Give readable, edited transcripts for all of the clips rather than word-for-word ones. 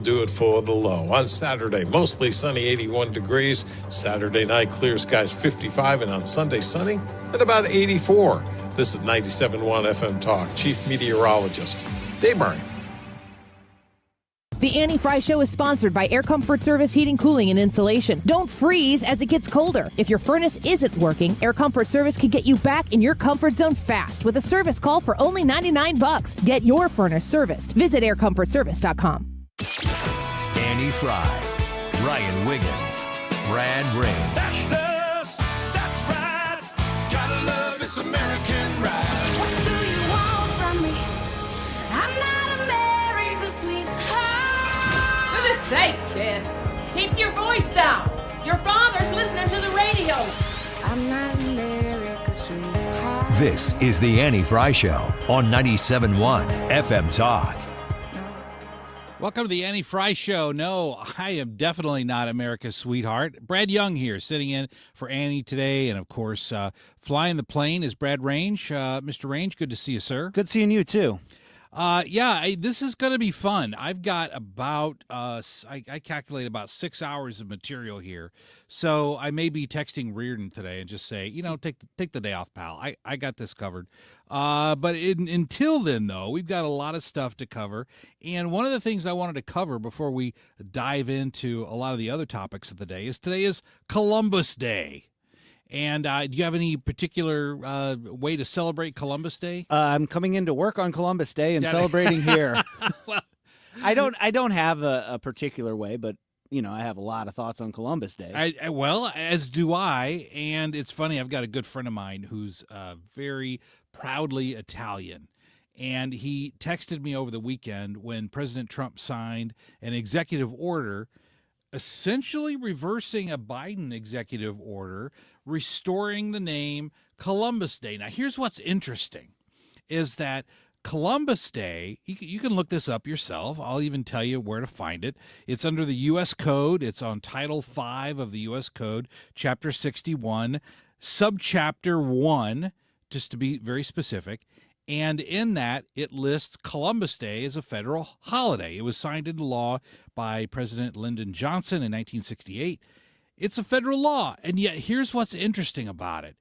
Do it for the low. On Saturday, mostly sunny, 81 degrees. Saturday night, clear skies, 55. And on Sunday, sunny at about 84. This is 97.1 FM Talk. Chief Meteorologist Dave Murray. The Annie Fry Show is sponsored by Air Comfort Service Heating, Cooling, and Insulation. Don't freeze as it gets colder. If your furnace isn't working, Air Comfort Service can get you back in your comfort zone fast with a service call for only $99. Get your furnace serviced. Visit aircomfortservice.com. Annie Fry, Ryan Wiggins, Brad Rain. That's us. That's right. Gotta love this American ride. What do you want from me? I'm not America's sweetheart. For goodness sake, kid. Keep your voice down. Your father's listening to the radio. I'm not America's sweetheart. This is the Annie Fry Show on 97.1 FM Talk. Welcome to the Annie Fry Show. No, I am definitely not America's sweetheart. Brad Young here, sitting in for Annie today. And, of course, flying the plane is Brad Range. Mr. Range, good to see you, sir. Good seeing you, too. This is going to be fun. I've got about, I calculate about 6 hours of material here. So I may be texting Reardon today and just say, take the day off, pal. I got this covered. But until then, though, we've got a lot of stuff to cover. And one of the things I wanted to cover before we dive into a lot of the other topics of the day is today is Columbus Day. And do you have any particular way to celebrate Columbus Day? I'm coming into work on Columbus Day and celebrating here. Well, I don't have a particular way, but I have a lot of thoughts on Columbus Day. Well, as do I. And it's funny, I've got a good friend of mine who's very proudly Italian. And he texted me over the weekend when President Trump signed an executive order essentially reversing a Biden executive order, restoring the name Columbus Day. Now, here's what's interesting, is that Columbus Day, you can look this up yourself. I'll even tell you where to find it. It's under the U.S. Code. It's on Title V of the U.S. Code, Chapter 61, Subchapter 1, just to be very specific. And in that, it lists Columbus Day as a federal holiday. It was signed into law by President Lyndon Johnson in 1968. It's a federal law. And yet, here's what's interesting about it.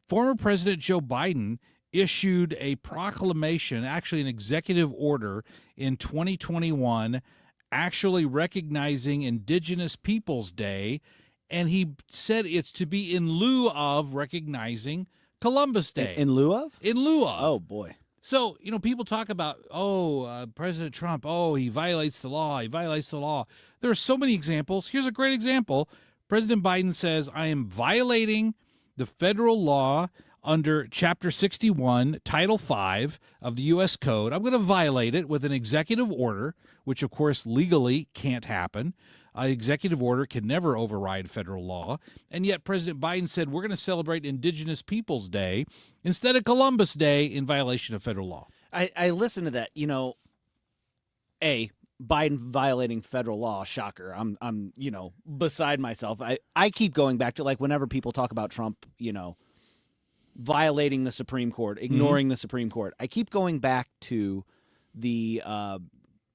Former President Joe Biden issued a proclamation, actually an executive order in 2021, actually recognizing Indigenous Peoples Day. And he said it's to be in lieu of recognizing Columbus Day. In lieu of? In lieu of. Oh, boy. So, people talk about, President Trump, he violates the law. He violates the law. There are so many examples. Here's a great example. President Biden says, I am violating the federal law under Chapter 61, Title V of the U.S. Code. I'm going to violate it with an executive order, which, of course, legally can't happen. An executive order can never override federal law. And yet President Biden said we're going to celebrate Indigenous Peoples Day instead of Columbus Day in violation of federal law. I listen to that. Biden violating federal law, shocker. I'm beside myself. I keep going back to, like, whenever people talk about Trump, violating the Supreme Court, ignoring the Supreme Court. I keep going back to the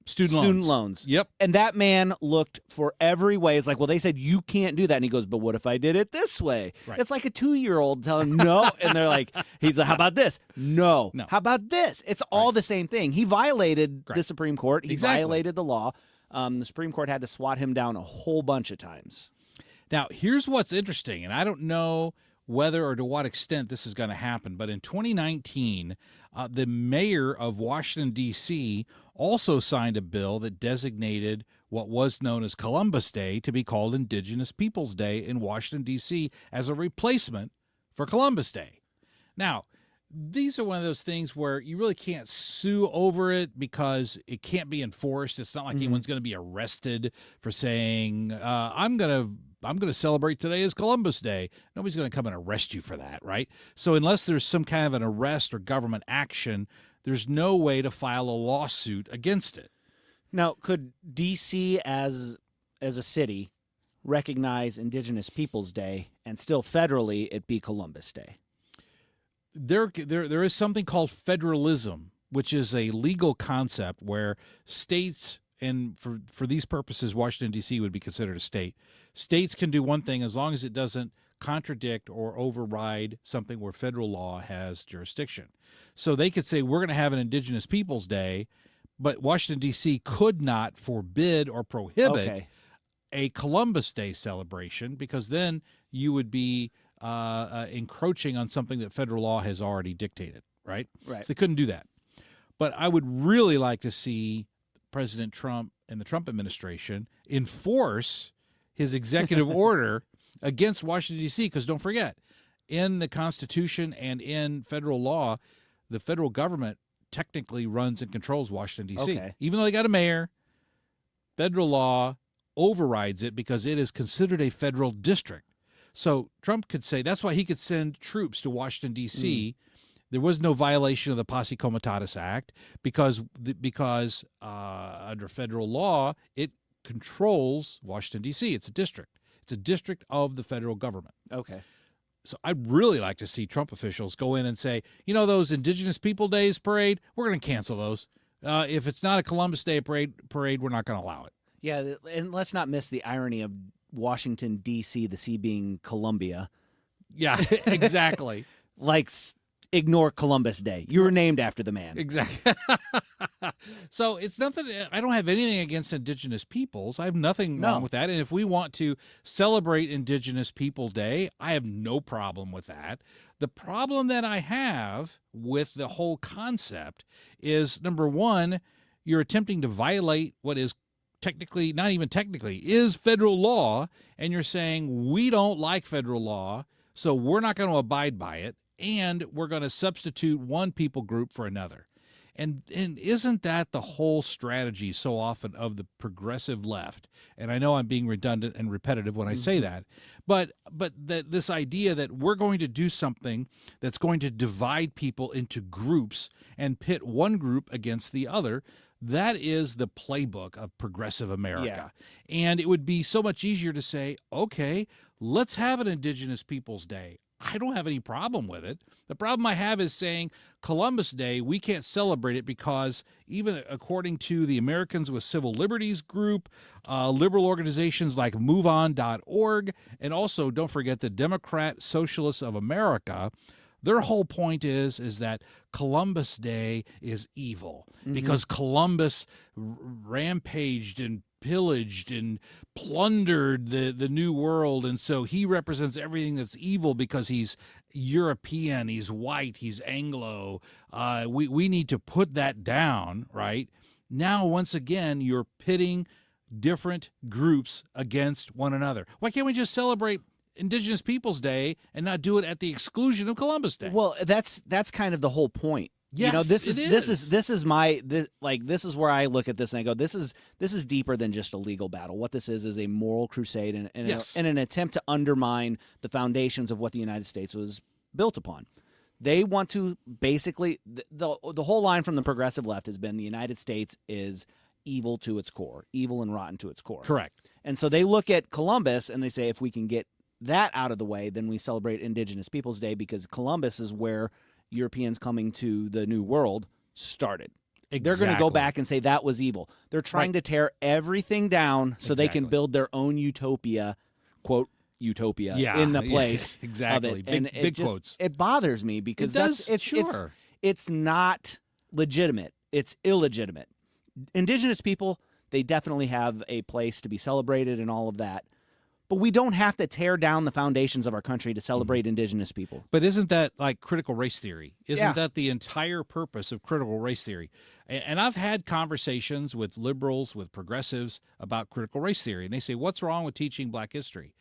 student loans. Yep. And that man looked for every way. It's like, well, they said you can't do that. And he goes, but what if I did it this way? Right. It's like a 2-year-old telling him no. And they're like, he's like, how about this? No. How about this? It's all the same thing. He violated the Supreme Court. He violated the law. The Supreme Court had to swat him down a whole bunch of times. Now, here's what's interesting, and I don't know whether or to what extent this is going to happen, but in 2019, the mayor of Washington, D.C., also signed a bill that designated what was known as Columbus Day to be called Indigenous Peoples Day in Washington, D.C. as a replacement for Columbus Day. Now, these are one of those things where you really can't sue over it because it can't be enforced. It's not like anyone's going to be arrested for saying, I'm going to celebrate today as Columbus Day. Nobody's going to come and arrest you for that, right? So unless there's some kind of an arrest or government action, there's no way to file a lawsuit against it. Now, could D.C. as a city recognize Indigenous Peoples Day and still federally it be Columbus Day? There is something called federalism, which is a legal concept where states and for these purposes, Washington, D.C. would be considered a state. States can do one thing as long as it doesn't contradict or override something where federal law has jurisdiction. So they could say, we're going to have an Indigenous Peoples Day, but Washington, D.C. could not forbid or prohibit a Columbus Day celebration, because then you would be encroaching on something that federal law has already dictated, right? Right. So they couldn't do that. But I would really like to see President Trump and the Trump administration enforce his executive order against Washington, D.C., because don't forget, in the Constitution and in federal law, the federal government technically runs and controls Washington, D.C. Okay. Even though they got a mayor, federal law overrides it because it is considered a federal district. So Trump could say that's why he could send troops to Washington, D.C. There was no violation of the Posse Comitatus Act because under federal law, it controls Washington, D.C. It's a district. It's a district of the federal government. Okay. So I'd really like to see Trump officials go in and say, those Indigenous People Days parade, we're going to cancel those. If it's not a Columbus Day parade, we're not going to allow it. Yeah, and let's not miss the irony of Washington, D.C., the C being Columbia. Yeah, exactly. Ignore Columbus Day. You were named after the man. Exactly. So it's nothing. I don't have anything against Indigenous peoples. I have nothing wrong with that. And if we want to celebrate Indigenous People Day, I have no problem with that. The problem that I have with the whole concept is, number one, you're attempting to violate what is technically, not even technically, is federal law, and you're saying we don't like federal law, so we're not going to abide by it, and we're going to substitute one people group for another. And isn't that the whole strategy so often of the progressive left? And I know I'm being redundant and repetitive when I say that, but this idea that we're going to do something that's going to divide people into groups and pit one group against the other, that is the playbook of progressive America. Yeah. And it would be so much easier to say, okay, let's have an Indigenous Peoples Day. I don't have any problem with it. The problem I have is saying Columbus Day, we can't celebrate it because even according to the Americans with Civil Liberties group, liberal organizations like MoveOn.org, and also don't forget the Democrat Socialists of America, their whole point is that Columbus Day is evil because Columbus rampaged and pillaged and plundered the New World, and so he represents everything that's evil because he's European, he's white, he's Anglo. We need to put that down, right? Now, once again, you're pitting different groups against one another. Why can't we just celebrate Indigenous Peoples Day and not do it at the exclusion of Columbus Day? Well, that's kind of the whole point. Yes, this is where I look at this and I go, this is deeper than just a legal battle. What this is a moral crusade and an attempt to undermine the foundations of what the United States was built upon. They want to basically the whole line from the progressive left has been the United States is evil to its core, evil and rotten to its core. Correct. And so they look at Columbus and they say, if we can get that out of the way, then we celebrate Indigenous Peoples Day because Columbus is where Europeans coming to the New World started. Exactly. They're going to go back and say that was evil. They're trying to tear everything down so they can build their own utopia, quote, utopia, in the place exactly. of it. Big, and big quotes. It bothers me because it's not legitimate. It's illegitimate. Indigenous people, they definitely have a place to be celebrated and all of that. But we don't have to tear down the foundations of our country to celebrate Indigenous people. But isn't that like critical race theory? Isn't that the entire purpose of critical race theory? And I've had conversations with liberals, with progressives about critical race theory, and they say, what's wrong with teaching black history?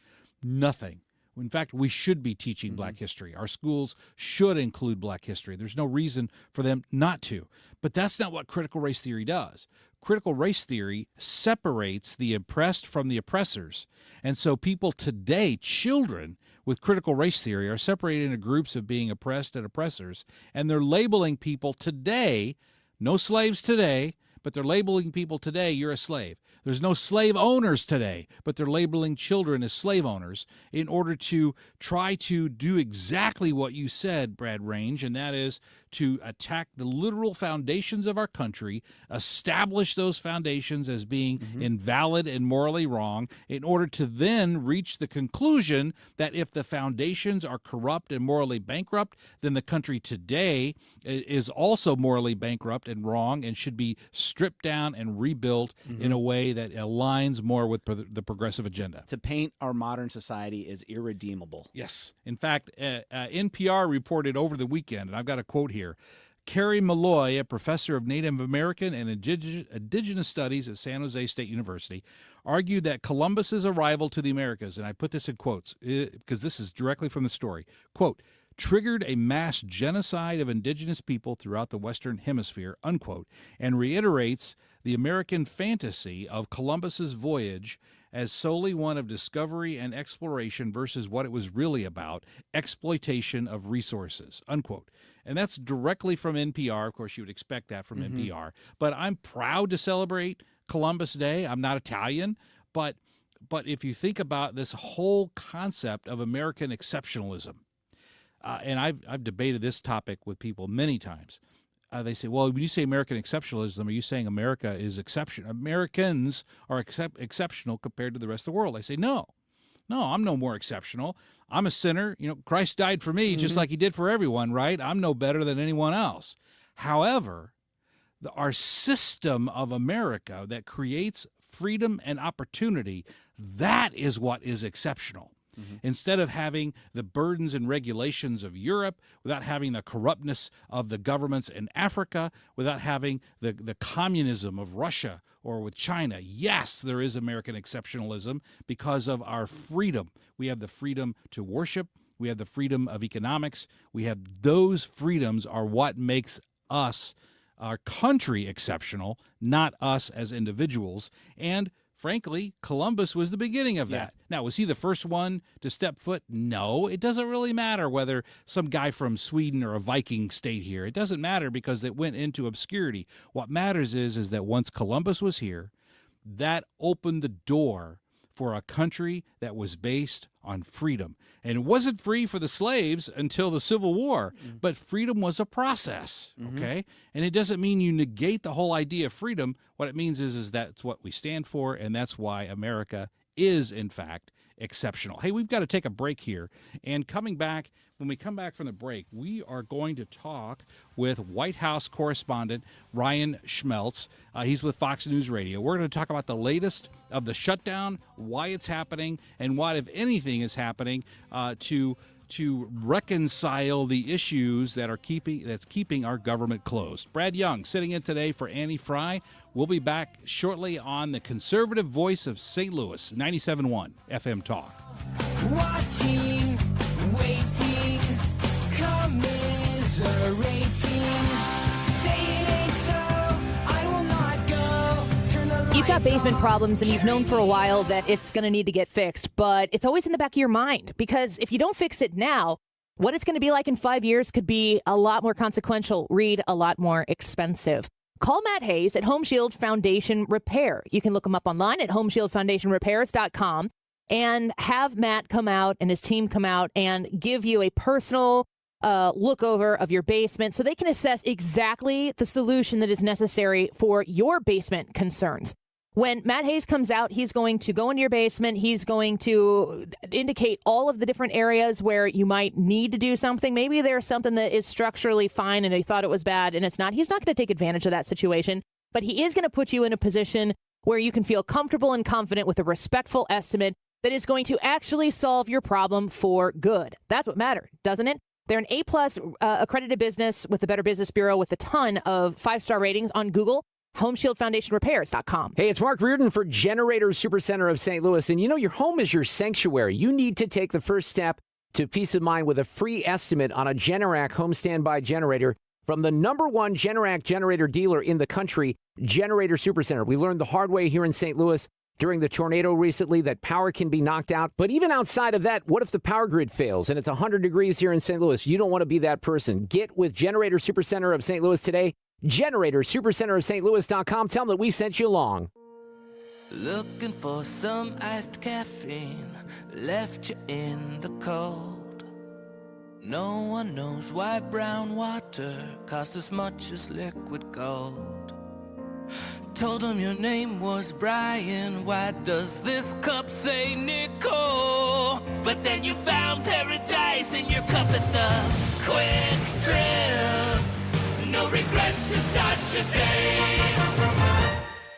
Nothing. In fact, we should be teaching black history. Our schools should include black history. There's no reason for them not to. But that's not what critical race theory does. Critical race theory separates the oppressed from the oppressors. And so people today, children with critical race theory, are separated into groups of being oppressed and oppressors. And they're labeling people today, no slaves today, but they're labeling people today, you're a slave. There's no slave owners today, but they're labeling children as slave owners in order to try to do exactly what you said, Brad Range, and that is to attack the literal foundations of our country, establish those foundations as being invalid and morally wrong, in order to then reach the conclusion that if the foundations are corrupt and morally bankrupt, then the country today is also morally bankrupt and wrong and should be stripped down and rebuilt in a way that aligns more with the progressive agenda. To paint our modern society as irredeemable. Yes. In fact, NPR reported over the weekend, and I've got a quote here. Carrie Malloy, a professor of Native American and Indigenous Studies at San Jose State University, argued that Columbus's arrival to the Americas, and I put this in quotes because this is directly from the story, quote, triggered a mass genocide of indigenous people throughout the Western Hemisphere, unquote, and reiterates the American fantasy of Columbus's voyage as solely one of discovery and exploration versus what it was really about, exploitation of resources, unquote. And that's directly from NPR. Of course, you would expect that from NPR. But I'm proud to celebrate Columbus Day. I'm not Italian, but if you think about this whole concept of American exceptionalism, and I've debated this topic with people many times. They say, well, when you say American exceptionalism, are you saying America is exceptional? Americans are exceptional compared to the rest of the world. I say, no, I'm no more exceptional. I'm a sinner. Christ died for me just like he did for everyone, right? I'm no better than anyone else. However, our system of America that creates freedom and opportunity, that is what is exceptional. Instead of having the burdens and regulations of Europe, without having the corruptness of the governments in Africa, without having the communism of Russia or with China, yes, there is American exceptionalism because of our freedom. We have the freedom to worship. We have the freedom of economics. We have those freedoms are what makes us, our country, exceptional, not us as individuals. And frankly, Columbus was the beginning of that. Now, was he the first one to step foot? No, it doesn't really matter whether some guy from Sweden or a Viking stayed here. It doesn't matter because it went into obscurity. What matters is that once Columbus was here, that opened the door for a country that was based on freedom. And it wasn't free for the slaves until the Civil War, but freedom was a process, okay? And it doesn't mean you negate the whole idea of freedom. What it means is that's what we stand for, and that's why America is, in fact, exceptional. Hey, we've got to take a break here. And when we come back from the break, we are going to talk with White House correspondent Ryan Schmelz. He's with Fox News Radio. We're going to talk about the latest of the shutdown, why it's happening, and what, if anything, is happening to reconcile the issues that's keeping our government closed. Brad Young sitting in today for Annie Fry. We'll be back shortly on the conservative voice of St. Louis, 97.1 FM Talk. Watching, waiting, commiserating. Say it ain't so, I will not go. Turn the lights You've got basement problems and you've known for a while that it's going to need to get fixed, but it's always in the back of your mind because if you don't fix it now, what it's going to be like in 5 years could be a lot more consequential, read a lot more expensive. Call Matt Hayes at Home Shield Foundation Repair. You can look him up online at homeshieldfoundationrepairs.com and have Matt come out and his team come out and give you a personal look over of your basement so they can assess exactly the solution that is necessary for your basement concerns. When Matt Hayes comes out, he's going to go into your basement. He's going to indicate all of the different areas where you might need to do something. Maybe there's something that is structurally fine and he thought it was bad and it's not. He's not going to take advantage of that situation, but he is going to put you in a position where you can feel comfortable and confident with a respectful estimate that is going to actually solve your problem for good. That's what matters, doesn't it? They're an A-plus accredited business with the Better Business Bureau with a ton of 5-star ratings on Google. HomeshieldFoundationRepairs.com. Hey, it's Mark Reardon for Generator Supercenter of St. Louis. And you know, your home is your sanctuary. You need to take the first step to peace of mind with a free estimate on a Generac home standby generator from the #1 Generac generator dealer in the country, Generator Supercenter. We learned the hard way here in St. Louis during the tornado recently that power can be knocked out. But even outside of that, what if the power grid fails and it's 100 degrees here in St. Louis? You don't want to be that person. Get with Generator Supercenter of St. Louis today. Generator Supercenter of St. Louis.com. Tell them that we sent you along. Looking for some iced caffeine, left you in the cold. No one knows why brown water costs as much as liquid gold. Told him your name was Brian, why does this cup say Nicole? But then you found paradise in your cup at the Quick Trip. No regrets to start your day.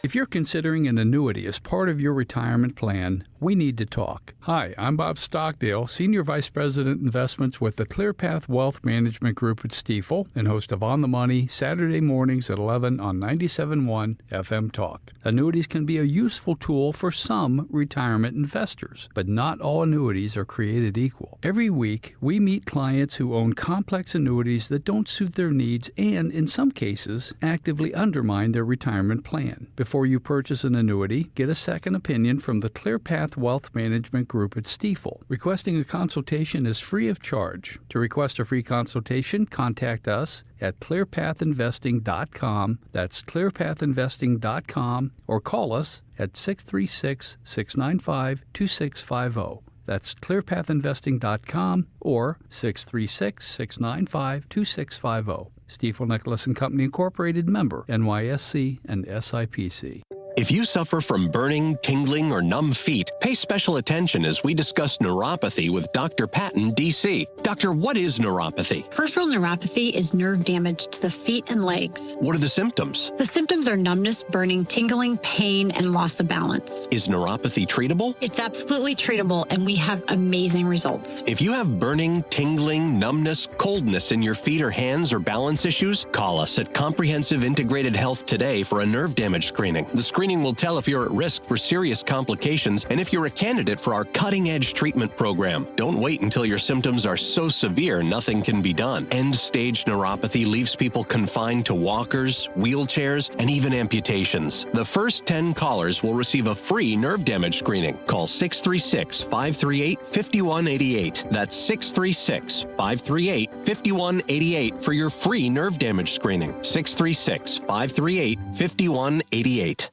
If you're considering an annuity as part of your retirement plan, we need to talk. Hi, I'm Bob Stockdale, Senior Vice President Investments with the ClearPath Wealth Management Group at Stifel and host of On the Money Saturday mornings at 11 on 97.1 FM Talk. Annuities can be a useful tool for some retirement investors, but not all annuities are created equal. Every week, we meet clients who own complex annuities that don't suit their needs and, in some cases, actively undermine their retirement plan. Before you purchase an annuity, get a second opinion from the ClearPath Wealth Management Group at Stifel. Requesting a consultation is free of charge. To request a free consultation, contact us at clearpathinvesting.com. That's clearpathinvesting.com, or call us at 636-695-2650. That's clearpathinvesting.com or 636-695-2650. Stifel Nicholas and Company Incorporated, member NYSE and SIPC. If you suffer from burning, tingling, or numb feet, pay special attention as we discuss neuropathy with Dr. Patton, D.C. Doctor, what is neuropathy? Peripheral neuropathy is nerve damage to the feet and legs. What are the symptoms? The symptoms are numbness, burning, tingling, pain, and loss of balance. Is neuropathy treatable? It's absolutely treatable, and we have amazing results. If you have burning, tingling, numbness, coldness in your feet or hands or balance issues, call us at Comprehensive Integrated Health today for a nerve damage screening. The screening will tell if you're at risk for serious complications and if you're a candidate for our cutting-edge treatment program. Don't wait until your symptoms are so severe nothing can be done. End-stage neuropathy leaves people confined to walkers, wheelchairs, and even amputations. The first 10 callers will receive a free nerve damage screening. Call 636-538-5188. That's 636-538-5188 for your free nerve damage screening. 636-538-5188.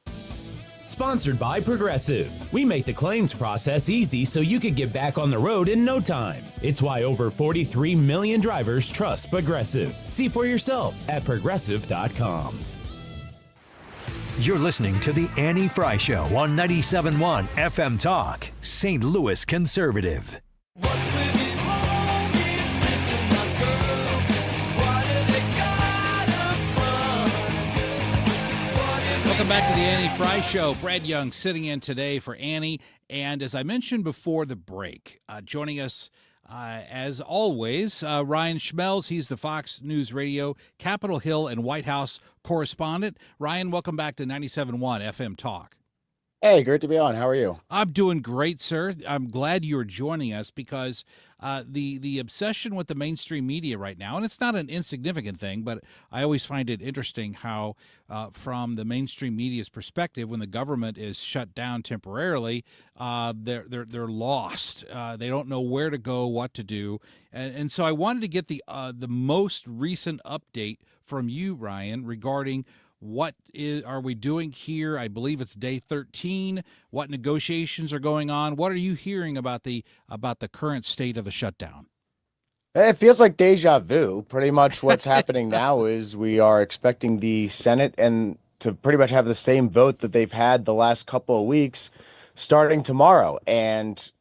Sponsored by Progressive. We make the claims process easy so you could get back on the road in no time. It's why over 43 million drivers trust Progressive. See for yourself at Progressive.com. You're listening to The Annie Fry Show on 97.1 FM Talk, St. Louis Conservative. Welcome back to the Annie Fry Show. Brad Young sitting in today for Annie. And as I mentioned before the break, joining us as always, Ryan Schmelz. He's the Fox News Radio, Capitol Hill and White House correspondent. Ryan, welcome back to 97.1 FM Talk. Hey, great to be on. How are you? I'm doing great, sir. I'm glad you're joining us because the obsession with the mainstream media right now, and it's not an insignificant thing, but I always find it interesting how from the mainstream media's perspective, when the government is shut down temporarily, they're lost. They don't know where to go, what to do, and so I wanted to get the most recent update from you, Ryan, regarding what are we doing here? I believe it's day 13. What negotiations are going on? What are you hearing about the current state of the shutdown? It feels like deja vu. Pretty much what's happening now is we are expecting the Senate and to pretty much have the same vote that they've had the last couple of weeks starting tomorrow. And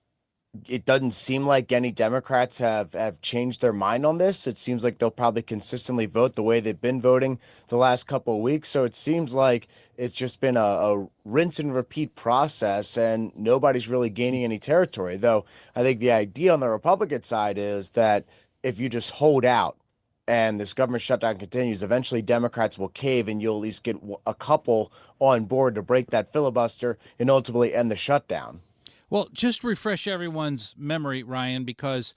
it doesn't seem like any Democrats have changed their mind on this. It seems like they'll probably consistently vote the way they've been voting the last couple of weeks. So it seems like it's just been a rinse and repeat process and nobody's really gaining any territory. Though I think the idea on the Republican side is that if you just hold out and this government shutdown continues, eventually Democrats will cave and you'll at least get a couple on board to break that filibuster and ultimately end the shutdown. Well, just refresh everyone's memory, Ryan, because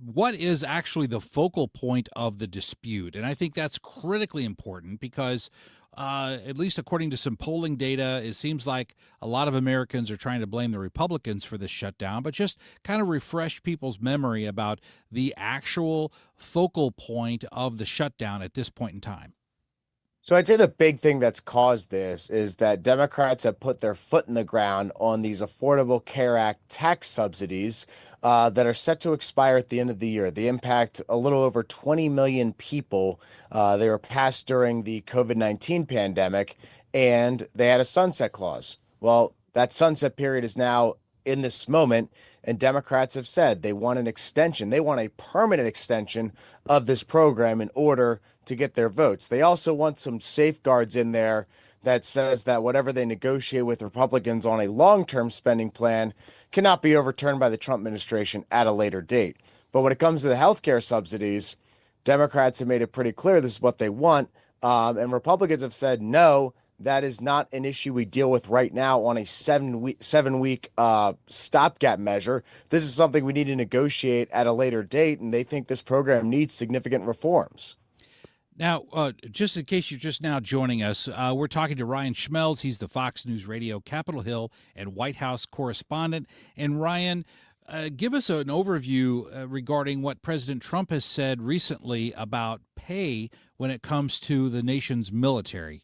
what is actually the focal point of the dispute? And I think that's critically important because, at least according to some polling data, it seems like a lot of Americans are trying to blame the Republicans for this shutdown, but just kind of refresh people's memory about the actual focal point of the shutdown at this point in time. So I'd say the big thing that's caused this is that Democrats have put their foot in the ground on these Affordable Care Act tax subsidies that are set to expire at the end of the year. They impact a little over 20 million people. They were passed during the COVID-19 pandemic, and they had a sunset clause. Well, that sunset period is now in this moment, and Democrats have said they want an extension. They want a permanent extension of this program in order to get their votes. They also want some safeguards in there that says that whatever they negotiate with Republicans on a long-term spending plan cannot be overturned by the Trump administration at a later date. But when it comes to the healthcare subsidies, Democrats have made it pretty clear this is what they want, and Republicans have said no. That is not an issue we deal with right now on a seven-week stopgap measure. This is something we need to negotiate at a later date, and they think this program needs significant reforms. Now, just in case you're just now joining us, we're talking to Ryan Schmelz. He's the Fox News Radio Capitol Hill and White House correspondent. And Ryan, give us an overview regarding what President Trump has said recently about pay when it comes to the nation's military.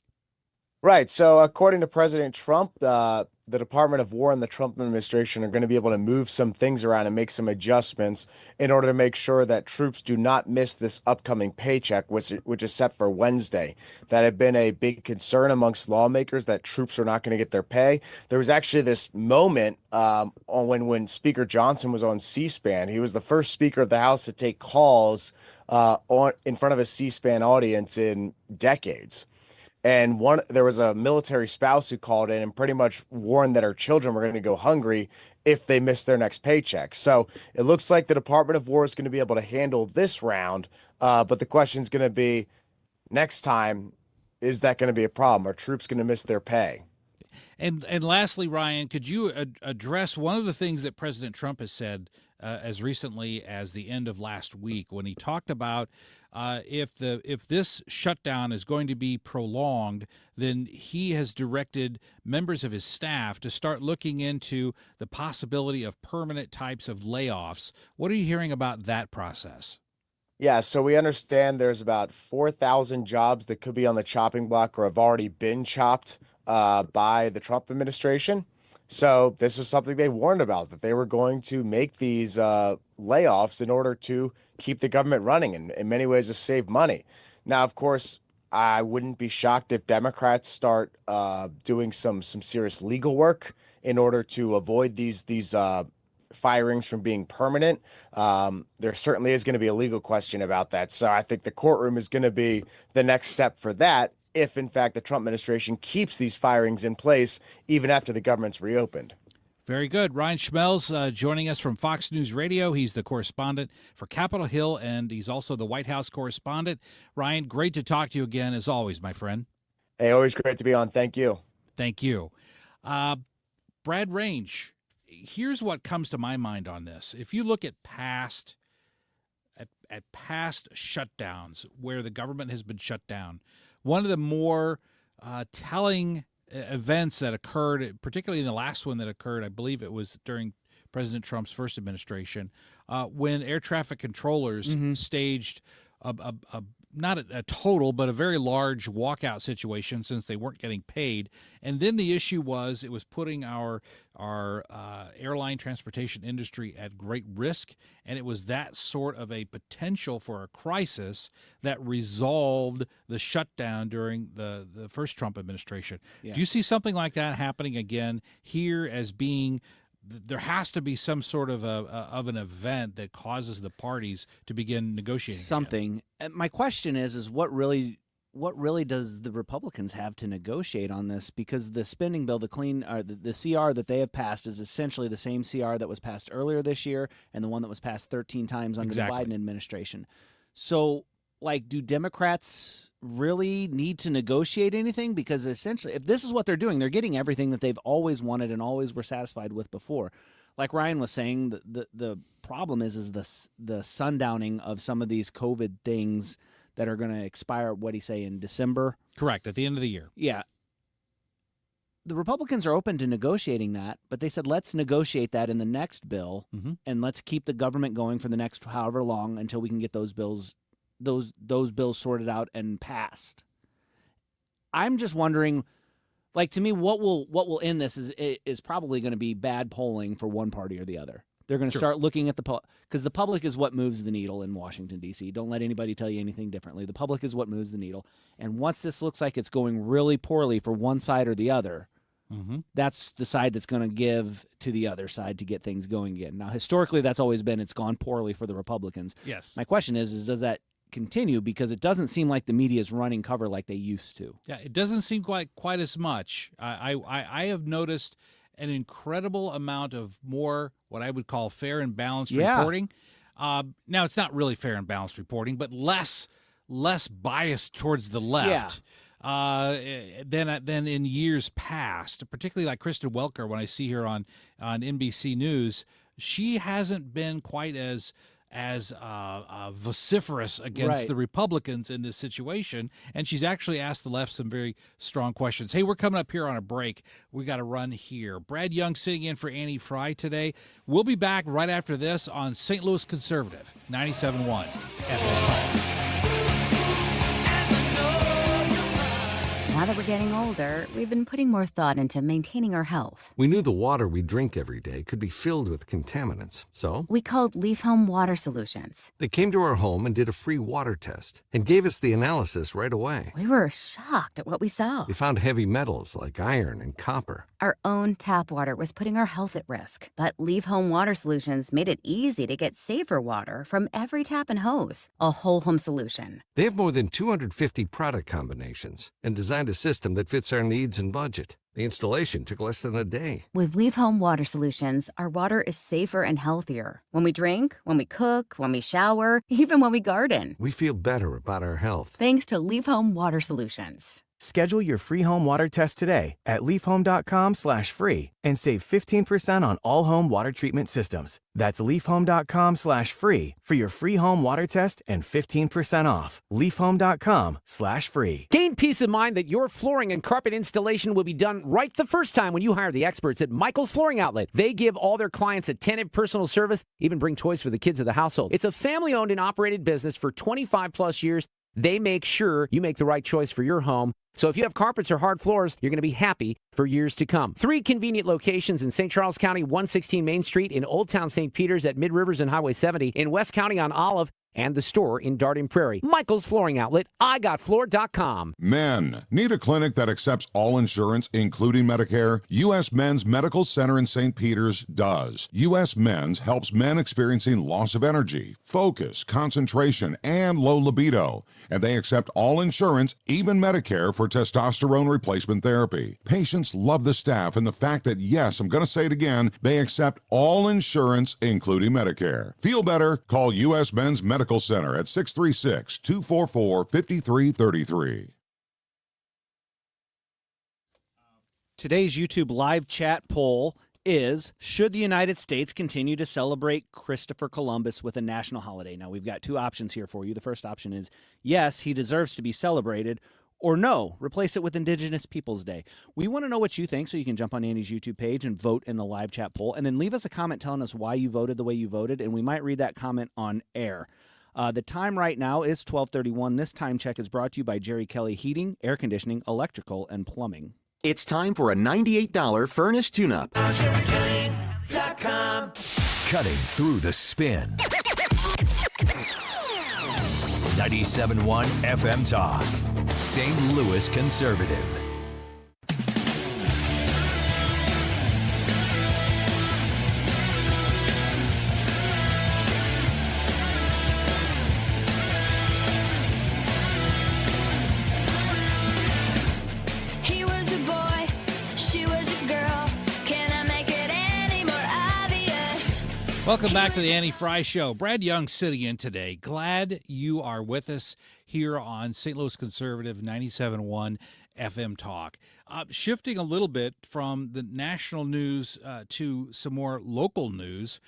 Right. So according to President Trump, the Department of War and the Trump administration are going to be able to move some things around and make some adjustments in order to make sure that troops do not miss this upcoming paycheck, which is set for Wednesday. That had been a big concern amongst lawmakers that troops are not going to get their pay. There was actually this moment when Speaker Johnson was on C-SPAN. He was the first Speaker of the House to take calls in front of a C-SPAN audience in decades. And there was a military spouse who called in and pretty much warned that her children were going to go hungry if they missed their next paycheck. So it looks like the Department of War is going to be able to handle this round. But the question is going to be next time, is that going to be a problem? Are troops going to miss their pay? And lastly, Ryan, could you address one of the things that President Trump has said as recently as the end of last week when he talked about if this shutdown is going to be prolonged, then he has directed members of his staff to start looking into the possibility of permanent types of layoffs. What are you hearing about that process? Yeah, so we understand there's about 4,000 jobs that could be on the chopping block or have already been chopped by the Trump administration. So this was something they warned about, that they were going to make these layoffs in order to keep the government running and in many ways to save money. Now, of course, I wouldn't be shocked if Democrats start doing some serious legal work in order to avoid these firings from being permanent. There certainly is going to be a legal question about that. So I think the courtroom is going to be the next step for that, if in fact the Trump administration keeps these firings in place even after the government's reopened. Very good. Ryan Schmelz joining us from Fox News Radio. He's the correspondent for Capitol Hill, and he's also the White House correspondent. Ryan, great to talk to you again, as always, my friend. Hey, always great to be on. Thank you. Thank you. Brad Range, here's what comes to my mind on this. If you look at past shutdowns where the government has been shut down, one of the more telling events that occurred, particularly in the last one that occurred, I believe it was during President Trump's first administration, when air traffic controllers staged not a total, but a very large walkout situation since they weren't getting paid. And then the issue was it was putting our airline transportation industry at great risk. And it was that sort of a potential for a crisis that resolved the shutdown during the first Trump administration. Yeah. Do you see something like that happening again here as being there has to be some sort of an event that causes the parties to begin negotiating something again? My question is what really does the Republicans have to negotiate on this? Because the spending bill, the CR that they have passed is essentially the same CR that was passed earlier this year and the one that was passed 13 times under the Biden administration. So, do Democrats really need to negotiate anything? Because essentially, if this is what they're doing, they're getting everything that they've always wanted and always were satisfied with before. Like Ryan was saying, the problem is the sundowning of some of these COVID things that are going to expire, what do you say, in December? Correct, at the end of the year. Yeah. The Republicans are open to negotiating that, but they said, let's negotiate that in the next bill, and let's keep the government going for the next however long until we can get those bills sorted out and passed. I'm just wondering, like, to me, what will end this is probably going to be bad polling for one party or the other. They're going to start looking at because the public is what moves the needle in Washington, D.C. Don't let anybody tell you anything differently. The public is what moves the needle. And once this looks like it's going really poorly for one side or the other, that's the side that's going to give to the other side to get things going again. Now, historically, that's always been it's gone poorly for the Republicans. Yes. My question is does that continue? Because it doesn't seem like the media is running cover like they used to. Yeah, it doesn't seem quite as much. I have noticed an incredible amount of more what I would call fair and balanced reporting. Now, it's not really fair and balanced reporting, but less biased towards the left than in years past, particularly like Kristen Welker, when I see her on NBC News. She hasn't been quite as vociferous against the Republicans in this situation, and she's actually asked the left some very strong questions. Hey, we're coming up here on a break. We got to run here. Brad Young sitting in for Annie Fry today. We'll be back right after this on St. Louis Conservative, 97.1 FM. Now that we're getting older, we've been putting more thought into maintaining our health. We knew the water we drink every day could be filled with contaminants, so we called Leaf Home Water Solutions. They came to our home and did a free water test and gave us the analysis right away. We were shocked at what we saw. They found heavy metals like iron and copper. Our own tap water was putting our health at risk, but Leaf Home Water Solutions made it easy to get safer water from every tap and hose. A whole home solution. They have more than 250 product combinations and designed a system that fits our needs and budget. The installation took less than a day. With Leaf Home Water Solutions, our water is safer and healthier. When we drink, when we cook, when we shower, even when we garden. We feel better about our health. Thanks to Leaf Home Water Solutions. Schedule your free home water test today at leafhome.com/free and save 15% on all home water treatment systems. That's leafhome.com/free for your free home water test and 15% off. leafhome.com/free. Gain peace of mind that your flooring and carpet installation will be done right the first time when you hire the experts at Michael's Flooring Outlet. They give all their clients attentive personal service, even bring toys for the kids of the household. It's a family-owned and operated business for 25 plus years. They make sure you make the right choice for your home. So if you have carpets or hard floors, you're going to be happy for years to come. 3 convenient locations in St. Charles County, 116 Main Street, in Old Town St. Peters at Mid-Rivers and Highway 70, in West County on Olive, and the store in Darden Prairie. Michael's Flooring Outlet, IGotFloor.com. Men, need a clinic that accepts all insurance, including Medicare? U.S. Men's Medical Center in St. Peters does. U.S. Men's helps men experiencing loss of energy, focus, concentration, and low libido. And they accept all insurance, even Medicare, for testosterone replacement therapy. Patients love the staff and the fact that, yes, I'm going to say it again, they accept all insurance, including Medicare. Feel better? Call U.S. Men's Medical Center at 636-244-5333. Today's YouTube live chat poll is, should the United States continue to celebrate Christopher Columbus with a national holiday? Now, we've got 2 options here for you. The first option is, yes, he deserves to be celebrated, or no, replace it with Indigenous Peoples Day. We want to know what you think, so you can jump on Andy's YouTube page and vote in the live chat poll, and then leave us a comment telling us why you voted the way you voted, and we might read that comment on air. The time right now is 12:31. This time check is brought to you by Jerry Kelly Heating, Air Conditioning, Electrical, and Plumbing. It's time for a $98 furnace tune-up. Cutting through the spin. 97.1 FM Talk. St. Louis Conservative. Welcome back to the Annie Fry Show. Brad Young sitting in today. Glad you are with us here on St. Louis Conservative 97.1 FM Talk. Shifting a little bit from the national news to some more local news.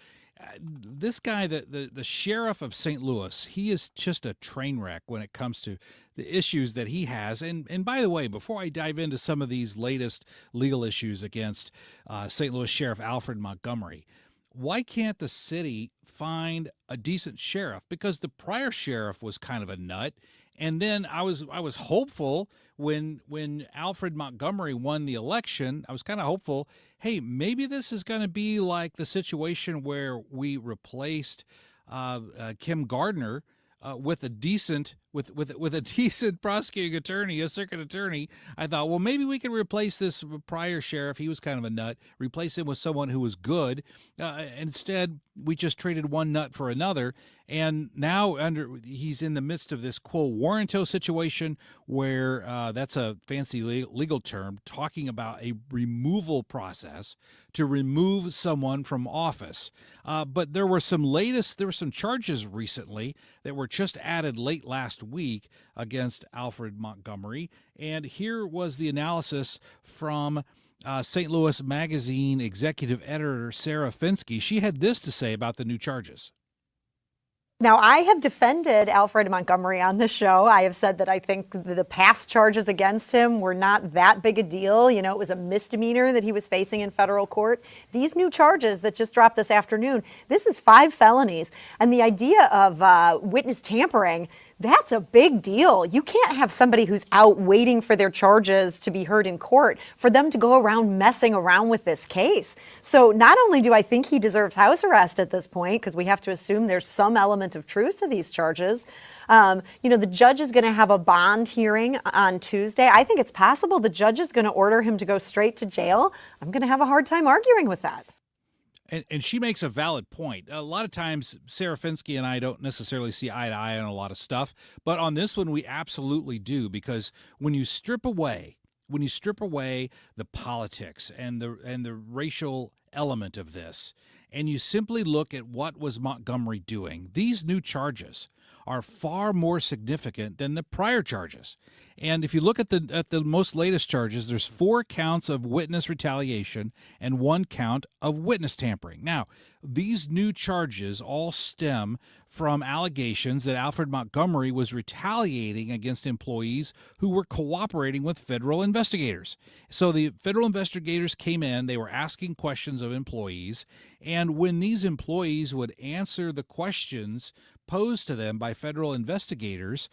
This guy, the sheriff of St. Louis, he is just a train wreck when it comes to the issues that he has. And by the way, before I dive into some of these latest legal issues against St. Louis Sheriff Alfred Montgomery, why can't the city find a decent sheriff? Because the prior sheriff was kind of a nut, And then I was hopeful when Alfred Montgomery won the election. I was kind of hopeful, hey, maybe this is going to be like the situation where we replaced Kim Gardner with a decent prosecuting attorney, a circuit attorney. I thought, well, maybe we can replace this prior sheriff. He was kind of a nut. Replace him with someone who was good. Instead, we just traded one nut for another. And now he's in the midst of this quo warranto situation where that's a fancy legal term, talking about a removal process to remove someone from office. But there were some charges recently that were just added late last week against Alfred Montgomery. And here was the analysis from St. Louis Magazine executive editor Sarah Finsky. She had this to say about the new charges. Now, I have defended Alfred Montgomery on this show. I have said that I think the past charges against him were not that big a deal. You know, it was a misdemeanor that he was facing in federal court. These new charges that just dropped this afternoon, this is 5 felonies. And the idea of witness tampering, that's a big deal. You can't have somebody who's out waiting for their charges to be heard in court for them to go around messing around with this case. So not only do I think he deserves house arrest at this point, because we have to assume there's some element of truth to these charges. The judge is going to have a bond hearing on Tuesday. I think it's possible the judge is going to order him to go straight to jail. I'm going to have a hard time arguing with that. And she makes a valid point. A lot of times, Sarah Finsky and I don't necessarily see eye to eye on a lot of stuff, but on this one, we absolutely do, because when you strip away the politics and the racial element of this, and you simply look at what was Montgomery doing, these new charges are far more significant than the prior charges. And if you look at the most latest charges, there's 4 counts of witness retaliation and 1 count of witness tampering. Now, these new charges all stem from allegations that Alfred Montgomery was retaliating against employees who were cooperating with federal investigators. So the federal investigators came in, they were asking questions of employees, and when these employees would answer the questions posed to them by federal investigators,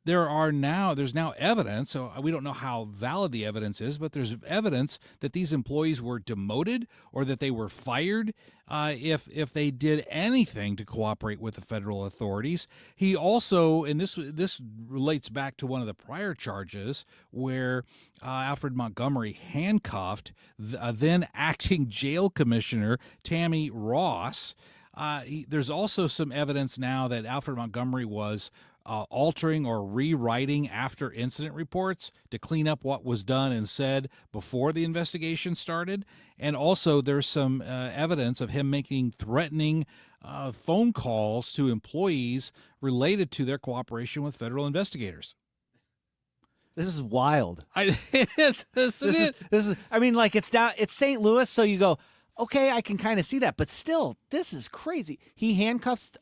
there's now evidence, so we don't know how valid the evidence is, but there's evidence that these employees were demoted or that they were fired if they did anything to cooperate with the federal authorities. He also, and this relates back to one of the prior charges where Alfred Montgomery handcuffed the then acting jail commissioner Tammy Ross. There's also some evidence now that Alfred Montgomery was altering or rewriting after incident reports to clean up what was done and said before the investigation started. And also there's some evidence of him making threatening phone calls to employees related to their cooperation with federal investigators. This is wild. It is, isn't it? This is. I mean, like it's St. Louis, so you go, okay, I can kind of see that, but still, this is crazy. He handcuffs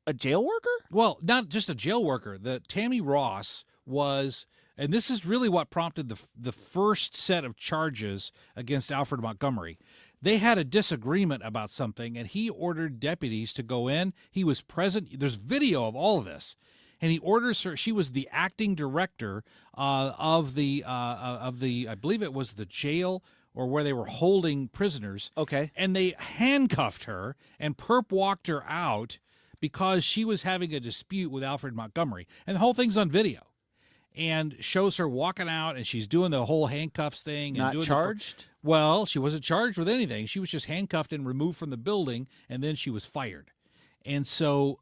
a jail worker? Well, not just a jail worker. The Tammy Ross was, and this is really what prompted the first set of charges against Alfred Montgomery. They had a disagreement about something, and he ordered deputies to go in. He was present. There's video of all of this. And he orders her. She was the acting director of the I believe it was the jail or where they were holding prisoners. Okay. And they handcuffed her and perp walked her out because she was having a dispute with Alfred Montgomery. And the whole thing's on video. And shows her walking out, and she's doing the whole handcuffs thing. Not charged? Well, she wasn't charged with anything. She was just handcuffed and removed from the building, and then she was fired. And so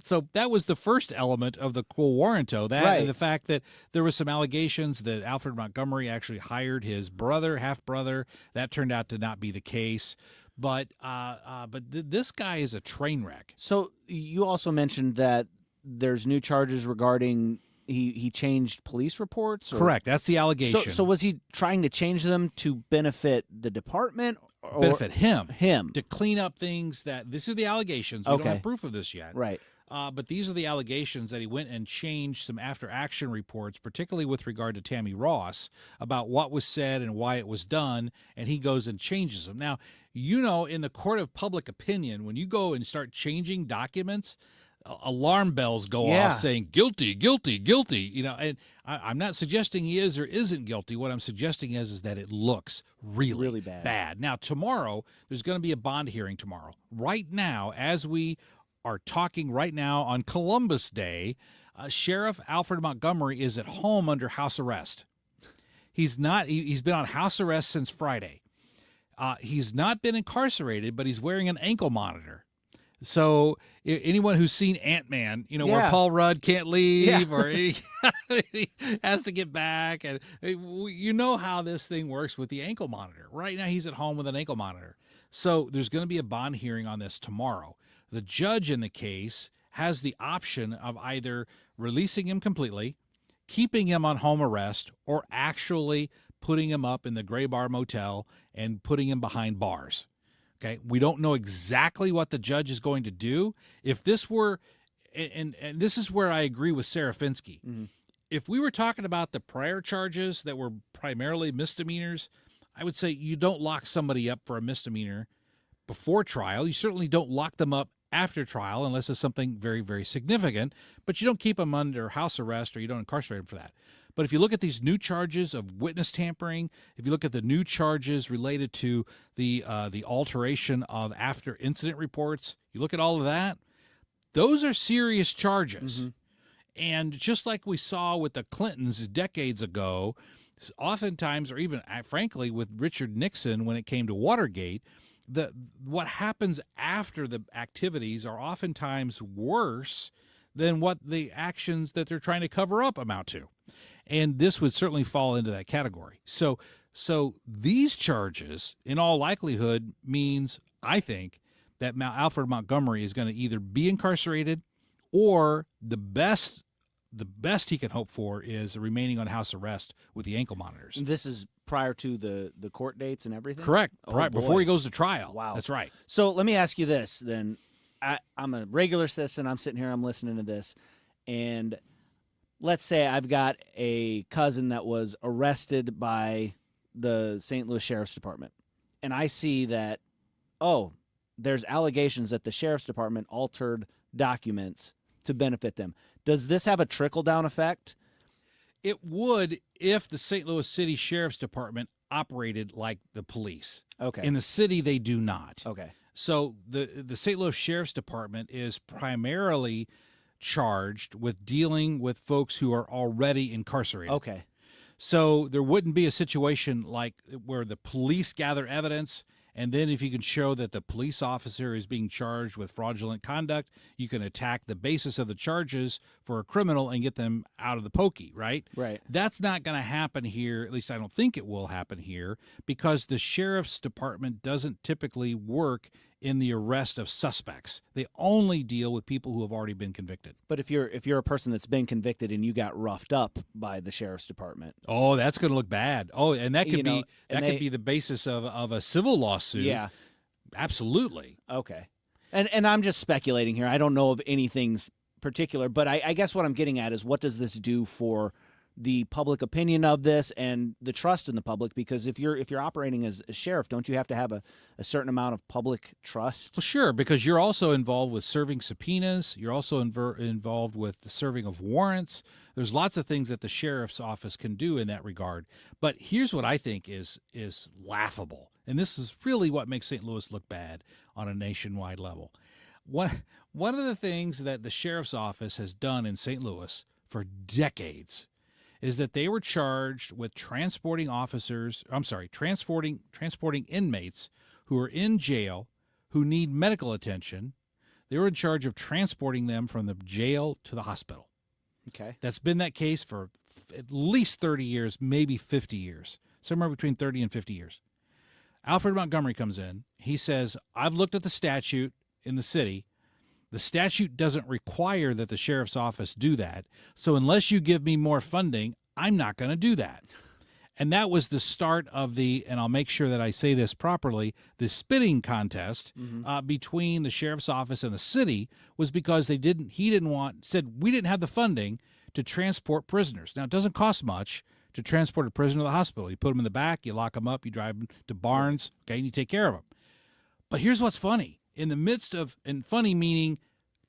so that was the first element of the quo warranto, that and the fact that there was some allegations that Alfred Montgomery actually hired his brother, half-brother. That turned out to not be the case. But this guy is a train wreck. So you also mentioned that there's new charges regarding he changed police reports? Or? Correct. That's the allegation. So was he trying to change them to benefit the department? Or benefit him. Him. To clean up things that, these are the allegations. We don't have proof of this yet. Right. But these are the allegations that he went and changed some after-action reports, particularly with regard to Tammy Ross, about what was said and why it was done, and he goes and changes them. Now, in the court of public opinion, when you go and start changing documents, alarm bells go off saying guilty, guilty, guilty. You know, and I'm not suggesting he is or isn't guilty. What I'm suggesting is that it looks really bad. Now, tomorrow, there's going to be a bond hearing tomorrow. Right now, as we are talking right now on Columbus Day, Sheriff Alfred Montgomery is at home under house arrest. He's been on house arrest since Friday. He's not been incarcerated, but he's wearing an ankle monitor. So anyone who's seen Ant-Man, where Paul Rudd can't leave or he has to get back, and you know how this thing works with the ankle monitor. Right now he's at home with an ankle monitor. So there's going to be a bond hearing on this tomorrow. The judge in the case has the option of either releasing him completely, keeping him on home arrest, or actually putting him up in the Gray Bar Motel and putting him behind bars. Okay, we don't know exactly what the judge is going to do. If this were, and this is where I agree with Sarah Finsky, if we were talking about the prior charges that were primarily misdemeanors, I would say you don't lock somebody up for a misdemeanor before trial. You certainly don't lock them up after trial unless it's something very, very significant, but you don't keep them under house arrest or you don't incarcerate them for that. But if you look at these new charges of witness tampering, if you look at the new charges related to the alteration of after incident reports, you look at all of that, those are serious charges. And just like we saw with the Clintons decades ago, oftentimes, or even frankly with Richard Nixon when it came to Watergate, what happens after the activities are oftentimes worse than what the actions that they're trying to cover up amount to. And this would certainly fall into that category. So these charges, in all likelihood, means, I think, that Alfred Montgomery is going to either be incarcerated or the best he can hope for is remaining on house arrest with the ankle monitors. And this is prior to the court dates and everything? Correct. Oh, right boy. before he goes to trial. Wow. That's right. So let me ask you this then. I'm a regular citizen. I'm sitting here. I'm listening to this. And let's say I've got a cousin that was arrested by the St. Louis Sheriff's Department. And I see that, there's allegations that the Sheriff's Department altered documents to benefit them. Does this have a trickle-down effect? It would if the St. Louis City Sheriff's Department operated like the police. Okay. In the city, they do not. Okay. So the St. Louis Sheriff's Department is primarily charged with dealing with folks who are already incarcerated. Okay. So there wouldn't be a situation like where the police gather evidence, and then if you can show that the police officer is being charged with fraudulent conduct, you can attack the basis of the charges for a criminal and get them out of the pokey, right? Right. That's not going to happen here, at least I don't think it will happen here, because the Sheriff's Department doesn't typically work in the arrest of suspects. They only deal with people who have already been convicted. But if you're a person that's been convicted and you got roughed up by the Sheriff's Department, that's going to look bad. And that could could be the basis of a civil lawsuit. Yeah, absolutely. Okay, and I'm just speculating here. I don't know of anything particular, but I guess what I'm getting at is what does this do for the public opinion of this and the trust in the public? Because if you're operating as a sheriff, don't you have to have a certain amount of public trust? Well, sure, because you're also involved with serving subpoenas. You're also involved with the serving of warrants. There's lots of things that the sheriff's office can do in that regard. But here's what I think is laughable, and this is really what makes St. Louis look bad on a nationwide level. One of the things that the sheriff's office has done in St. Louis for decades is that they were charged with transporting inmates who are in jail who need medical attention. They were in charge of transporting them from the jail to the hospital. Okay. That's been that case for at least 30 years, maybe 50 years, somewhere between 30 and 50 years. Alfred Montgomery comes in. He says, I've looked at the statute in the city. The statute doesn't require that the sheriff's office do that. So unless you give me more funding, I'm not going to do that. And that was the start of and I'll make sure that I say this properly, the spitting contest between the sheriff's office and the city was because he didn't said we didn't have the funding to transport prisoners. Now, it doesn't cost much to transport a prisoner to the hospital. You put them in the back, you lock them up, you drive them to Barnes, and you take care of them. But here's what's funny. In the midst of, and funny meaning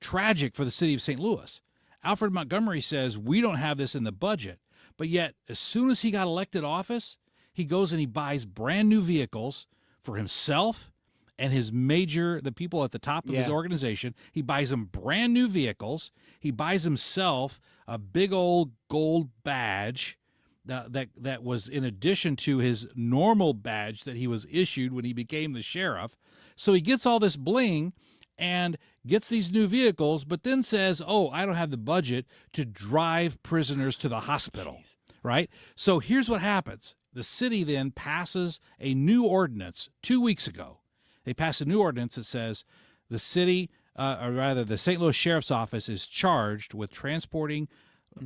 tragic for the city of St. Louis. Alfred Montgomery says we don't have this in the budget, but yet as soon as he got elected office, he goes and he buys brand new vehicles for himself and the people at the top of his organization. He buys them brand new vehicles. He buys himself a big old gold badge that was in addition to his normal badge that he was issued when he became the sheriff. So he gets all this bling and gets these new vehicles, but then says, oh, I don't have the budget to drive prisoners to the hospital, right? So here's what happens. The city then passes a new ordinance 2 weeks ago. They passed a new ordinance that says the city, or rather the St. Louis Sheriff's Office is charged with transporting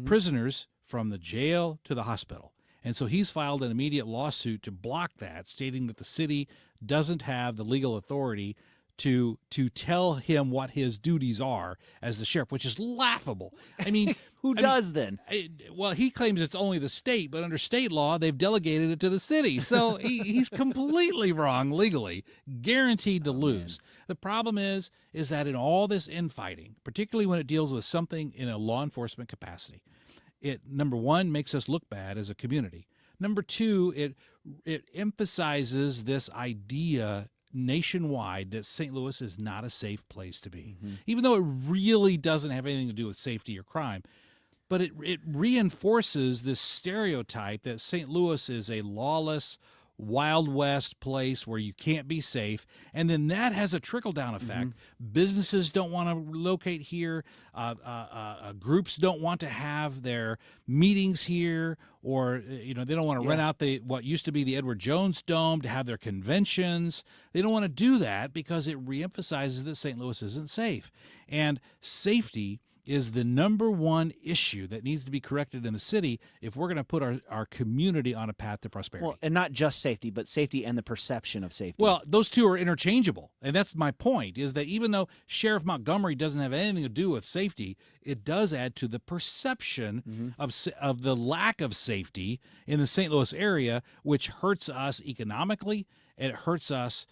prisoners from the jail to the hospital. And so he's filed an immediate lawsuit to block that, stating that the city doesn't have the legal authority to tell him what his duties are as the sheriff, which is laughable. I mean, who does then? Well, he claims it's only the state, but under state law, they've delegated it to the city. So he's completely wrong legally, guaranteed to lose. The problem is that in all this infighting, particularly when it deals with something in a law enforcement capacity, it, number one, makes us look bad as a community. Number two, it emphasizes this idea nationwide that St. Louis is not a safe place to be, even though it really doesn't have anything to do with safety or crime. But it reinforces this stereotype that St. Louis is a lawless, Wild West place where you can't be safe, and then that has a trickle-down effect. Businesses don't want to locate here. Groups don't want to have their meetings here, or they don't want to rent out what used to be the Edward Jones Dome to have their conventions. They don't want to do that because it reemphasizes that St. Louis isn't safe, and safety is the number one issue that needs to be corrected in the city if we're going to put our community on a path to prosperity. Well, and not just safety, but safety and the perception of safety. Well, those two are interchangeable, and that's my point, is that even though Sheriff Montgomery doesn't have anything to do with safety, it does add to the perception of the lack of safety in the St. Louis area, which hurts us economically. It hurts us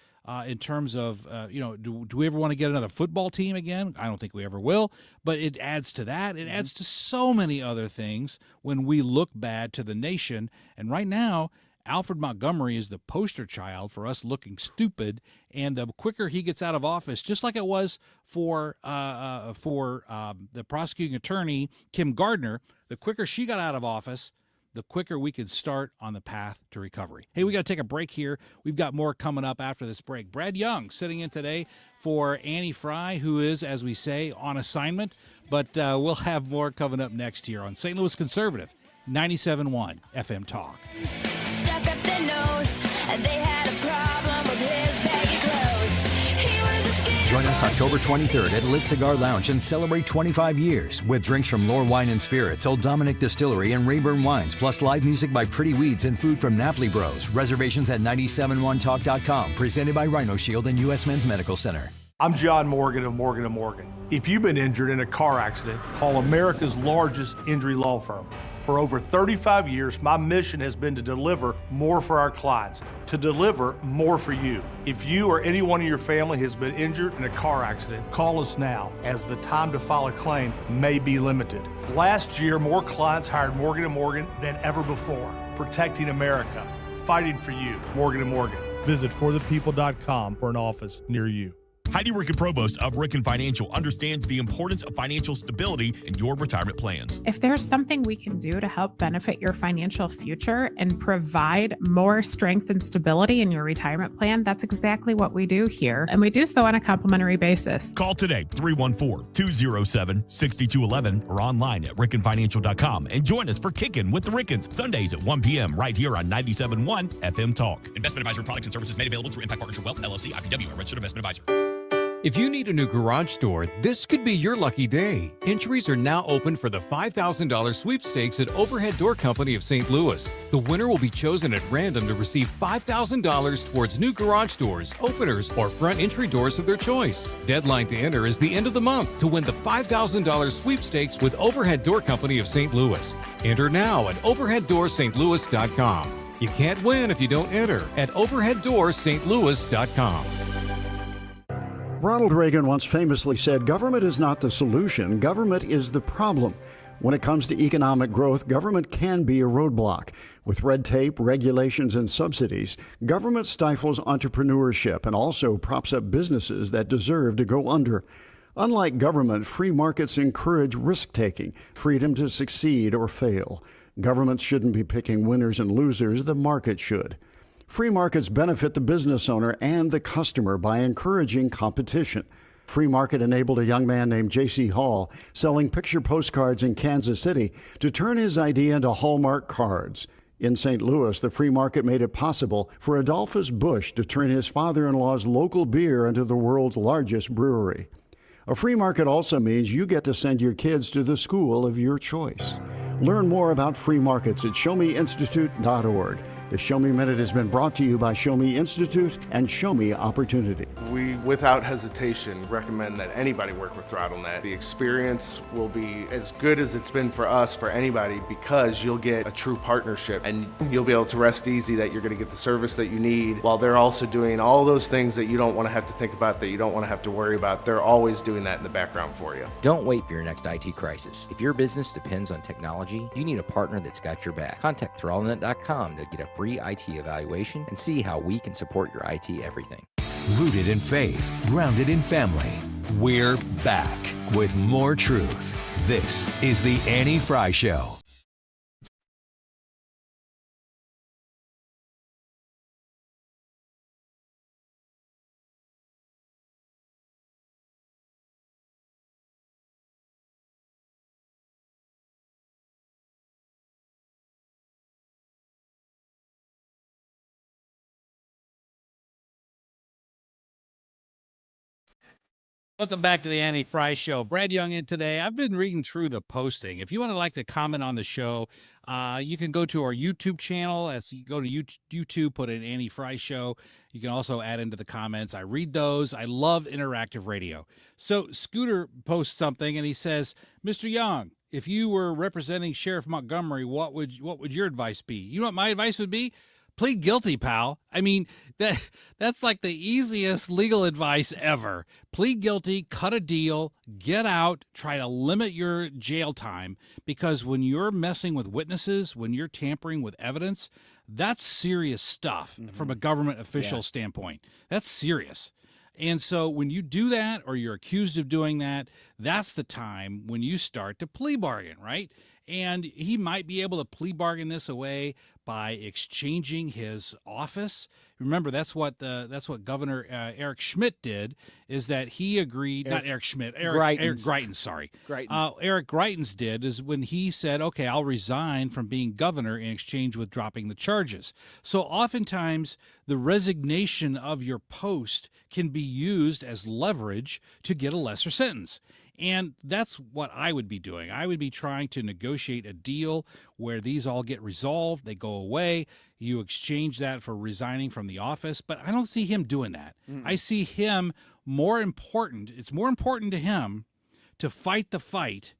in terms of, do we ever want to get another football team again? I don't think we ever will, but it adds to that. It adds to so many other things when we look bad to the nation. And right now, Alfred Montgomery is the poster child for us looking stupid. And the quicker he gets out of office, just like it was for the prosecuting attorney, Kim Gardner, the quicker she got out of office, the quicker we can start on the path to recovery. Hey, we got to take a break here. We've got more coming up after this break. Brad Young sitting in today for Annie Fry, who is, as we say, on assignment. But we'll have more coming up next here on St. Louis Conservative, 97.1 FM Talk. Stuck up their nose, and they had a problem with his baggy clothes. He was a skinny Join us October 23rd at Lit Cigar Lounge and celebrate 25 years with drinks from Lore Wine and Spirits, Old Dominic Distillery, and Rayburn Wines, plus live music by Pretty Weeds and food from Napoli Bros. Reservations at 971talk.com. Presented by Rhino Shield and U.S. Men's Medical Center. I'm John Morgan of Morgan & Morgan. If you've been injured in a car accident, call America's largest injury law firm. For over 35 years, my mission has been to deliver more for our clients, to deliver more for you. If you or anyone in your family has been injured in a car accident, call us now, as the time to file a claim may be limited. Last year, more clients hired Morgan & Morgan than ever before, protecting America, fighting for you. Morgan & Morgan. Visit forthepeople.com for an office near you. Heidi Ricken Provost of Ricken Financial understands the importance of financial stability in your retirement plans. If there's something we can do to help benefit your financial future and provide more strength and stability in your retirement plan, that's exactly what we do here. And we do so on a complimentary basis. Call today, 314-207-6211 or online at rickenfinancial.com and join us for Kickin' with the Rickens, Sundays at 1 p.m. right here on 97.1 FM Talk. Investment advisory products and services made available through Impact Partnership Wealth, LLC, IPW, a registered investment advisor. If you need a new garage door, this could be your lucky day. Entries are now open for the $5,000 sweepstakes at Overhead Door Company of St. Louis. The winner will be chosen at random to receive $5,000 towards new garage doors, openers, or front entry doors of their choice. Deadline to enter is the end of the month to win the $5,000 sweepstakes with Overhead Door Company of St. Louis. Enter now at overheaddoorsstlouis.com. You can't win if you don't enter at overheaddoorsstlouis.com. Ronald Reagan once famously said, "Government is not the solution, government is the problem." When it comes to economic growth, government can be a roadblock. With red tape, regulations, and subsidies, government stifles entrepreneurship and also props up businesses that deserve to go under. Unlike government, free markets encourage risk-taking, freedom to succeed or fail. Governments shouldn't be picking winners and losers, the market should. Free markets benefit the business owner and the customer by encouraging competition. Free market enabled a young man named J.C. Hall, selling picture postcards in Kansas City, to turn his idea into Hallmark cards. In St. Louis, the free market made it possible for Adolphus Busch to turn his father-in-law's local beer into the world's largest brewery. A free market also means you get to send your kids to the school of your choice. Learn more about free markets at showmeinstitute.org. The Show Me Minute has been brought to you by Show Me Institute and Show Me Opportunity. We, without hesitation, recommend that anybody work with ThrottleNet. The experience will be as good as it's been for us, for anybody, because you'll get a true partnership and you'll be able to rest easy that you're going to get the service that you need while they're also doing all those things that you don't want to have to think about, that you don't want to have to worry about. They're always doing that in the background for you. Don't wait for your next IT crisis. If your business depends on technology, you need a partner that's got your back. Contact ThrottleNet.com to get a free IT evaluation and see how we can support your IT everything. Rooted in faith, grounded in family. We're back with more truth. This is the Annie Fry Show. Welcome back to the Annie Fry Show. Brad Young in today. I've been reading through the posting. If you want to like to comment on the show, you can go to our YouTube channel. As you go to YouTube, put in Annie Fry Show. You can also add into the comments. I read those. I love interactive radio. So Scooter posts something and he says, "Mr. Young, if you were representing Sheriff Montgomery, what would your advice be?" You know what my advice would be? Plead guilty, pal. I mean, that's like the easiest legal advice ever. Plead guilty, cut a deal, get out, try to limit your jail time, because when you're messing with witnesses, when you're tampering with evidence, that's serious stuff from a government official standpoint. That's serious. And so when you do that, or you're accused of doing that, that's the time when you start to plea bargain, right? And he might be able to plea bargain this away by exchanging his office. Remember, that's what Governor Eric Schmidt did, is that he agreed, not Eric Schmidt, Eric Greitens, sorry. Eric Greitens did is when he said, okay, I'll resign from being governor in exchange with dropping the charges. So oftentimes the resignation of your post can be used as leverage to get a lesser sentence. And that's what I would be doing. I would be trying to negotiate a deal where these all get resolved, they go away, you exchange that for resigning from the office. But I don't see him doing that. I see him it's more important to him to fight the fight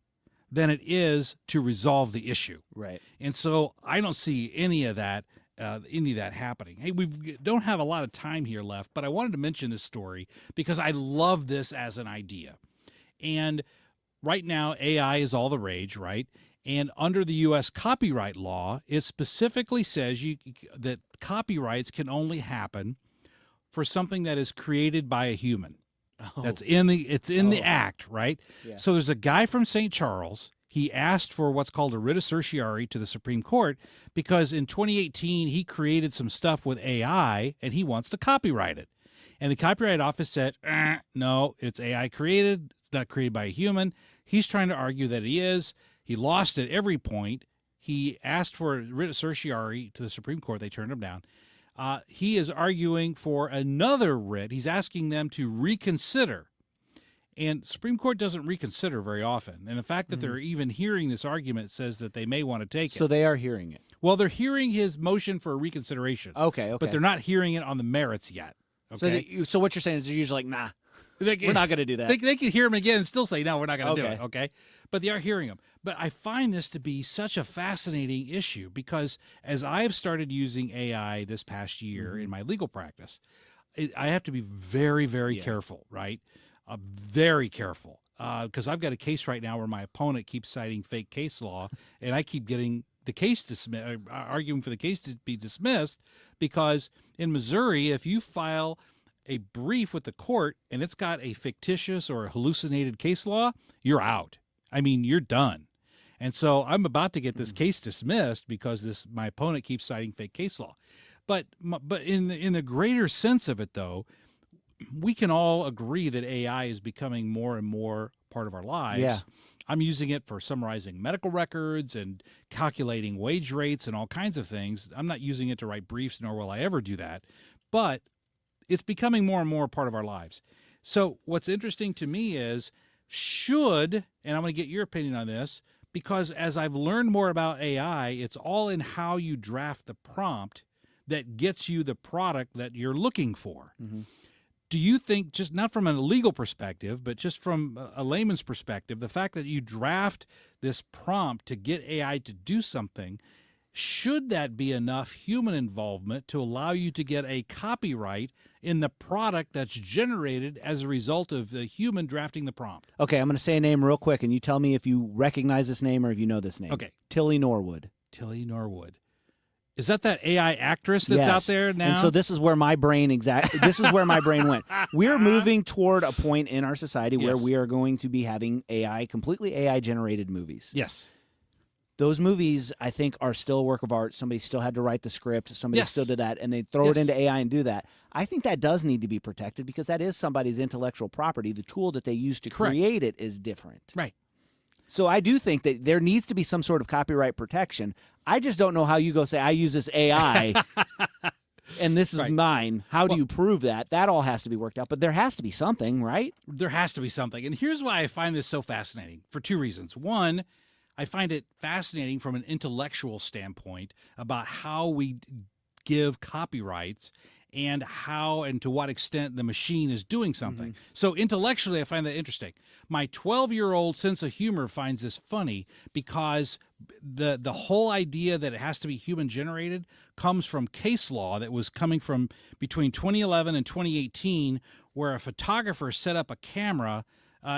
than it is to resolve the issue. Right. And so I don't see any of that happening. Hey, we don't have a lot of time here left, but I wanted to mention this story because I love this as an idea. And right now, AI is all the rage, right? And under the U.S. copyright law, it specifically says that copyrights can only happen for something that is created by a human. That's in the act, right? Yeah. So there's a guy from St. Charles. He asked for what's called a writ of certiorari to the Supreme Court because in 2018 he created some stuff with AI and he wants to copyright it. And the Copyright Office said, no, it's AI created. Not created by a human. He's trying to argue that he is. He lost at every point. He asked for a writ of certiorari to the Supreme Court. They turned him down. He is arguing for another writ. He's asking them to reconsider. And Supreme Court doesn't reconsider very often. And the fact that they're even hearing this argument says that they may want to take it. So they are hearing it. Well, they're hearing his motion for reconsideration. Okay. But they're not hearing it on the merits yet. Okay. So what you're saying is they're usually like, nah. We're not going to do that. They can hear him again and still say, no, we're not going to do it, okay? But they are hearing him. But I find this to be such a fascinating issue because as I've started using AI this past year in my legal practice, I have to be very, very careful, right? Very careful. Because I've got a case right now where my opponent keeps citing fake case law, and I keep getting the case dismissed, arguing for the case to be dismissed, because in Missouri, if you file a brief with the court and it's got a fictitious or a hallucinated case law, you're out. I mean, you're done. And so I'm about to get this case dismissed because my opponent keeps citing fake case law. But in the greater sense of it, though, we can all agree that AI is becoming more and more part of our lives. Yeah. I'm using it for summarizing medical records and calculating wage rates and all kinds of things. I'm not using it to write briefs, nor will I ever do that. But it's becoming more and more part of our lives. So what's interesting to me is and I'm going to get your opinion on this, because as I've learned more about AI, it's all in how you draft the prompt that gets you the product that you're looking for. Mm-hmm. Do you think, just not from a legal perspective, but just from a layman's perspective, the fact that you draft this prompt to get AI to do something, should that be enough human involvement to allow you to get a copyright in the product that's generated as a result of the human drafting the prompt? Okay, I'm going to say a name real quick, and you tell me if you recognize this name or if you know this name. Okay. Tilly Norwood. Tilly Norwood. Is that AI actress that's out there now? And so this is where my brain went. We're moving toward a point in our society where we are going to be having completely AI generated movies. Yes. Those movies, I think, are still a work of art. Somebody still had to write the script. Somebody still did that, and they throw it into AI and do that. I think that does need to be protected because that is somebody's intellectual property. The tool that they use to create it is different. Right. So I do think that there needs to be some sort of copyright protection. I just don't know how you go say, I use this AI and this is mine. How do you prove that? That all has to be worked out. But there has to be something, right? There has to be something. And here's why I find this so fascinating, for two reasons. One, I find it fascinating from an intellectual standpoint about how we give copyrights and how and to what extent the machine is doing something. Mm-hmm. So intellectually, I find that interesting. My 12-year-old sense of humor finds this funny because the whole idea that it has to be human-generated comes from case law that was coming from between 2011 and 2018, where a photographer set up a camera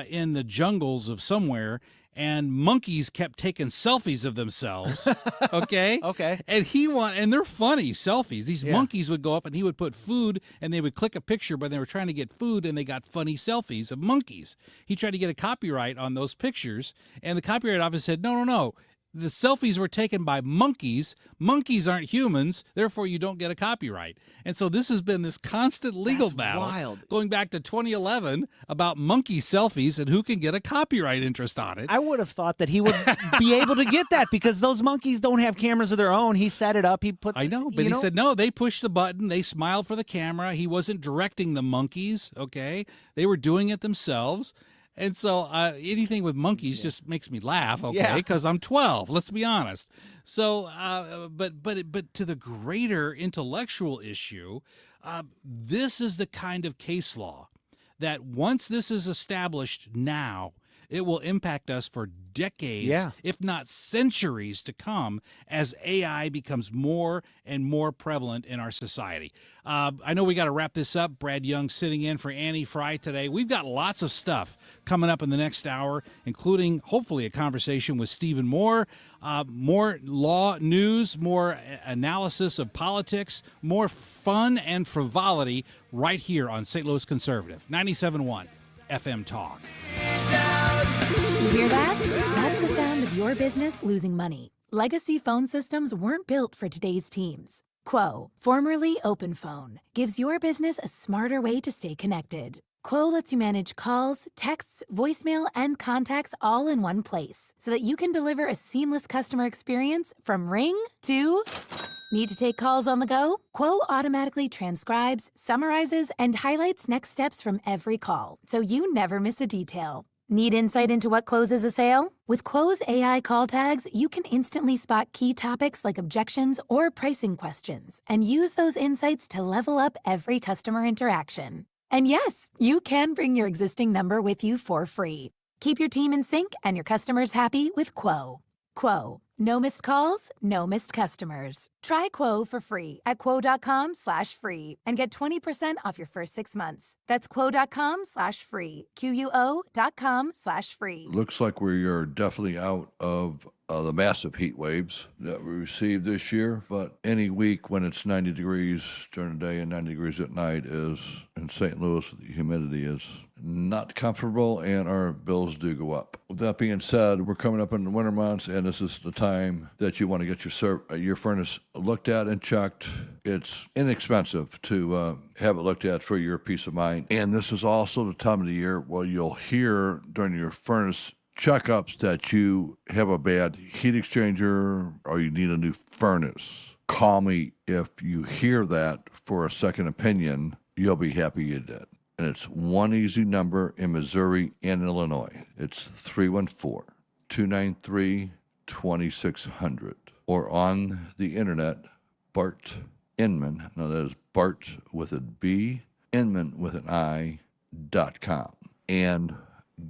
in the jungles of somewhere, and monkeys kept taking selfies of themselves. Okay. And they're funny selfies. These monkeys would go up and he would put food and they would click a picture, but they were trying to get food and they got funny selfies of monkeys. He tried to get a copyright on those pictures, and the copyright office said, no. The selfies were taken by monkeys. Monkeys aren't humans, therefore you don't get a copyright. And so this has been this constant legal battle going back to 2011 about monkey selfies and who can get a copyright interest on it. I would have thought that he would be able to get that because those monkeys don't have cameras of their own. He set it up. I know, but he said, no, they pushed the button. They smiled for the camera. He wasn't directing the monkeys, okay? They were doing it themselves. And so anything with monkeys just makes me laugh, okay? Because I'm 12. Let's be honest. So, but to the greater intellectual issue, this is the kind of case law that once this is established now, it will impact us for decades, if not centuries to come, as AI becomes more and more prevalent in our society. I know we got to wrap this up. Brad Young sitting in for Annie Fry today. We've got lots of stuff coming up in the next hour, including hopefully a conversation with Stephen Moore, more law news, more analysis of politics, more fun and frivolity right here on St. Louis Conservative, 97.1 FM Talk. You hear that? That's the sound of your business losing money. Legacy phone systems weren't built for today's teams. Quo, formerly OpenPhone, gives your business a smarter way to stay connected. Quo lets you manage calls, texts, voicemail, and contacts all in one place so that you can deliver a seamless customer experience from ring to... Need to take calls on the go? Quo automatically transcribes, summarizes, and highlights next steps from every call, so you never miss a detail. Need insight into what closes a sale? With Quo's AI call tags, you can instantly spot key topics like objections or pricing questions and use those insights to level up every customer interaction. And yes, you can bring your existing number with you for free. Keep your team in sync and your customers happy with Quo. Quo. No missed calls, no missed customers. Try Quo for free at quo.com/free and get 20% off your first 6 months. That's quo.com/free. QUO.com/free. Looks like we are definitely out of the massive heat waves that we received this year, but any week when it's 90 degrees during the day and 90 degrees at night is, in St. Louis, the humidity is not comfortable and our bills do go up. With that being said, we're coming up in the winter months and this is the time that you want to get your furnace looked at and checked. It's inexpensive to have it looked at for your peace of mind. And this is also the time of the year where you'll hear during your furnace checkups that you have a bad heat exchanger or you need a new furnace. Call me if you hear that for a second opinion. You'll be happy you did. And it's one easy number in Missouri and Illinois. It's 314-293-2600. Or on the internet, Bart Inman, now that is Bart with a B, Inman with an I.com. And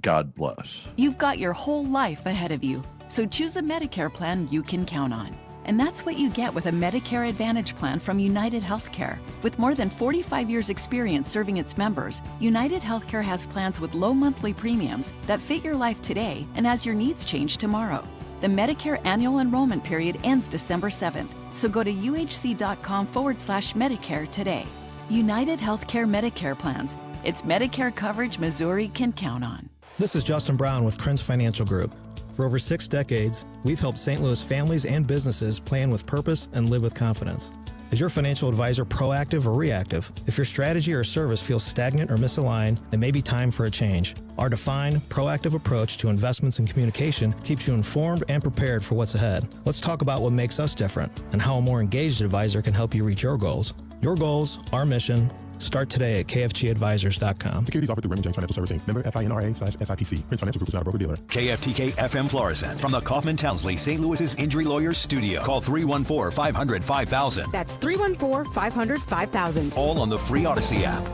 God bless. You've got your whole life ahead of you, so choose a Medicare plan you can count on. And that's what you get with a Medicare Advantage plan from United Healthcare. With more than 45 years' experience serving its members, United Healthcare has plans with low monthly premiums that fit your life today and as your needs change tomorrow. The Medicare annual enrollment period ends December 7th, so go to uhc.com/Medicare today. United Healthcare Medicare plans. It's Medicare coverage Missouri can count on. This is Justin Brown with Krenz Financial Group. For over 6 decades, we've helped St. Louis families and businesses plan with purpose and live with confidence. Is your financial advisor proactive or reactive? If your strategy or service feels stagnant or misaligned, it may be time for a change. Our defined, proactive approach to investments and communication keeps you informed and prepared for what's ahead. Let's talk about what makes us different and how a more engaged advisor can help you reach your goals. Your goals, our mission. Start today at kftgadvisors.com. Securities offered through Raymond James Financial Services, member FINRA/SIPC. Krenz Financial Group is not a broker-dealer. KFTK FM Florissant from the Kaufman Townsley St. Louis's Injury Lawyers Studio. Call 314-500-5000. That's 314-500-5000. All on the free Odyssey app.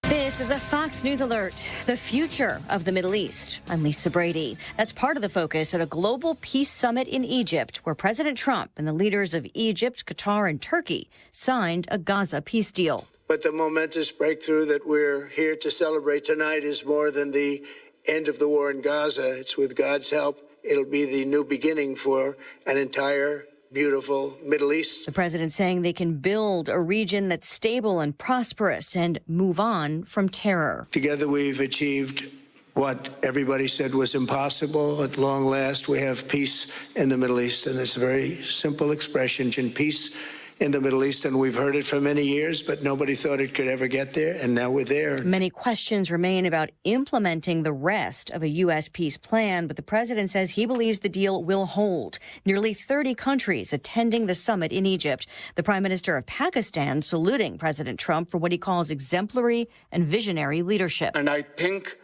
This is a Fox News alert. The future of the Middle East. I'm Lisa Brady. That's part of the focus at a global peace summit in Egypt, where President Trump and the leaders of Egypt, Qatar, and Turkey signed a Gaza peace deal. But the momentous breakthrough that we're here to celebrate tonight is more than the end of the war in Gaza. It's with God's help, it'll be the new beginning for an entire beautiful Middle East. The president saying they can build a region that's stable and prosperous and move on from terror. Together we've achieved what everybody said was impossible. At long last, we have peace in the Middle East, and it's a very simple expression, peace in the Middle East, and we've heard it for many years, but nobody thought it could ever get there, and now we're there. Many questions remain about implementing the rest of a U.S. peace plan, but the president says he believes the deal will hold. Nearly 30 countries attending the summit in Egypt. The Prime Minister of Pakistan saluting President Trump for what he calls exemplary and visionary leadership. And I think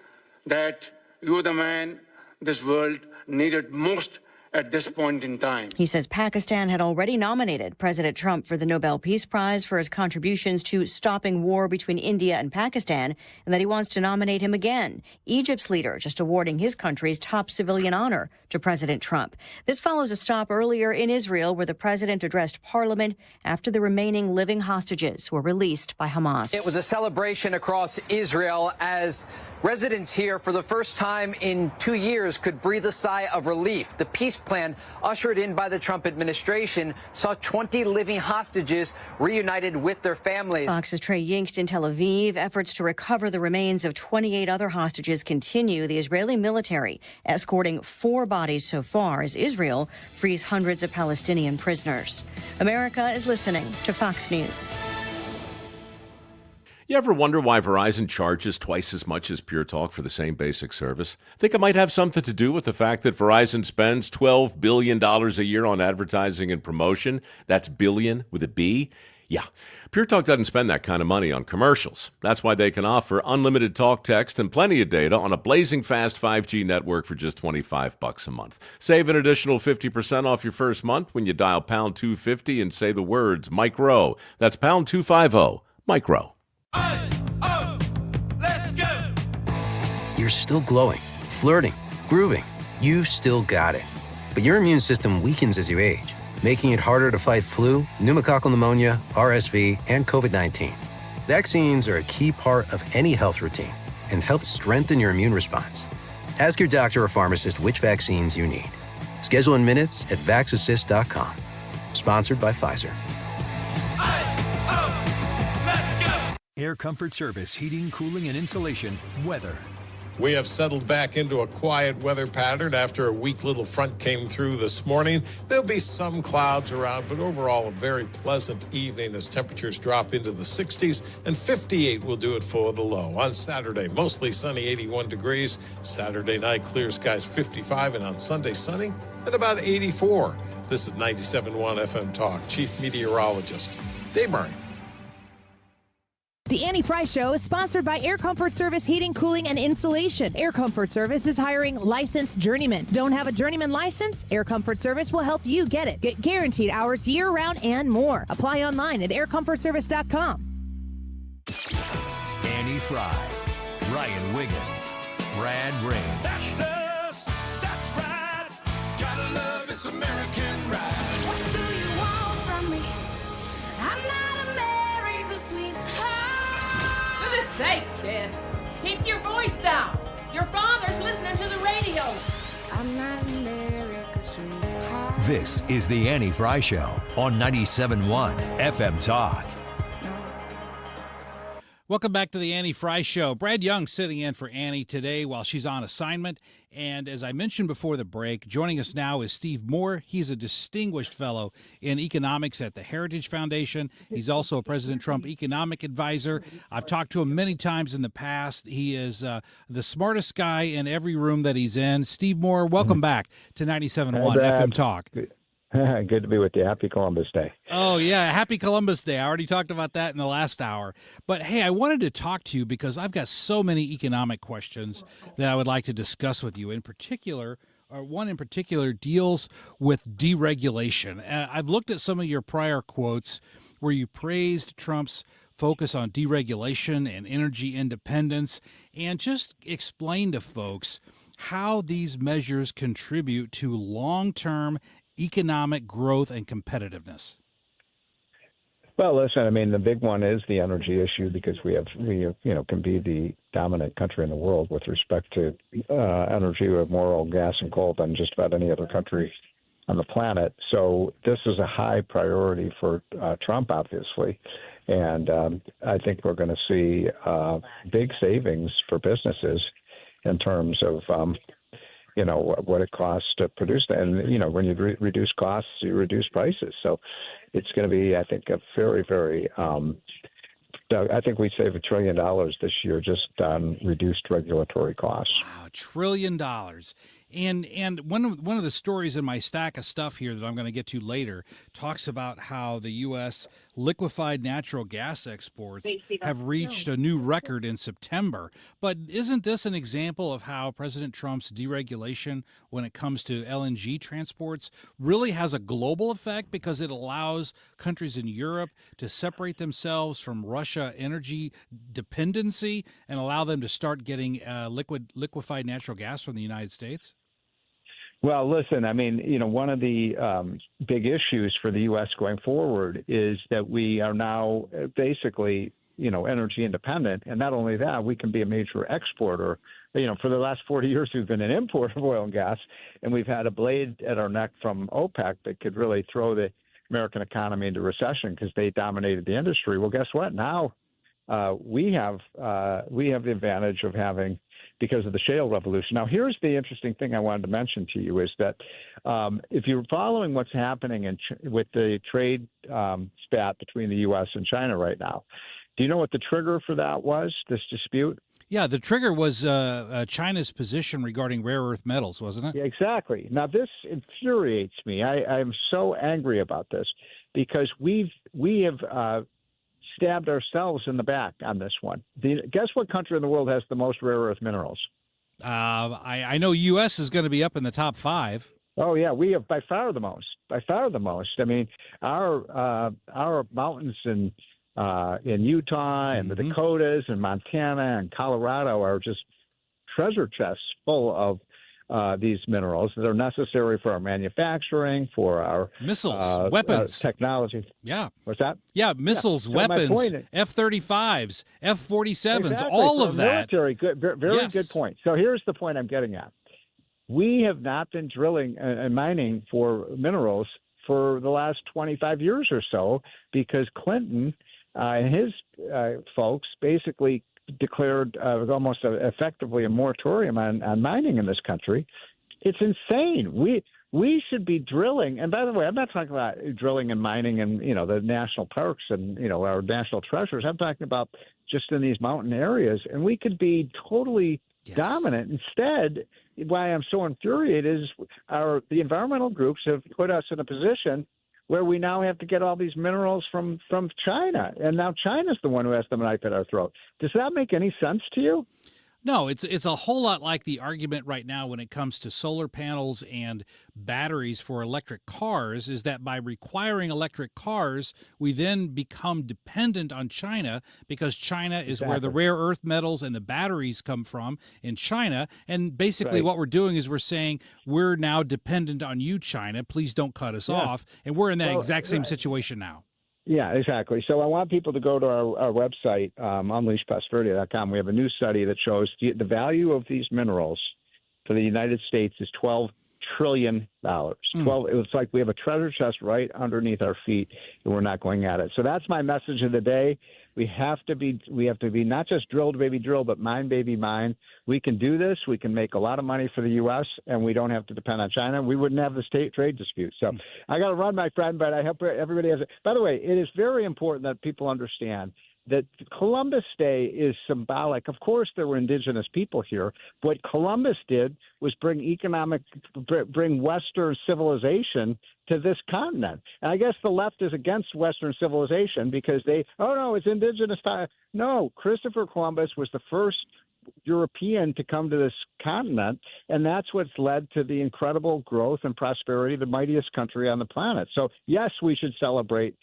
that you're the man this world needed most at this point in time. He says Pakistan had already nominated President Trump for the Nobel Peace Prize for his contributions to stopping war between India and Pakistan, and that he wants to nominate him again. Egypt's leader just awarding his country's top civilian honor to President Trump. This follows a stop earlier in Israel where the president addressed parliament after the remaining living hostages were released by Hamas. It was a celebration across Israel as residents here for the first time in 2 years could breathe a sigh of relief. The peace plan ushered in by the Trump administration saw 20 living hostages reunited with their families. Fox's Trey Yingst in Tel Aviv. Efforts to recover the remains of 28 other hostages continue. The Israeli military escorting 4 bodies so far as Israel frees hundreds of Palestinian prisoners. America is listening to Fox News. You ever wonder why Verizon charges twice as much as Pure Talk for the same basic service? Think it might have something to do with the fact that Verizon spends $12 billion a year on advertising and promotion. That's billion with a B. Yeah, Pure Talk doesn't spend that kind of money on commercials. That's why they can offer unlimited talk, text, and plenty of data on a blazing fast 5G network for just $25 a month. Save an additional 50% off your first month when you dial pound 250 and say the words micro. That's pound 250, micro. You're still glowing, flirting, grooving. You still got it. But your immune system weakens as you age, making it harder to fight flu, pneumococcal pneumonia, RSV, and COVID-19. Vaccines are a key part of any health routine and help strengthen your immune response. Ask your doctor or pharmacist which vaccines you need. Schedule in minutes at vaxassist.com. Sponsored by Pfizer. Air Comfort Service, heating, cooling, and insulation, weather. We have settled back into a quiet weather pattern after a weak little front came through this morning. There'll be some clouds around, but overall a very pleasant evening as temperatures drop into the 60s, and 58 will do it for the low. On Saturday, mostly sunny, 81 degrees. Saturday night, clear skies, 55, and on Sunday, sunny at about 84. This is 97.1 FM Talk. Chief Meteorologist Dave Murray. The Annie Fry Show is sponsored by Air Comfort Service Heating, Cooling, and Insulation. Air Comfort Service is hiring licensed journeymen. Don't have a journeyman license? Air Comfort Service will help you get it. Get guaranteed hours year-round and more. Apply online at aircomfortservice.com. Annie Fry, Ryan Wiggins, Brad Ring. That's us. That's right. Gotta love this American ride. What do you want from me? I'm not America's sweetheart. For goodness sake, kid. Keep your voice down. Your father's listening to the radio. I'm not America's sweetheart. This is the Annie Fry Show on 97.1 FM Talk. Welcome back to the Annie Fry Show. Brad Young sitting in for Annie today while she's on assignment. And as I mentioned before the break, joining us now is Steve Moore. He's a distinguished fellow in economics at the Heritage Foundation. He's also a President Trump economic advisor. I've talked to him many times in the past. He is the smartest guy in every room that he's in. Steve Moore, welcome back to 97.1 FM Talk. Good to be with you. Happy Columbus Day. Oh, yeah. Happy Columbus Day. I already talked about that in the last hour. But, hey, I wanted to talk to you because I've got so many economic questions that I would like to discuss with you. In particular, or one in particular deals with deregulation. I've looked at some of your prior quotes where you praised Trump's focus on deregulation and energy independence, and just explain to folks how these measures contribute to long-term economic growth and competitiveness. Well, listen, I mean, the big one is the energy issue because we can be the dominant country in the world with respect to energy. We have more oil, gas, and coal than just about any other country on the planet. So this is a high priority for Trump, obviously. And I think we're going to see big savings for businesses in terms of what it costs to produce that. And, when you reduce costs, you reduce prices. So it's going to be, I think, a very, very, I think we save $1 trillion this year just on reduced regulatory costs. Wow, $1 trillion. And one of the stories in my stack of stuff here that I'm going to get to later talks about how the U.S. liquefied natural gas exports have reached a new record in September. But isn't this an example of how President Trump's deregulation when it comes to LNG transports really has a global effect because it allows countries in Europe to separate themselves from Russia energy dependency and allow them to start getting liquefied natural gas from the United States? Well, listen, I mean, one of the big issues for the U.S. going forward is that we are now basically, energy independent. And not only that, we can be a major exporter. For the last 40 years, we've been an importer of oil and gas, and we've had a blade at our neck from OPEC that could really throw the American economy into recession because they dominated the industry. Well, guess what? Now we have the advantage of having, because of the shale revolution. Now, here's the interesting thing I wanted to mention to you is that if you're following what's happening with the trade spat between the U.S. and China right now, do you know what the trigger for that was, this dispute? Yeah, the trigger was China's position regarding rare earth metals, wasn't it? Yeah, exactly. Now, this infuriates me. I'm so angry about this because we have stabbed ourselves in the back on this one. Guess what country in the world has the most rare earth minerals? I know U.S. is going to be up in the top 5. Oh yeah, we have by far the most. I mean, our mountains in Utah and the Dakotas and Montana and Colorado are just treasure chests full of these minerals that are necessary for our manufacturing, for our missiles, weapons, technology. Yeah. What's that? Yeah, missiles, So weapons, F-35s, F-47s, exactly. all So of that. Military, very Yes. good point. So here's the point I'm getting at. We have not been drilling and mining for minerals for the last 25 years or so because Clinton and his folks basically declared almost effectively a moratorium on mining in this country. It's insane. We should be drilling. And by the way, I'm not talking about drilling and mining in, the national parks and, our national treasures. I'm talking about just in these mountain areas. And we could be totally dominant. Instead, why I'm so infuriated is the environmental groups have put us in a position where we now have to get all these minerals from China. And now China's the one who has the knife at our throat. Does that make any sense to you? No, it's a whole lot like the argument right now when it comes to solar panels and batteries for electric cars, is that by requiring electric cars, we then become dependent on China because China is where the rare earth metals and the batteries come from in China. And basically what we're doing is we're saying we're now dependent on you, China. Please don't cut us off. And we're in that exact same situation now. Yeah, exactly. So I want people to go to our website, unleashprosperity.com. We have a new study that shows the value of these minerals for the United States is $12 trillion. It's like we have a treasure chest right underneath our feet, and we're not going at it. So that's my message of the day. We have to be not just drilled, baby, drill, but mine, baby, mine. We can do this. We can make a lot of money for the U.S., and we don't have to depend on China. We wouldn't have the trade dispute. So I got to run, my friend, but I hope everybody has it. By the way, it is very important that people understand that Columbus Day is symbolic. Of course, there were indigenous people here. What Columbus did was bring Western civilization to this continent. And I guess the left is against Western civilization because it's indigenous time. No, Christopher Columbus was the first European to come to this continent, and that's what's led to the incredible growth and prosperity of the mightiest country on the planet. So, yes, we should celebrate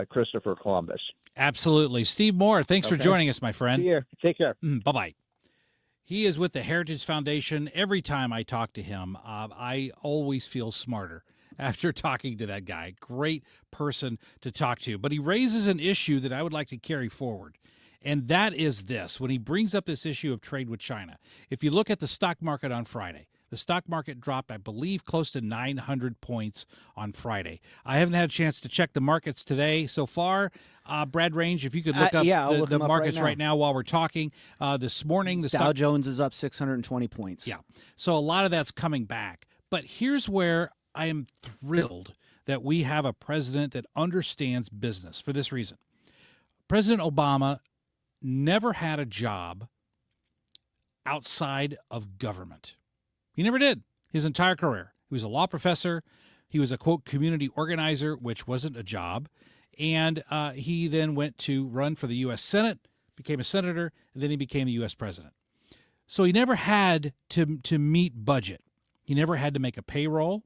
Christopher Columbus. Absolutely. Steve Moore, thanks for joining us, my friend. See you. Take care. Bye-bye. He is with the Heritage Foundation. Every time I talk to him, I always feel smarter after talking to that guy. Great person to talk to. But he raises an issue that I would like to carry forward, and that is this. When he brings up this issue of trade with China, if you look at the stock market on Friday, the stock market dropped, I believe, close to 900 points on Friday. I haven't had a chance to check the markets today so far. Brad Range, if you could look up the markets right now while we're talking. This morning, the Dow Jones is up 620 points. Yeah. So a lot of that's coming back. But here's where I am thrilled that we have a president that understands business for this reason. President Obama never had a job outside of government. He never did his entire career. He was a law professor. He was a, quote, community organizer, which wasn't a job. And he then went to run for the U.S. Senate, became a senator, and then he became the U.S. president. So he never had to meet budget. He never had to make a payroll.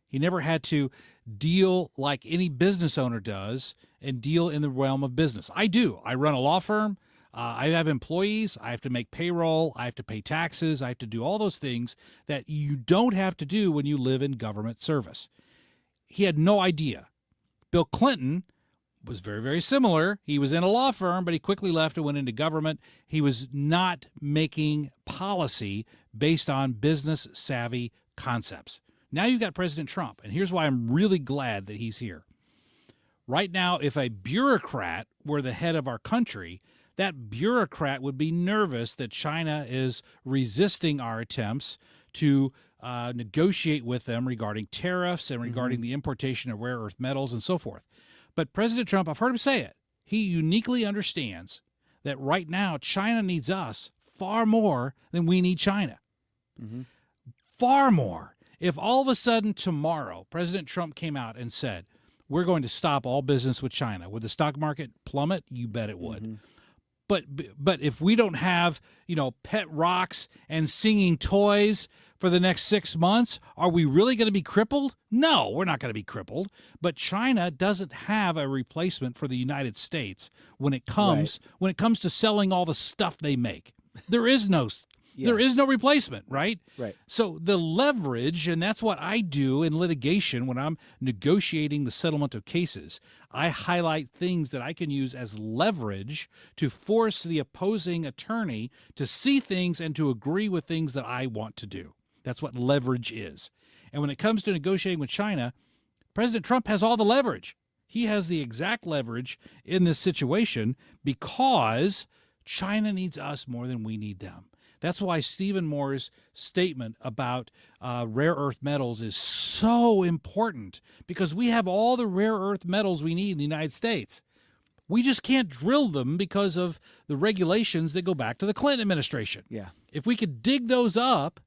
He never had to deal like any business owner does and deal in the realm of business. I do. I run a law firm. I have employees. I have to make payroll. I have to pay taxes. I have to do all those things that you don't have to do when you live in government service. He had no idea. Bill Clinton was very, very similar. He was in a law firm, but he quickly left and went into government. He was not making policy based on business savvy concepts. Now you've got President Trump, and here's why I'm really glad that he's here. Right now, if a bureaucrat were the head of our country, that bureaucrat would be nervous that China is resisting our attempts to negotiate with them regarding tariffs and regarding the importation of rare earth metals and so forth. But President Trump, I've heard him say it, he uniquely understands that right now China needs us far more than we need China. Far more. If all of a sudden tomorrow President Trump came out and said, we're going to stop all business with China, would the stock market plummet? You bet it would. But if we don't have, pet rocks and singing toys for the next 6 months, are we really going to be crippled? No, we're not going to be crippled. But China doesn't have a replacement for the United States when it comes to selling all the stuff they make. There is no Yeah. There is no replacement, right? Right. So the leverage, and that's what I do in litigation when I'm negotiating the settlement of cases. I highlight things that I can use as leverage to force the opposing attorney to see things and to agree with things that I want to do. That's what leverage is. And when it comes to negotiating with China, President Trump has all the leverage. He has the exact leverage in this situation because China needs us more than we need them. That's why Stephen Moore's statement about rare earth metals is so important, because we have all the rare earth metals we need in the United States. We just can't drill them because of the regulations that go back to the Clinton administration. Yeah. If we could dig those up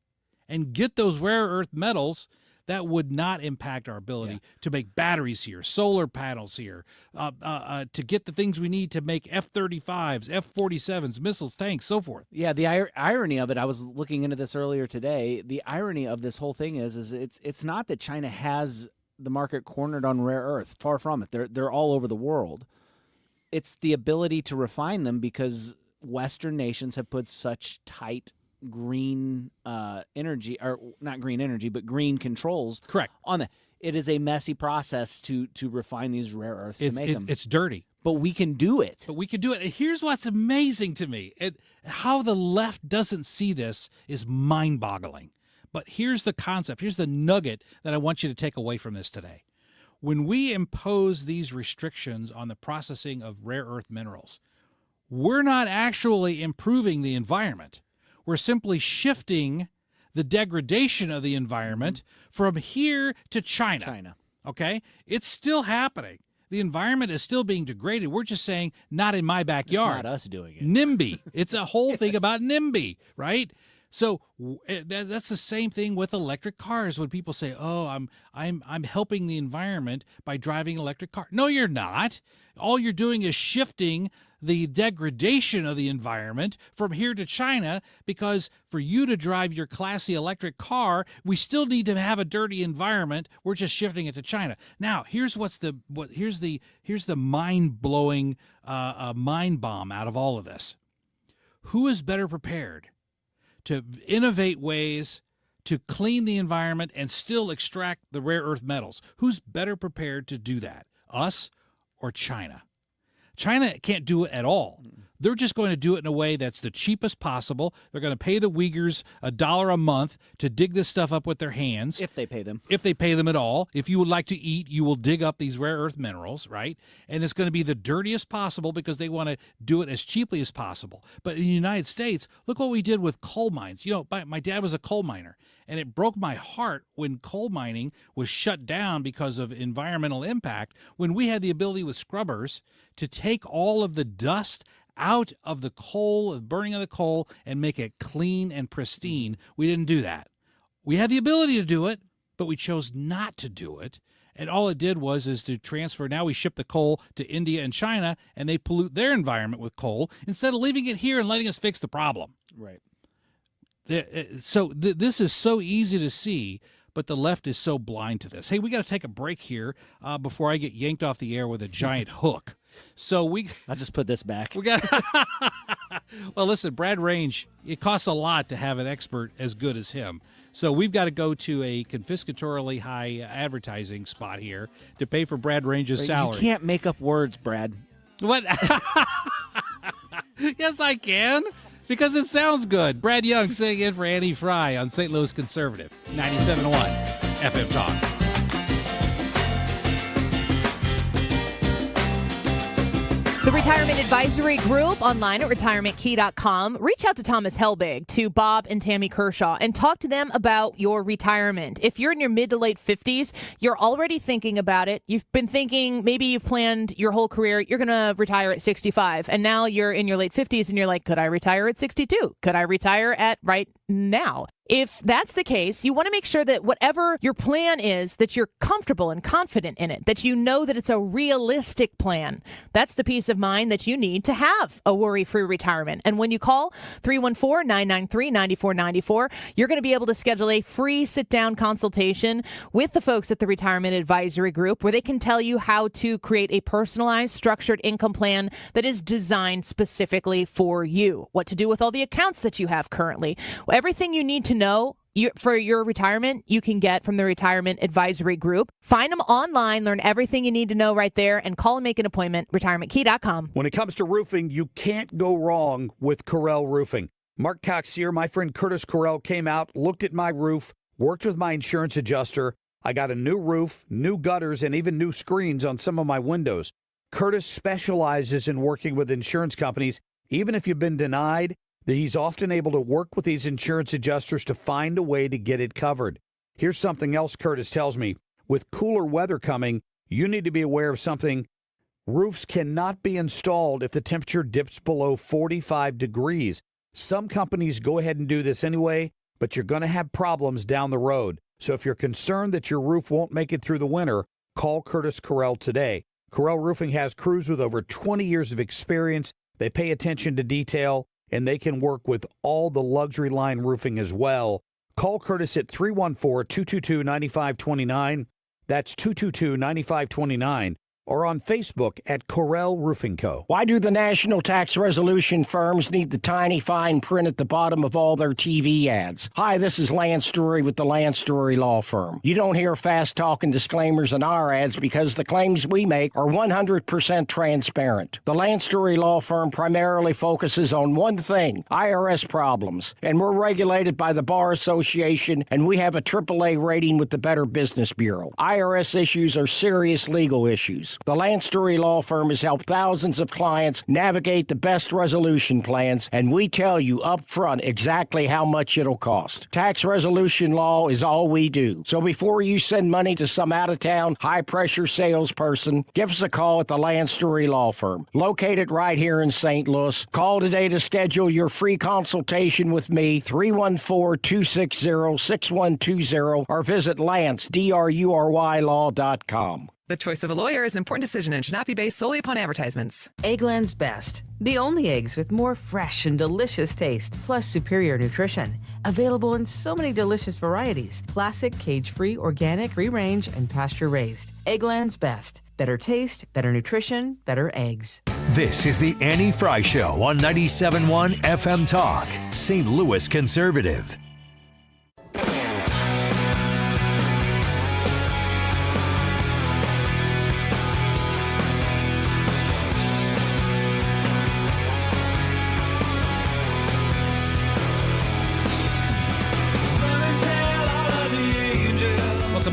and get those rare earth metals, that would not impact our ability to make batteries here, solar panels here, to get the things we need to make F-35s, F-47s, missiles, tanks, so forth. Yeah, the irony of it, I was looking into this earlier today, the irony of this whole thing is it's not that China has the market cornered on rare earths. Far from it. They're all over the world. It's the ability to refine them because Western nations have put such tight green energy, or not green energy, but green controls. Correct. On that. It is a messy process to refine these rare earths to make them. It's dirty. But we can do it. But we can do it. And here's what's amazing to me. How the left doesn't see this is mind-boggling. But here's the concept. Here's the nugget that I want you to take away from this today. When we impose these restrictions on the processing of rare earth minerals, we're not actually improving the environment. We're simply shifting the degradation of the environment from here to China. Okay? It's still happening. The environment is still being degraded. We're just saying, not in my backyard. It's not us doing it. NIMBY. It's a whole thing about NIMBY, right? So that's the same thing with electric cars. When people say, "Oh, I'm helping the environment by driving an electric car," no, you're not. All you're doing is shifting the degradation of the environment from here to China, because for you to drive your classy electric car, we still need to have a dirty environment. We're just shifting it to China. Now, here's the mind-blowing mind bomb out of all of this. Who is better prepared to innovate ways to clean the environment and still extract the rare earth metals? Who's better prepared to do that, us or China? China can't do it at all. They're just going to do it in a way that's the cheapest possible. They're going to pay the Uyghurs $1 a month to dig this stuff up with their hands. If they pay them. If they pay them at all. If you would like to eat, you will dig up these rare earth minerals, right? And it's going to be the dirtiest possible because they want to do it as cheaply as possible. But in the United States, look what we did with coal mines. You know, my dad was a coal miner, and it broke my heart when coal mining was shut down because of environmental impact, when we had the ability with scrubbers to take all of the dust out of the coal, the burning of the coal, and make it clean and pristine. We didn't do that. We had the ability to do it, but we chose not to do it. And all it did was to transfer. Now we ship the coal to India and China, and they pollute their environment with coal instead of leaving it here and letting us fix the problem. Right. So this is so easy to see, but the left is so blind to this. Hey, we got to take a break here before I get yanked off the air with a giant hook. So I'll just put this back. We got. Well, listen, Brad Range. It costs a lot to have an expert as good as him. So we've got to go to a confiscatorily high advertising spot here to pay for Brad Range's salary. You can't make up words, Brad. What? Yes, I can, because it sounds good. Brad Young sitting in for Annie Fry on St. Louis Conservative, 97.1 FM Talk. The Retirement Advisory Group, online at retirementkey.com. Reach out to Thomas Helbig, to Bob and Tammy Kershaw, and talk to them about your retirement. If you're in your mid to late 50s, you're already thinking about it. You've been thinking, maybe you've planned your whole career, you're going to retire at 65. And now you're in your late 50s and you're like, could I retire at 62? Could I retire at right now? If that's the case, you want to make sure that whatever your plan is, that you're comfortable and confident in it, that you know that it's a realistic plan. That's the peace of mind that you need to have a worry-free retirement. And when you call 314-993-9494, you're going to be able to schedule a free sit-down consultation with the folks at the Retirement Advisory Group, where they can tell you how to create a personalized, structured income plan that is designed specifically for you. What to do with all the accounts that you have currently. Everything you need to know for your retirement, you can get from the Retirement Advisory Group. Find them online, learn everything you need to know right there, and call and make an appointment, retirementkey.com. When it comes to roofing, you can't go wrong with Corel Roofing. Mark Cox here. My friend Curtis Corel came out, looked at my roof, worked with my insurance adjuster. I got a new roof, new gutters, and even new screens on some of my windows. Curtis specializes in working with insurance companies. Even if you've been denied, he's often able to work with these insurance adjusters to find a way to get it covered. Here's something else Curtis tells me. With cooler weather coming, you need to be aware of something. Roofs cannot be installed if the temperature dips below 45 degrees. Some companies go ahead and do this anyway, but you're going to have problems down the road. So if you're concerned that your roof won't make it through the winter, call Curtis Corel today. Corel Roofing has crews with over 20 years of experience. They pay attention to detail, and they can work with all the luxury line roofing as well. Call Curtis at 314-222-9529. That's 222-9529. Or on Facebook at Corel Roofing Co. Why do the national tax resolution firms need the tiny fine print at the bottom of all their TV ads? Hi, this is Lance Story with the Lance Story Law Firm. You don't hear fast-talking disclaimers in our ads because the claims we make are 100% transparent. The Lance Story Law Firm primarily focuses on one thing, IRS problems, and we're regulated by the Bar Association, and we have a AAA rating with the Better Business Bureau. IRS issues are serious legal issues. The Lance Story Law Firm has helped thousands of clients navigate the best resolution plans, and we tell you up front exactly how much it'll cost. Tax resolution law is all we do. So before you send money to some out-of-town, high-pressure salesperson, give us a call at the Lance Story Law Firm, located right here in St. Louis. Call today to schedule your free consultation with me, 314-260-6120, or visit lance.drurylaw.com. The choice of a lawyer is an important decision and should not be based solely upon advertisements. Eggland's Best. The only eggs with more fresh and delicious taste, plus superior nutrition. Available in so many delicious varieties. Classic, cage-free, organic, free-range, and pasture-raised. Eggland's Best. Better taste, better nutrition, better eggs. This is the Annie Fry Show on 97.1 FM Talk, St. Louis Conservative.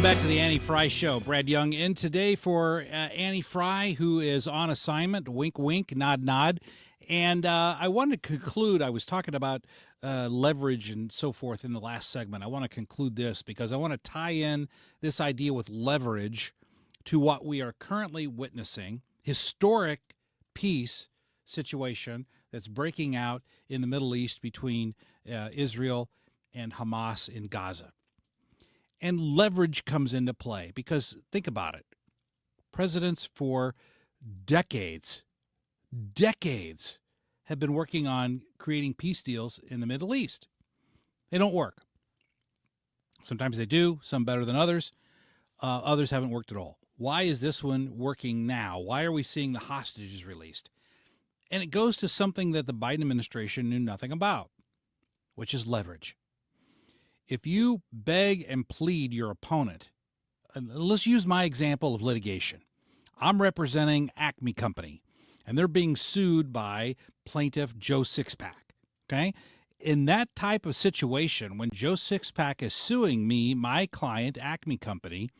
Back to the Annie Fry Show. Brad Young in today for Annie Fry, who is on assignment. Wink, wink, nod, nod. And I want to conclude. I was talking about leverage and so forth in the last segment. I want to conclude this because I want to tie in this idea with leverage to what we are currently witnessing. Historic peace situation that's breaking out in the Middle East between Israel and Hamas in Gaza. And leverage comes into play because think about it. Presidents for decades have been working on creating peace deals in the Middle East. They don't work. Sometimes they do, some better than others. Others haven't worked at all. Why is this one working now? Why are we seeing the hostages released? And it goes to something that the Biden administration knew nothing about, which is leverage. If you beg and plead your opponent, let's use my example of litigation. I'm representing Acme Company, and they're being sued by plaintiff Joe Sixpack, okay? In that type of situation, when Joe Sixpack is suing me, my client, Acme Company,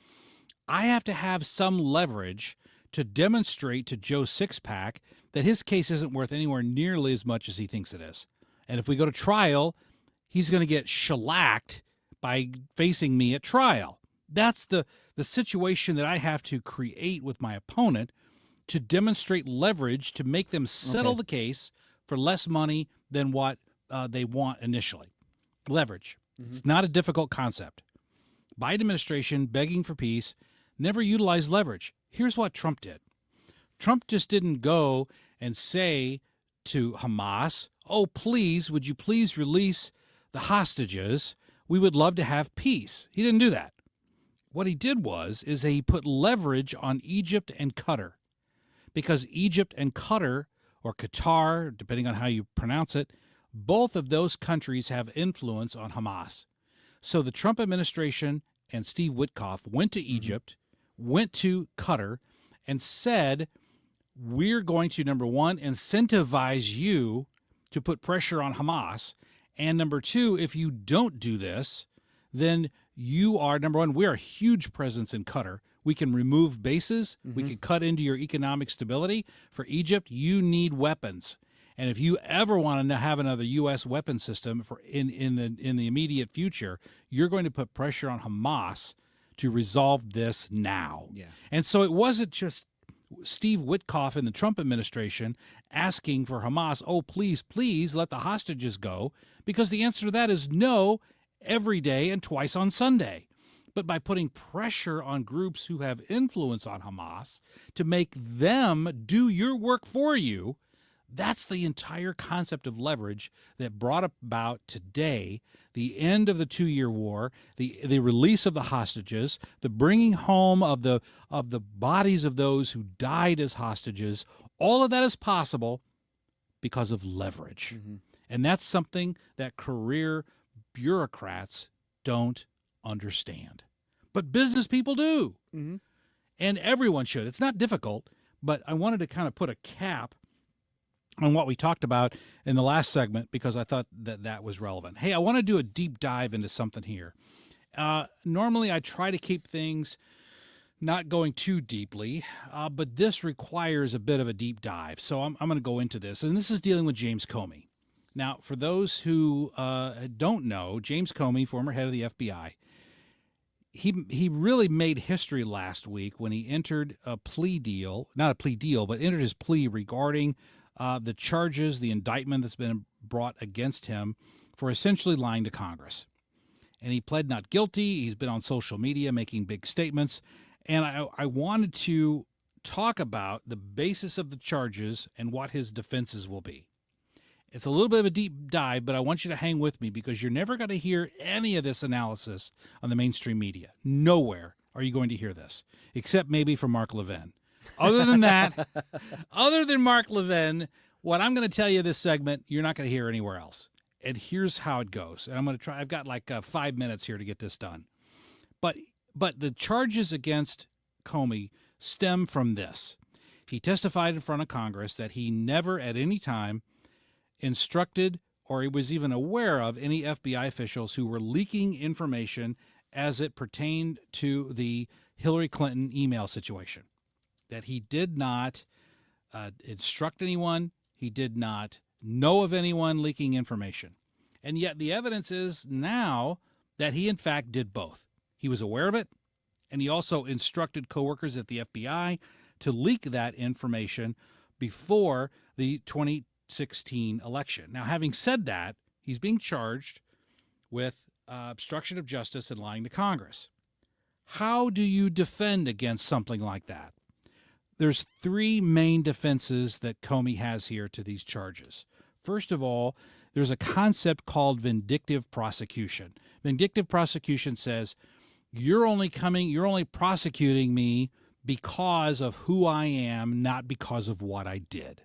I have to have some leverage to demonstrate to Joe Sixpack that his case isn't worth anywhere nearly as much as he thinks it is. And if we go to trial, he's going to get shellacked by facing me at trial. That's the situation that I have to create with my opponent to demonstrate leverage to make them settle the case for less money than what they want initially. Leverage. It's not a difficult concept. Biden administration begging for peace, never utilized leverage. Here's what Trump did. Trump just didn't go and say to Hamas, oh, please, would you please release the hostages? We would love to have peace. He didn't do that. What he did is he put leverage on Egypt and Qatar, because Egypt and Qatar, or Qatar, depending on how you pronounce it, both of those countries have influence on Hamas. So the Trump administration and Steve Witkoff went to Egypt, went to Qatar, and said, we're going to, number one, incentivize you to put pressure on Hamas. And number two, if you don't do this, then you are, number one, we're a huge presence in Qatar. We can remove bases. We can cut into your economic stability. For Egypt, you need weapons. And if you ever want to have another U.S. weapon system in the immediate future, you're going to put pressure on Hamas to resolve this now. Yeah. And so it wasn't just Steve Witkoff in the Trump administration asking for Hamas, oh, please, please let the hostages go, because the answer to that is no every day and twice on Sunday. But by putting pressure on groups who have influence on Hamas to make them do your work for you, that's the entire concept of leverage that brought about today the end of the 2-year war, the release of the hostages, the bringing home of the bodies of those who died as hostages. All of that is possible because of leverage. And that's something that career bureaucrats don't understand. But business people do. And everyone should. It's not difficult, but I wanted to kind of put a cap on what we talked about in the last segment because I thought that was relevant. Hey, I want to do a deep dive into something here. Normally, I try to keep things not going too deeply, but this requires a bit of a deep dive. So I'm going to go into this. And this is dealing with James Comey. Now, for those who don't know, James Comey, former head of the FBI, he really made history last week when he entered a plea deal, not a plea deal, but entered his plea regarding the charges, the indictment that's been brought against him for essentially lying to Congress. And he pled not guilty. He's been on social media making big statements. And I wanted to talk about the basis of the charges and what his defenses will be. It's a little bit of a deep dive, but I want you to hang with me because you're never going to hear any of this analysis on the mainstream media. Nowhere are you going to hear this, except maybe from Mark Levin. Other than that, other than Mark Levin, what I'm going to tell you this segment, you're not going to hear anywhere else. And here's how it goes. And I'm going to try. I've got like 5 minutes here to get this done. But the charges against Comey stem from this. He testified in front of Congress that he never at any time instructed or he was even aware of any FBI officials who were leaking information as it pertained to the Hillary Clinton email situation. That he did not instruct anyone, he did not know of anyone leaking information. And yet the evidence is now that he, in fact, did both. He was aware of it, and he also instructed coworkers at the FBI to leak that information before the 2016 election. Now, having said that, he's being charged with obstruction of justice and lying to Congress. How do you defend against something like that? There's 3 main defenses that Comey has here to these charges. First of all, there's a concept called vindictive prosecution. Vindictive prosecution says, you're only prosecuting me because of who I am, not because of what I did.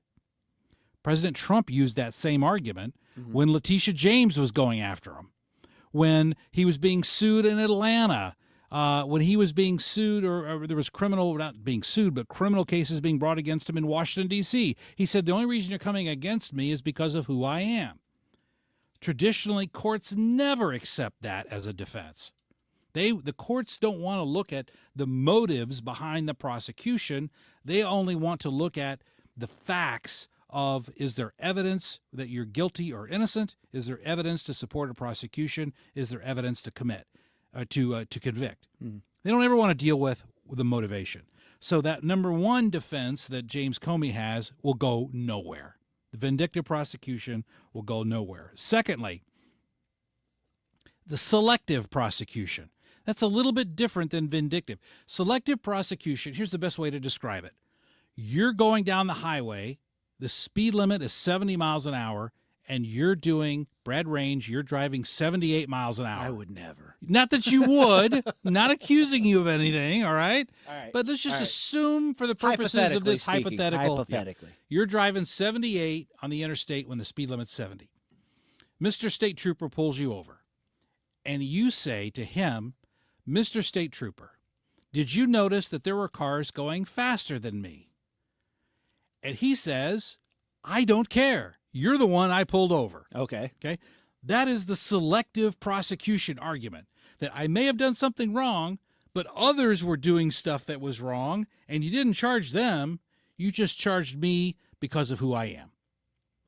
President Trump used that same argument when Letitia James was going after him, when he was being sued in Atlanta, when he was being sued, or there was not being sued, but criminal cases being brought against him in Washington, D.C. He said, the only reason you're coming against me is because of who I am. Traditionally, courts never accept that as a defense. The courts don't want to look at the motives behind the prosecution. They only want to look at the facts of, is there evidence that you're guilty or innocent? Is there evidence to support a prosecution? Is there evidence to commit, to convict? They don't ever want to deal with the motivation. So that number one defense that James Comey has will go nowhere. The vindictive prosecution will go nowhere. Secondly, the selective prosecution. That's a little bit different than vindictive. Selective prosecution, here's the best way to describe it. You're going down the highway, the speed limit is 70 miles an hour, and you're doing, Brad Range, you're driving 78 miles an hour. I would never. Not that you would, not accusing you of anything, all right? All right. But let's just All right. assume for the purposes of this hypothetical. Hypothetically. You're driving 78 on the interstate when the speed limit's 70. Mr. State Trooper pulls you over, and you say to him, Mr. State Trooper, did you notice that there were cars going faster than me? And he says, I don't care. You're the one I pulled over. Okay. Okay. That is the selective prosecution argument, that I may have done something wrong, but others were doing stuff that was wrong, and you didn't charge them. You just charged me because of who I am.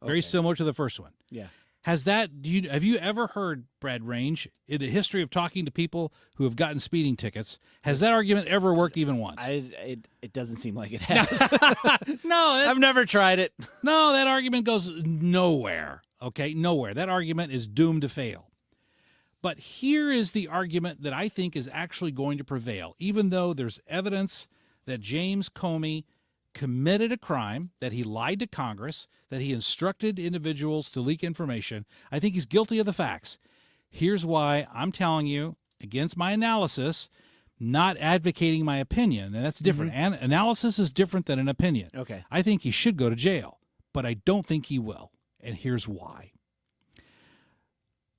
Very similar to the first one. Yeah. Have you ever heard, Brad Range, in the history of talking to people who have gotten speeding tickets, has that argument ever worked even once? It doesn't seem like it has. No. I've never tried it. No, that argument goes nowhere. Okay, nowhere. That argument is doomed to fail. But here is the argument that I think is actually going to prevail, even though there's evidence that James Comey committed a crime, that he lied to Congress, that he instructed individuals to leak information. I think he's guilty of the facts. Here's why I'm telling you, against my analysis, not advocating my opinion, and that's different. And analysis is different than an opinion. Okay. I think he should go to jail, but I don't think he will, and here's why.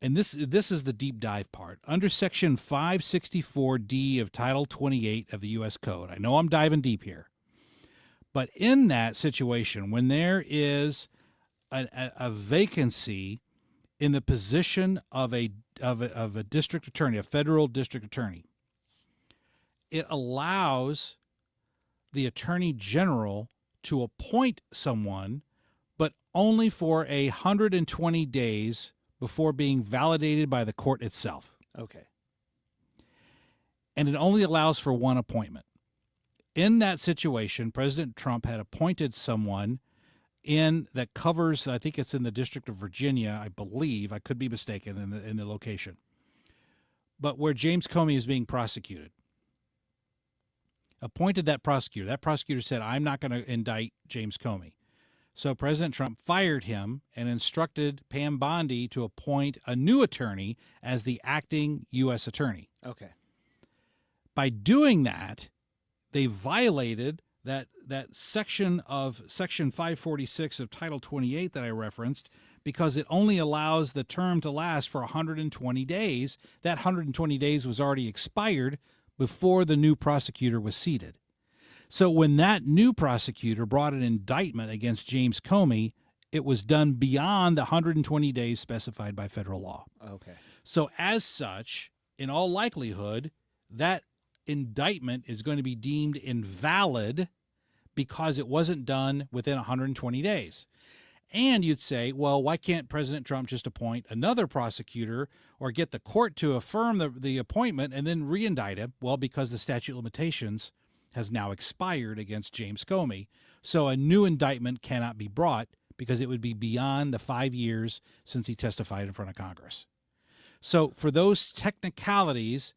And this is the deep dive part. Under Section 564D of Title 28 of the U.S. Code, I know I'm diving deep here, but in that situation, when there is a vacancy in the position of a district attorney, a federal district attorney, it allows the attorney general to appoint someone, but only for 120 days before being validated by the court itself. Okay. And it only allows for one appointment. In that situation, President Trump had appointed someone that covers, I think it's in the District of Virginia, I believe, I could be mistaken in the location, but where James Comey is being prosecuted. Appointed that prosecutor. That prosecutor said, I'm not going to indict James Comey. So President Trump fired him and instructed Pam Bondi to appoint a new attorney as the acting U.S. attorney. Okay. By doing that, they violated that section of Section 546 of Title 28 that I referenced, because it only allows the term to last for 120 days. That 120 days was already expired before the new prosecutor was seated. So when that new prosecutor brought an indictment against James Comey, it was done beyond the 120 days specified by federal law. Okay. So as such, in all likelihood, that indictment is going to be deemed invalid because it wasn't done within 120 days. And you'd say, well, why can't President Trump just appoint another prosecutor or get the court to affirm the appointment and then re-indict him? Well, because the statute of limitations has now expired against James Comey. So a new indictment cannot be brought because it would be beyond the 5 years since he testified in front of Congress. So for those technicalities,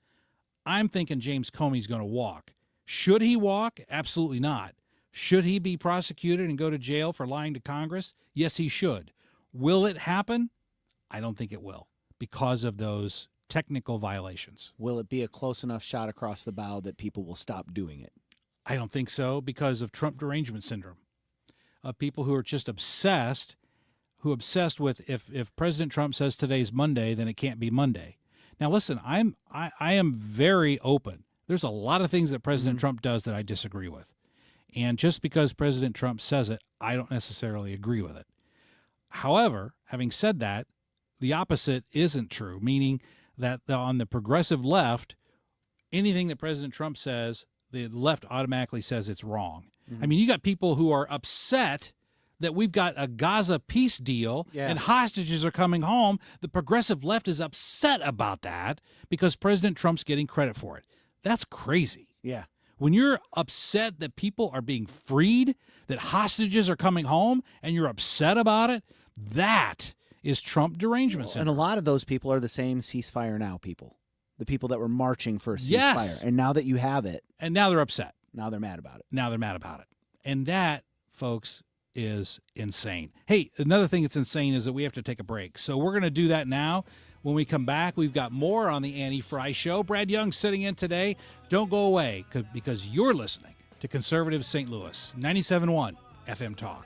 I'm thinking James Comey's going to walk. Should he walk? Absolutely not. Should he be prosecuted and go to jail for lying to Congress? Yes, he should. Will it happen? I don't think it will because of those technical violations. Will it be a close enough shot across the bow that people will stop doing it? I don't think so because of Trump derangement syndrome, of people who are just obsessed with if President Trump says today's Monday, then it can't be Monday. Now, listen, I am very open. There's a lot of things that President Trump does that I disagree with. And just because President Trump says it, I don't necessarily agree with it. However, having said that, the opposite isn't true, meaning that on the progressive left, anything that President Trump says, the left automatically says it's wrong. I mean, you got people who are upset that we've got a Gaza peace deal and hostages are coming home. The progressive left is upset about that because President Trump's getting credit for it. That's crazy. Yeah. When you're upset that people are being freed, that hostages are coming home, and you're upset about it, that is Trump derangement syndrome. And a lot of those people are the same ceasefire now people. The people that were marching for a ceasefire. Yes. And now that you have it. And now they're upset. Now they're mad about it. And that, folks, is insane. Hey, another thing that's insane is that we have to take a break. So we're going to do that now. When we come back, we've got more on the Annie Fry Show. Brad Young's sitting in today. Don't go away because you're listening to Conservative St. Louis, 97.1 FM Talk.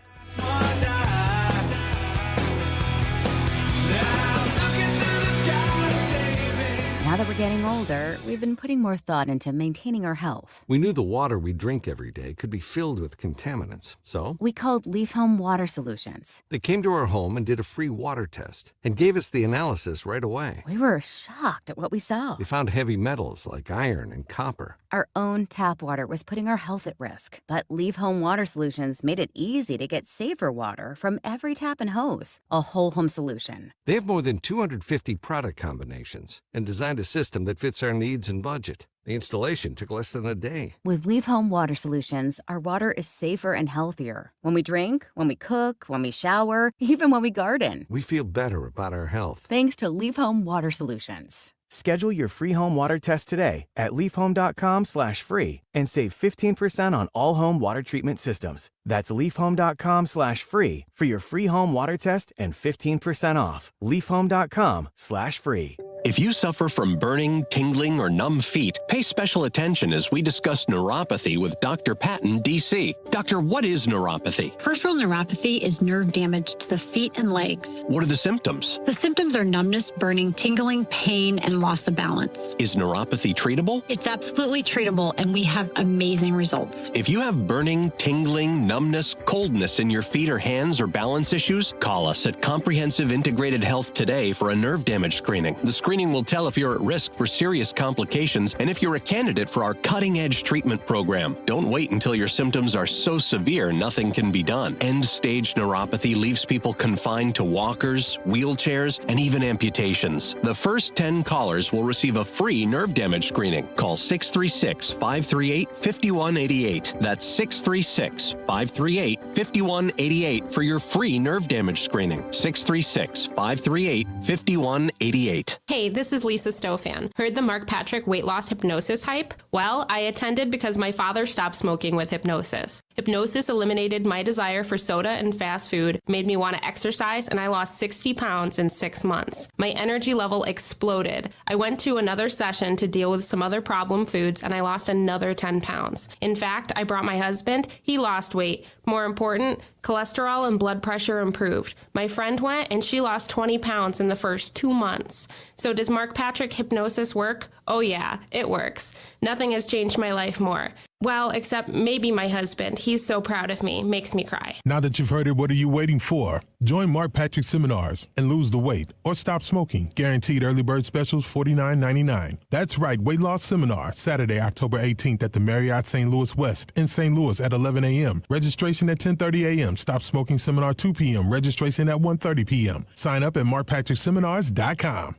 Now that we're getting older, we've been putting more thought into maintaining our health. We knew the water we drink every day could be filled with contaminants, so We called Leaf Home Water Solutions. they came to our home and did a free water test and gave us the analysis right away. We were shocked at what we saw. They found heavy metals like iron and copper. Our own tap water was putting our health at risk, but Leaf Home Water Solutions made it easy to get safer water from every tap and hose. A whole home solution. They have more than 250 product combinations and designed a system that fits our needs and budget. The installation took less than a day. With Leaf Home Water Solutions, our water is safer and healthier. When we drink, when we cook, when we shower, even when we garden. We feel better about our health. Thanks to Leaf Home Water Solutions. Schedule your free home water test today at leafhome.com/free and save 15% on all home water treatment systems. That's leafhome.com/free for your free home water test and 15% off. leafhome.com/free. If you suffer from burning, tingling, or numb feet, pay special attention as we discuss neuropathy with Dr. Patton, D.C. Doctor, what is neuropathy? Peripheral neuropathy is nerve damage to the feet and legs. What are the symptoms? The symptoms are numbness, burning, tingling, pain, and loss of balance. Is neuropathy treatable? It's absolutely treatable, and we have amazing results. If you have burning, tingling, numbness, coldness in your feet or hands or balance issues, call us at Comprehensive Integrated Health today for a nerve damage screening. The screening will tell if you're at risk for serious complications and if you're a candidate for our cutting-edge treatment program. Don't wait until your symptoms are so severe nothing can be done. End-stage neuropathy leaves people confined to walkers, wheelchairs, and even amputations. The first 10 callers will receive a free nerve damage screening. Call 636-538-5188. That's 636-538-5188 for your free nerve damage screening. 636-538-5188. Hey, this is Lisa Stofan. Heard the Mark Patrick weight loss hypnosis hype? Well, I attended because my father stopped smoking with hypnosis. Hypnosis eliminated my desire for soda and fast food, made me want to exercise, and I lost 60 pounds in 6 months. My energy level exploded. I went to another session to deal with some other problem foods, and I lost another 10 pounds. In fact, I brought my husband. He lost weight. More important, cholesterol and blood pressure improved. My friend went, and she lost 20 pounds in the first 2 months. So does Mark Patrick hypnosis work? Oh yeah, it works. Nothing has changed my life more. Well, except maybe my husband. He's so proud of me. Makes me cry. Now that you've heard it, what are you waiting for? Join Mark Patrick seminars and lose the weight or stop smoking. Guaranteed early bird specials $49.99. That's right, weight loss seminar, Saturday, October 18th at the Marriott St. Louis West in St. Louis at 11 a.m. Registration at 10:30 a.m. Stop smoking seminar 2 p.m. Registration at 1:30 p.m. Sign up at markpatrickseminars.com.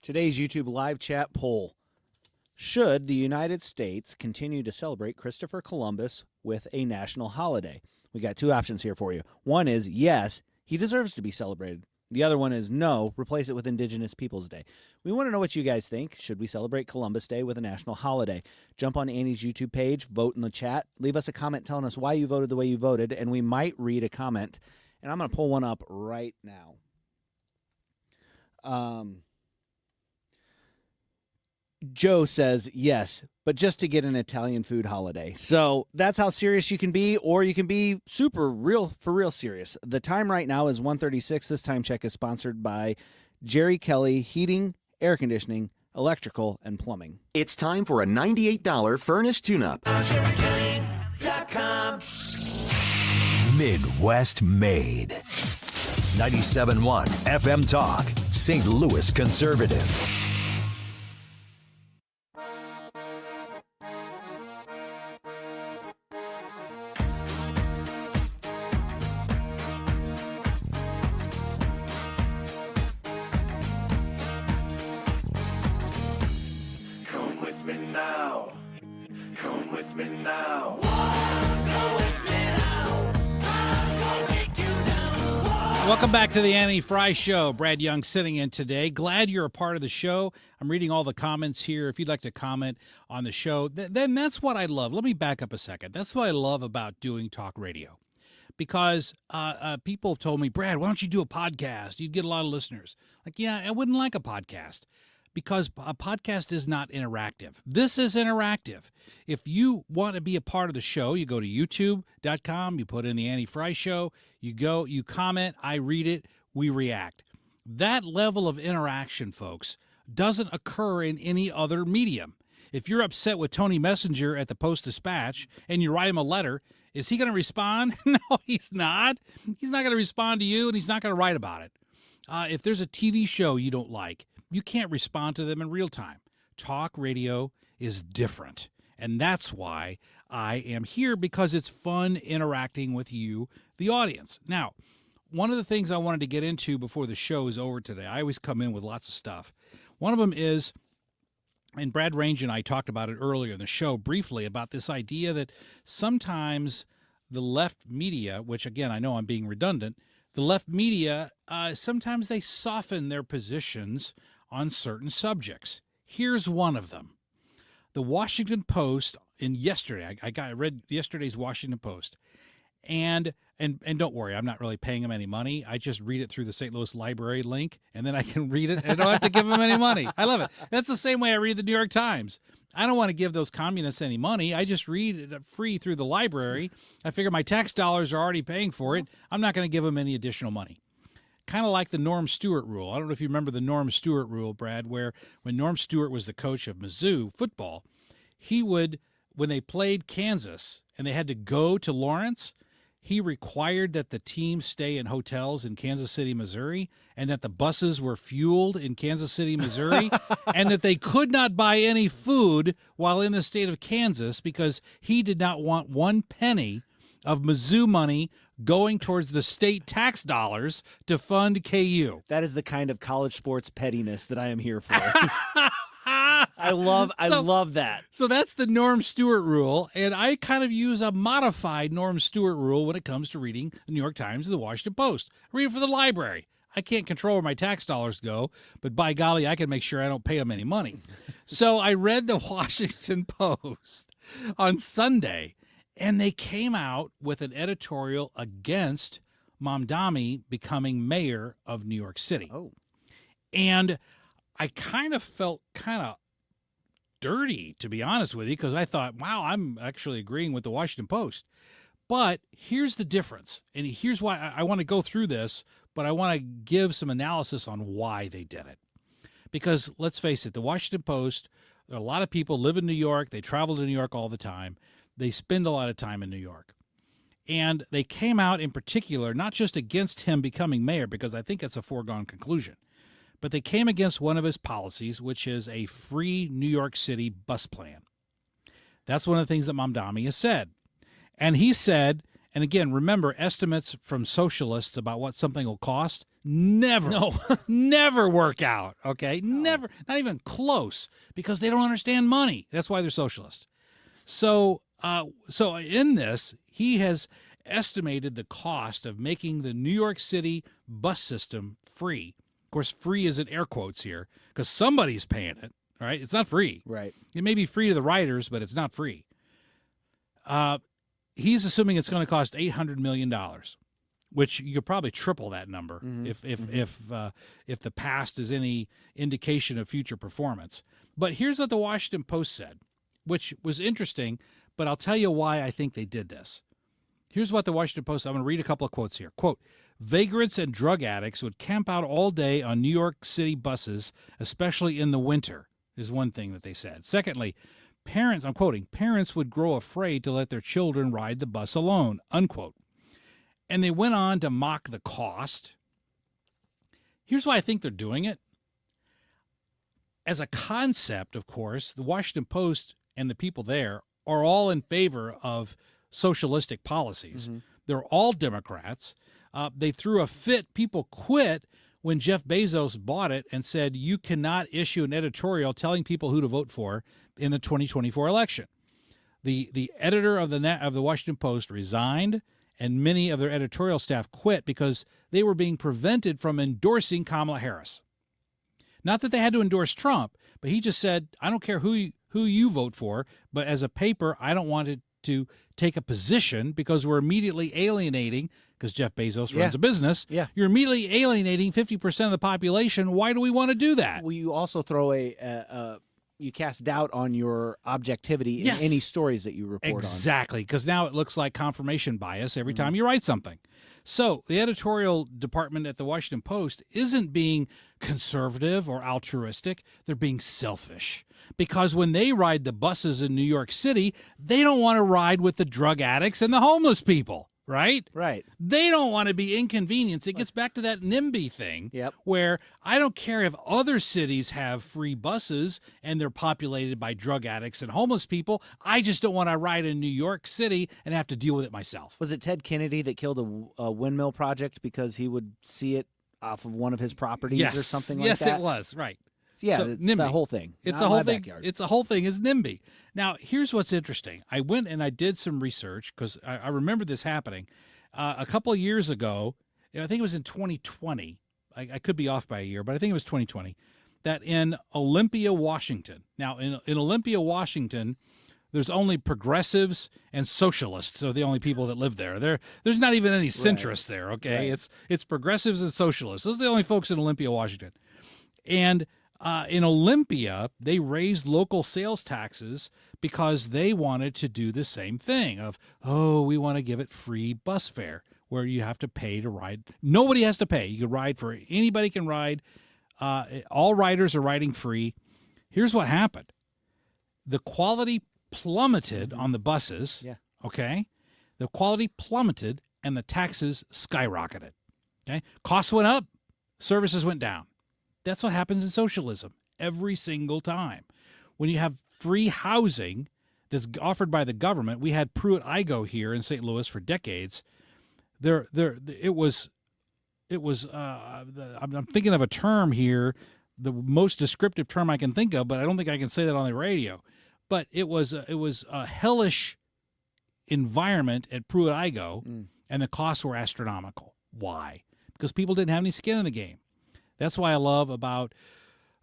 Today's YouTube live chat poll. Should the United States continue to celebrate Christopher Columbus with a national holiday? We got two options here for you. One is yes, he deserves to be celebrated. The other one is no, replace it with Indigenous Peoples Day. We want to know what you guys think. Should we celebrate Columbus Day with a national holiday? Jump on Annie's YouTube page, vote in the chat, leave us a comment telling us why you voted the way you voted, and we might read a comment. And I'm going to pull one up right now. Joe says yes, but just to get an Italian food holiday. So that's how serious you can be, or you can be super real, for real serious. The time right now is 1:36. This time check is sponsored by Jerry Kelly Heating, Air Conditioning, Electrical, and Plumbing. It's time for a $98 furnace tune-up. JerryKelly.com. Midwest Made. 97.1 FM Talk, St. Louis Conservative. Welcome back to the Annie Fry Show. Brad Young sitting in today. Glad you're a part of the show. I'm reading all the comments here. If you'd like to comment on the show, then that's what I love. Let me back up a second. That's what I love about doing talk radio. Because people have told me, Brad, why don't you do a podcast? You'd get a lot of listeners. Like, yeah, I wouldn't like a podcast because a podcast is not interactive. This is interactive. If you want to be a part of the show, you go to youtube.com, you put in the Annie Fry Show, you comment, I read it, we react. That level of interaction, folks, doesn't occur in any other medium. If you're upset with Tony Messenger at the Post-Dispatch and you write him a letter, is he going to respond? No, he's not. He's not going to respond to you, and he's not going to write about it. If there's a TV show you don't like, you can't respond to them in real time. Talk radio is different, and that's why I am here, because it's fun interacting with you, the audience. Now, one of the things I wanted to get into before the show is over today, I always come in with lots of stuff. One of them is, and Brad Range and I talked about it earlier in the show briefly, about this idea that sometimes the left media, which again, I know I'm being redundant, the left media, sometimes they soften their positions on certain subjects. Here's one of them. The Washington Post, I read yesterday's Washington Post, and don't worry, I'm not really paying them any money. I just read it through the St. Louis Library link, and then I can read it, and I don't have to give them any money. I love it. That's the same way I read the New York Times. I don't want to give those communists any money. I just read it free through the library. I figure my tax dollars are already paying for it. I'm not going to give them any additional money. Kind of like the Norm Stewart rule. I don't know if you remember the Norm Stewart rule, Brad, where when Norm Stewart was the coach of Mizzou football, he would, when they played Kansas and they had to go to Lawrence, he required that the team stay in hotels in Kansas City, Missouri, and that the buses were fueled in Kansas City, Missouri, and that they could not buy any food while in the state of Kansas because he did not want one penny of Mizzou money going towards the state tax dollars to fund KU. That is the kind of college sports pettiness that I am here for. I love that. So that's the Norm Stewart rule, and I kind of use a modified Norm Stewart rule when it comes to reading the New York Times and the Washington Post. I read it for the library. I can't control where my tax dollars go, but by golly, I can make sure I don't pay them any money. So I read the Washington Post on Sunday, and they came out with an editorial against Mamdani becoming mayor of New York City. Oh. And I kind of felt dirty, to be honest with you, because I thought, wow, I'm actually agreeing with the Washington Post. But here's the difference, and here's why I want to go through this, but I want to give some analysis on why they did it. Because let's face it, the Washington Post, a lot of people live in New York, they travel to New York all the time, they spend a lot of time in New York. And they came out in particular, not just against him becoming mayor, because I think it's a foregone conclusion, but they came against one of his policies, which is a free New York City bus plan. That's one of the things that Mamdani has said. And he said, and again, remember, estimates from socialists about what something will cost never work out, okay? Never, not even close, because they don't understand money. That's why they're socialists. So in this, he has estimated the cost of making the New York City bus system free. Of course, free is in air quotes here because somebody's paying it, right? It's not free. Right. It may be free to the riders, but it's not free. He's assuming it's going to cost $800 million, which you could probably triple that number if the past is any indication of future performance. But here's what the Washington Post said, which was interesting, but I'll tell you why I think they did this. Here's what the Washington Post, I'm going to read a couple of quotes here. Quote, vagrants and drug addicts would camp out all day on New York City buses, especially in the winter, is one thing that they said. Secondly, parents, I'm quoting, parents would grow afraid to let their children ride the bus alone, unquote. And they went on to mock the cost. Here's why I think they're doing it. As a concept, of course, the Washington Post and the people there are all in favor of socialistic policies. They're all Democrats. They threw a fit. People quit when Jeff Bezos bought it and said, you cannot issue an editorial telling people who to vote for in the 2024 election. The editor of the Washington Post resigned, and many of their editorial staff quit because they were being prevented from endorsing Kamala Harris. Not that they had to endorse Trump, but he just said, I don't care who you vote for, but as a paper, I don't want it to take a position because we're immediately alienating, because Jeff Bezos runs a business. Yeah. You're immediately alienating 50% of the population. Why do we want to do that? Well, you also throw you cast doubt on your objectivity in Yes. any stories that you report on. Exactly, because now it looks like confirmation bias every time you write something. So the editorial department at the Washington Post isn't being conservative or altruistic. They're being selfish. Because when they ride the buses in New York City, they don't want to ride with the drug addicts and the homeless people, right? Right. They don't want to be inconvenienced. It gets back to that NIMBY thing where I don't care if other cities have free buses and they're populated by drug addicts and homeless people. I just don't want to ride in New York City and have to deal with it myself. Was it Ted Kennedy that killed a windmill project because he would see it off of one of his properties or something like that? Yes, it was, right. Yeah, So, it's NIMBY. the whole thing. It's Not a whole my thing. backyard. It's a whole thing is NIMBY. Now, here's what's interesting. I went and I did some research because I remember this happening a couple of years ago. I think it was in 2020. I could be off by a year, but I think it was 2020. That in Olympia, Washington. Now, in Olympia, Washington, there's only progressives and socialists are the only people that live there. There's not even any centrists there. Okay, Right. it's progressives and socialists. Those are the only folks in Olympia, Washington, and in Olympia, they raised local sales taxes because they wanted to do the same thing of, we want to give it free bus fare where you have to pay to ride. Nobody has to pay. You can ride for anybody can ride. All riders are riding free. Here's what happened. The quality plummeted on the buses. Yeah. Okay. The quality plummeted and the taxes skyrocketed. Okay. Costs went up, services went down. That's what happens in socialism every single time. When you have free housing that's offered by the government, we had Pruitt-Igoe here in St. Louis for decades. I'm thinking of a term here, the most descriptive term I can think of, but I don't think I can say that on the radio. But it was a hellish environment at Pruitt-Igoe, and the costs were astronomical. Why? Because people didn't have any skin in the game. That's why I love about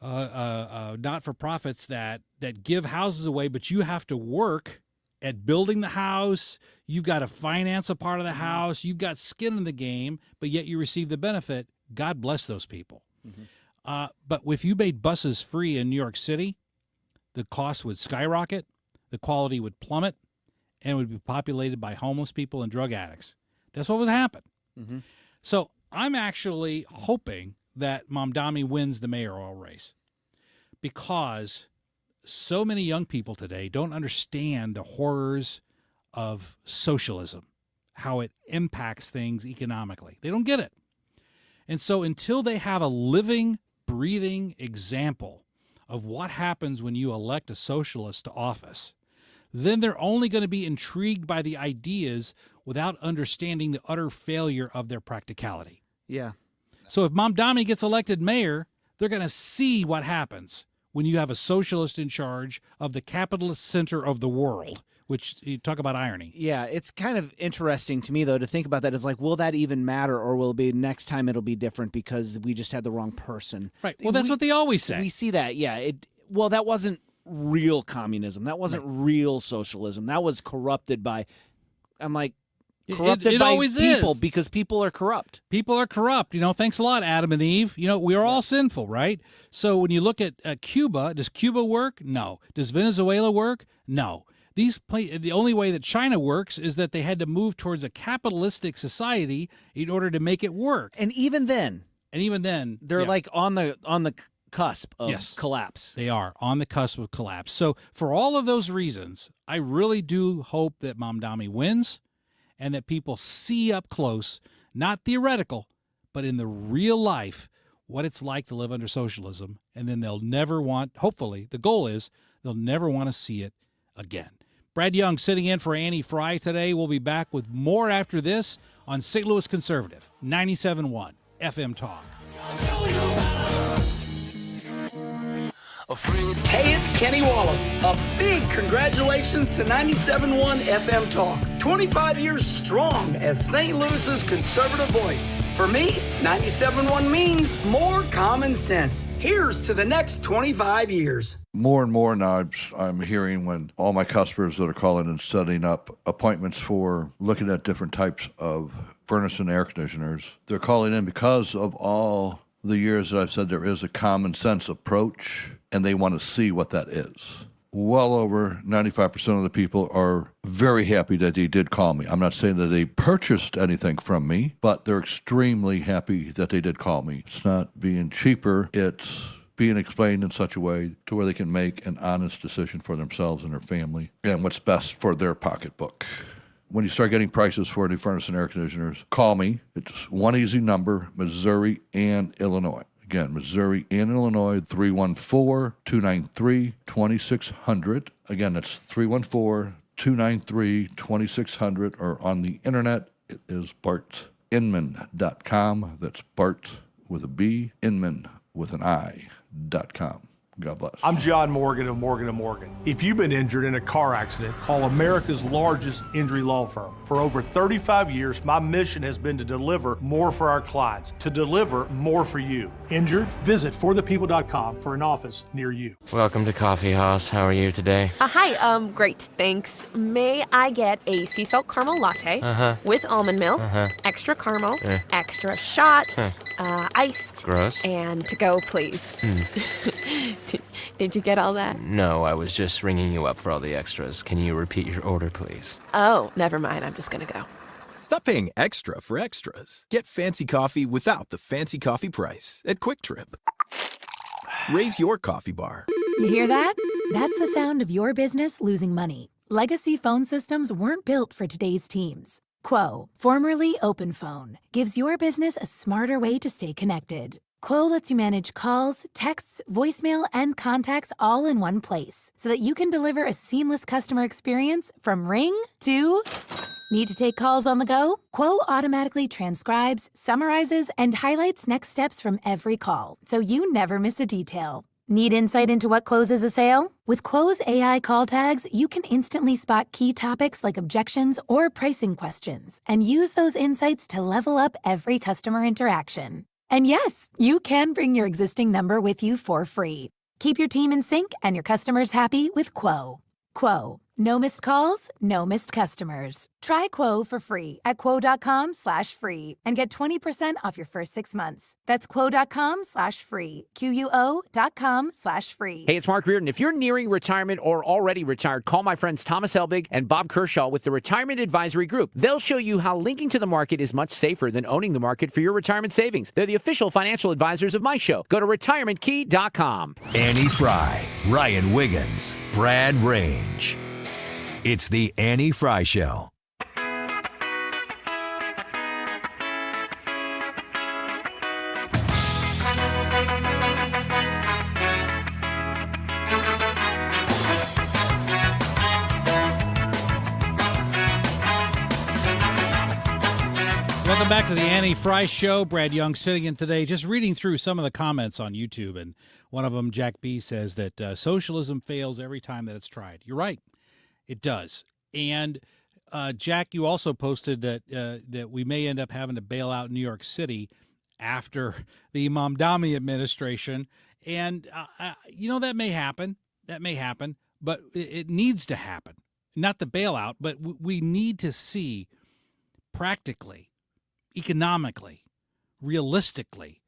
not-for-profits that give houses away, but you have to work at building the house. You've got to finance a part of the house. You've got skin in the game, but yet you receive the benefit. God bless those people. But if you made buses free in New York City, the cost would skyrocket, the quality would plummet, and it would be populated by homeless people and drug addicts. That's what would happen. So I'm actually hoping that Mamdani wins the mayoral race because so many young people today don't understand the horrors of socialism, how it impacts things economically. They don't get it. And so until they have a living, breathing example of what happens when you elect a socialist to office, then they're only going to be intrigued by the ideas without understanding the utter failure of their practicality. Yeah. So if Mamdani gets elected mayor, they're going to see what happens when you have a socialist in charge of the capitalist center of the world, which you talk about irony. Yeah, it's kind of interesting to me, though, to think about that. It's like, will that even matter, or will it be next time it'll be different because we just had the wrong person? Right. Well, that's what they always say. We see that, yeah. Well, that wasn't real communism. That wasn't real socialism. That was corrupted by, I'm like, corrupted by always people is. because people are corrupt. People are corrupt. Thanks a lot, Adam and Eve. We are all sinful, right? So when you look at Cuba, does Cuba work? No. Does Venezuela work? No. The only way that China works is that they had to move towards a capitalistic society in order to make it work. And even then, they're like on the cusp of collapse. They are on the cusp of collapse. So for all of those reasons, I really do hope that Mamdani wins and that people see up close, not theoretical, but in the real life, what it's like to live under socialism. And then they'll never want, hopefully, the goal is they'll never want to see it again. Brad Young sitting in for Annie Fry today. We'll be back with more after this on St. Louis Conservative, 97.1 FM Talk. Hey, it's Kenny Wallace. A big congratulations to 97.1 FM Talk. 25 years strong as St. Louis's conservative voice. For me, 97.1 means more common sense. Here's to the next 25 years. More and more now I'm hearing when all my customers that are calling and setting up appointments for looking at different types of furnace and air conditioners, they're calling in because of all the years that I've said there is a common sense approach, and they want to see what that is. Well over 95% of the people are very happy that they did call me. I'm not saying that they purchased anything from me, but they're extremely happy that they did call me. It's not being cheaper, it's being explained in such a way to where they can make an honest decision for themselves and their family and what's best for their pocketbook. When you start getting prices for new furnace and air conditioners, call me. It's one easy number, Missouri and Illinois. Again, Missouri and Illinois, 314-293-2600. Again, that's 314-293-2600. Or on the internet, it is bartinman.com. That's Bart with a B, Inman with an I.com. God bless. I'm John Morgan of Morgan & Morgan. If you've been injured in a car accident, call America's largest injury law firm. For over 35 years, my mission has been to deliver more for our clients, to deliver more for you. Injured? Visit forthepeople.com for an office near you. Welcome to Coffee House. How are you today? Hi, great, thanks. May I get a sea salt caramel latte with almond milk, extra caramel, extra shot, iced, Gross. and to go, please. Did you get all that? No, I was just ringing you up for all the extras. Can you repeat your order, please? Oh, never mind. I'm just gonna go. Stop paying extra for extras. Get fancy coffee without the fancy coffee price at Quick Trip. Raise your coffee bar. You hear that? That's the sound of your business losing money. Legacy phone systems weren't built for today's teams. Quo, formerly OpenPhone, gives your business a smarter way to stay connected. Quo lets you manage calls, texts, voicemail, and contacts all in one place so that you can deliver a seamless customer experience from ring to... Need to take calls on the go? Quo automatically transcribes, summarizes, and highlights next steps from every call, so you never miss a detail. Need insight into what closes a sale? With Quo's AI call tags, you can instantly spot key topics like objections or pricing questions and use those insights to level up every customer interaction. And yes, you can bring your existing number with you for free. Keep your team in sync and your customers happy with Quo. Quo. No missed calls, no missed customers. Try Quo for free at quo.com/free and get 20% off your first 6 months. That's quo.com/free. QUO.com/free. Hey, it's Mark Reardon. If you're nearing retirement or already retired, call my friends Thomas Helbig and Bob Kershaw with the Retirement Advisory Group. They'll show you how linking to the market is much safer than owning the market for your retirement savings. They're the official financial advisors of my show. Go to retirementkey.com. Annie Fry, Ryan Wiggins, Brad Range. It's the Annie Fry Show. Welcome back to the Annie Fry Show. Brad Young sitting in today, just reading through some of the comments on YouTube. And one of them, Jack B., says that socialism fails every time that it's tried. You're right. It does. And Jack, you also posted that that we may end up having to bail out New York City after the Mamdani administration. And, that may happen. That may happen. But it needs to happen. Not the bailout, but we need to see practically, economically, realistically,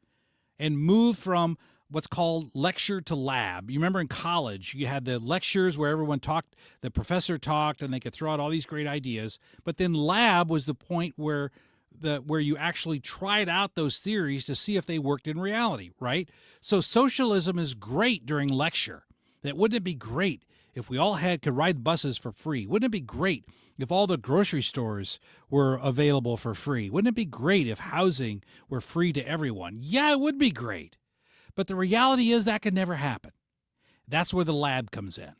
and move from what's called lecture to lab. You remember in college, you had the lectures where everyone talked, the professor talked, and they could throw out all these great ideas. But then lab was the point where you actually tried out those theories to see if they worked in reality, right? So socialism is great during lecture. Wouldn't it be great if we all could ride buses for free? Wouldn't it be great if all the grocery stores were available for free? Wouldn't it be great if housing were free to everyone? Yeah, it would be great. But the reality is that could never happen. That's where the lab comes in.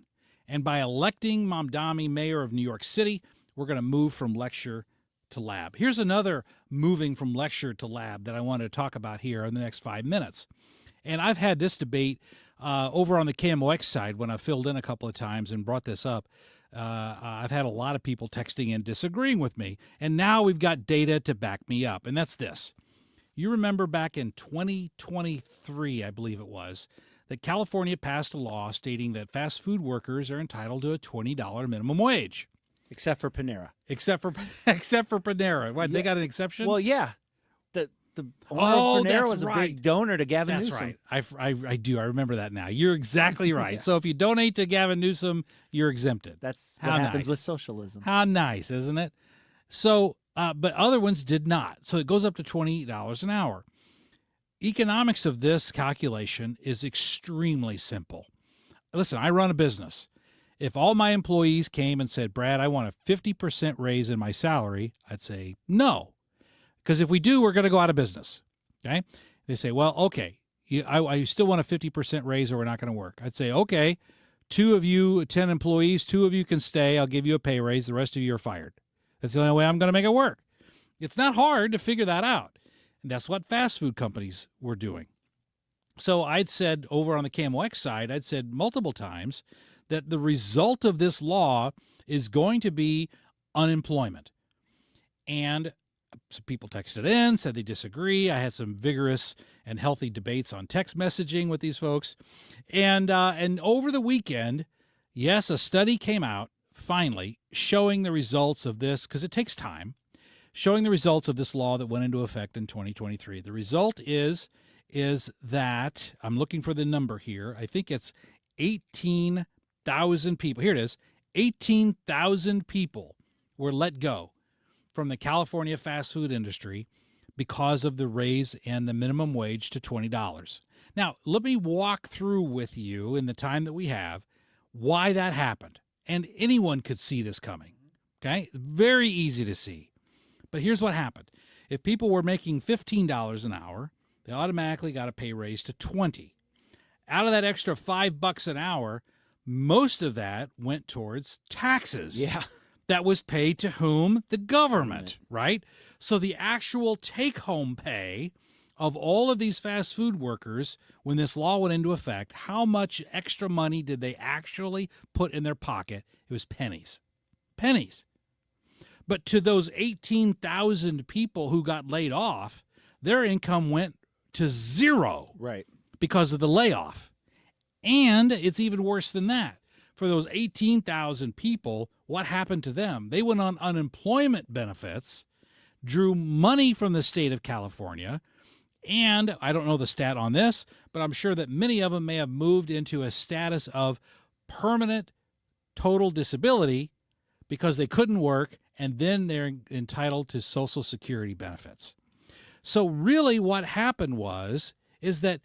And by electing Mamdani mayor of New York City, we're going to move from lecture to lab. Here's another moving from lecture to lab that I want to talk about here in the next 5 minutes. And I've had this debate over on the KMOX side, when I filled in a couple of times and brought this up, I've had a lot of people texting in disagreeing with me. And now we've got data to back me up. And that's this. You remember back in 2023, I believe it was, that California passed a law stating that fast food workers are entitled to a $20 minimum wage. Except for Panera. Except for Panera. What, they got an exception? Well, yeah. The owner of Panera was a big donor to Gavin That's Newsom. right. I do. I remember that now. You're exactly right. So if you donate to Gavin Newsom, you're exempted. That's How what happens nice. with socialism. How nice, isn't it? So, but other ones did not. So it goes up to $20 an hour. Economics of this calculation is extremely simple. Listen, I run a business. If all my employees came and said, Brad, I want a 50% raise in my salary, I'd say no. Because if we do, we're going to go out of business. Okay? They say, well, okay, I still want a 50% raise or we're not going to work. I'd say, okay, 2 of you, 10 employees, 2 of you can stay. I'll give you a pay raise. The rest of you are fired. That's the only way I'm going to make it work. It's not hard to figure that out. And that's what fast food companies were doing. So I'd said over on the KMOX side, I'd said multiple times that the result of this law is going to be unemployment. And some people texted in, said they disagree. I had some vigorous and healthy debates on text messaging with these folks. And over the weekend, yes, a study came out, finally, showing the results of this, because it takes time, showing the results of this law that went into effect in 2023. The result is that, I'm looking for the number here, I think it's 18,000 people. Here it is. 18,000 people were let go from the California fast food industry because of the raise in the minimum wage to $20. Now, let me walk through with you in the time that we have why that happened. And anyone could see this coming, okay? Very easy to see. But here's what happened. If people were making $15 an hour, they automatically got a pay raise to $20. Out of that extra $5 an hour, most of that went towards taxes. Yeah. That was paid to whom? The government, right? So the actual take-home pay of all of these fast food workers, when this law went into effect, how much extra money did they actually put in their pocket? It was pennies. Pennies. But to those 18,000 people who got laid off, their income went to zero. Right. Because of the layoff. And it's even worse than that. For those 18,000 people, what happened to them? They went on unemployment benefits, drew money from the state of California, and I don't know the stat on this, but I'm sure that many of them may have moved into a status of permanent total disability because they couldn't work, and then they're entitled to Social Security benefits. So really what happened is that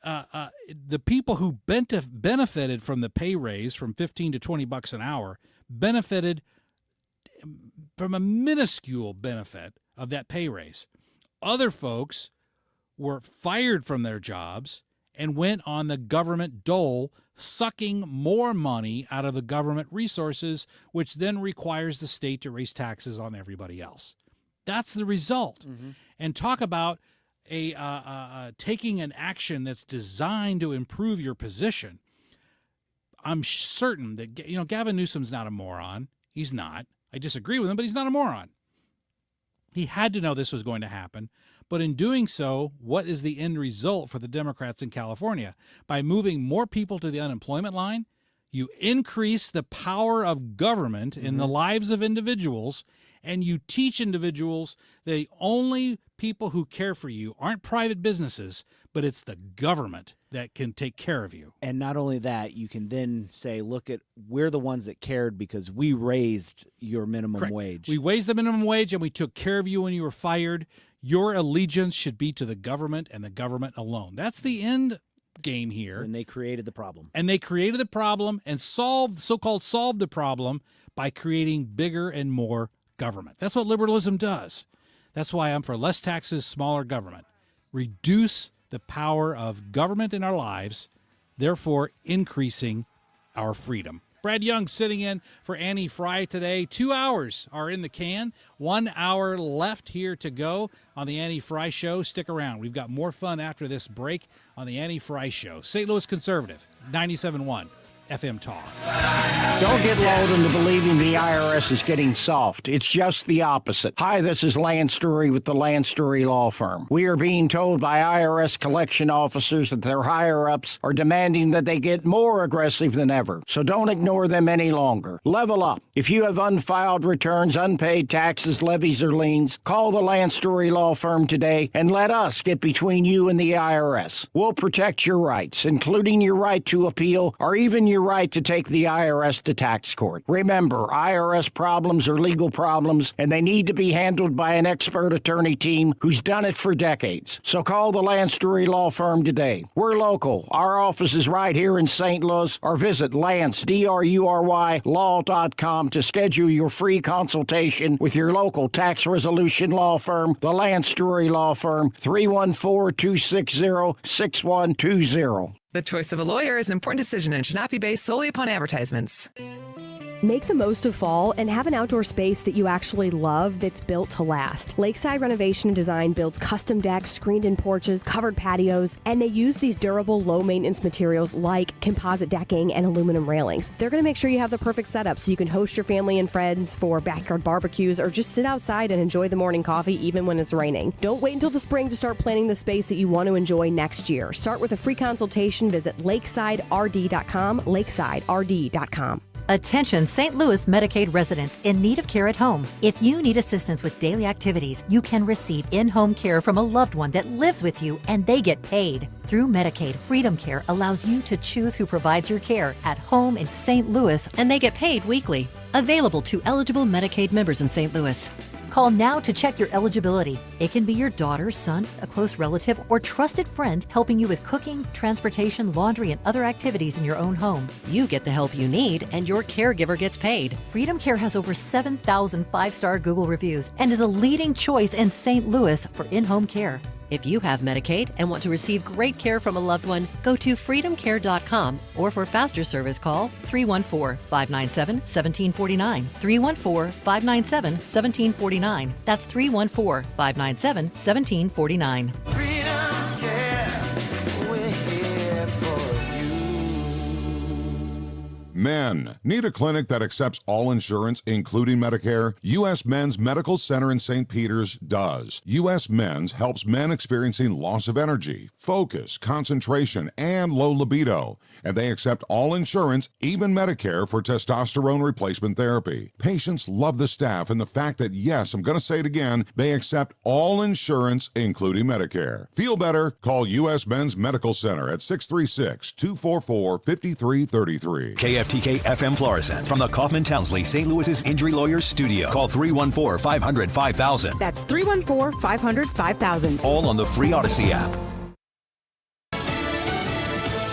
the people who benefited from the pay raise from $15 to $20 an hour benefited from a minuscule benefit of that pay raise. Other folks were fired from their jobs and went on the government dole, sucking more money out of the government resources, which then requires the state to raise taxes on everybody else. That's the result. Mm-hmm. And talk about taking an action that's designed to improve your position. I'm certain that, Gavin Newsom's not a moron. He's not. I disagree with him, but he's not a moron. He had to know this was going to happen. But in doing so, what is the end result for the Democrats in California? By moving more people to the unemployment line, you increase the power of government in the lives of individuals, and you teach individuals the only people who care for you aren't private businesses, but it's the government that can take care of you. And not only that, you can then say, look, we're the ones that cared because we raised your minimum wage. We raised the minimum wage and we took care of you when you were fired. Your allegiance should be to the government and the government alone. That's the end game here. And they created the problem. And so-called solved the problem by creating bigger and more government. That's what liberalism does. That's why I'm for less taxes, smaller government. Reduce the power of government in our lives, therefore increasing our freedom. Brad Young sitting in for Annie Fry today. 2 hours are in the can. 1 hour left here to go on the Annie Fry Show. Stick around. We've got more fun after this break on the Annie Fry Show. St. Louis Conservative, 97.1 FM Talk. Don't get lulled into believing the IRS is getting soft. It's just the opposite. Hi, this is Lance Story with the Lance Story Law Firm. We are being told by IRS collection officers that their higher-ups are demanding that they get more aggressive than ever. So don't ignore them any longer. Level up. If you have unfiled returns, unpaid taxes, levies, or liens, call the Lance Story Law Firm today and let us get between you and the IRS. We'll protect your rights, including your right to appeal or even your right to take the IRS to tax court. Remember, IRS problems are legal problems, and they need to be handled by an expert attorney team who's done it for decades. So call the Lance Story Law Firm today. We're local. Our office is right here in St. Louis, or visit Lance, DRURY, law.com to schedule your free consultation with your local tax resolution law firm, the Lance Story Law Firm, 314-260-6120. The choice of a lawyer is an important decision and should not be based solely upon advertisements. Make the most of fall and have an outdoor space that you actually love that's built to last. Lakeside Renovation and Design builds custom decks, screened-in porches, covered patios, and they use these durable, low-maintenance materials like composite decking and aluminum railings. They're going to make sure you have the perfect setup so you can host your family and friends for backyard barbecues or just sit outside and enjoy the morning coffee even when it's raining. Don't wait until the spring to start planning the space that you want to enjoy next year. Start with a free consultation. Visit lakesiderd.com, lakesiderd.com. Attention St. Louis Medicaid residents in need of care at home. If you need assistance with daily activities, you can receive in-home care from a loved one that lives with you and they get paid. Through Medicaid, Freedom Care allows you to choose who provides your care at home in St. Louis, and they get paid weekly. Available to eligible Medicaid members in St. Louis. Call now to check your eligibility. It can be your daughter, son, a close relative, or trusted friend helping you with cooking, transportation, laundry, and other activities in your own home. You get the help you need, and your caregiver gets paid. Freedom Care has over 7,000 five-star Google reviews and is a leading choice in St. Louis for in-home care. If you have Medicaid and want to receive great care from a loved one, go to freedomcare.com or for faster service call 314-597-1749. 314-597-1749. That's 314-597-1749. Freedom Care, we're here for you. Men. Need a clinic that accepts all insurance, including Medicare? U.S. Men's Medical Center in St. Peters does. U.S. Men's helps men experiencing loss of energy, focus, concentration, and low libido. And they accept all insurance, even Medicare, for testosterone replacement therapy. Patients love the staff and the fact that, yes, I'm going to say it again, they accept all insurance, including Medicare. Feel better? Call U.S. Men's Medical Center at 636-244-5333. KFTK FM Florissant from the Kaufman Townsley St. Louis's Injury Lawyers Studio. Call 314-500-5000. That's 314-500-5000. All on the free Odyssey app.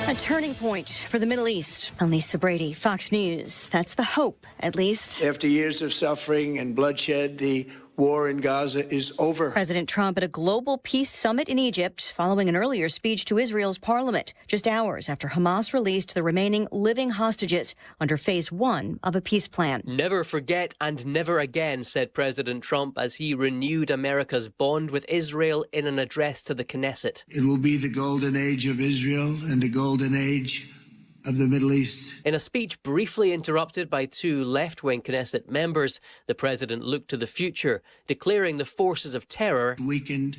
A turning point for the Middle East. I'm Lisa Brady, Fox News. That's the hope, at least. After years of suffering and bloodshed, the war in Gaza is over. President Trump at a global peace summit in Egypt following an earlier speech to Israel's parliament, just hours after Hamas released the remaining living hostages under phase 1 of a peace plan. Never forget and never again, said President Trump as he renewed America's bond with Israel in an address to the Knesset. It will be the golden age of Israel and the golden age of the Middle East. In a speech briefly interrupted by two left-wing Knesset members, the president looked to the future, declaring the forces of terror weakened,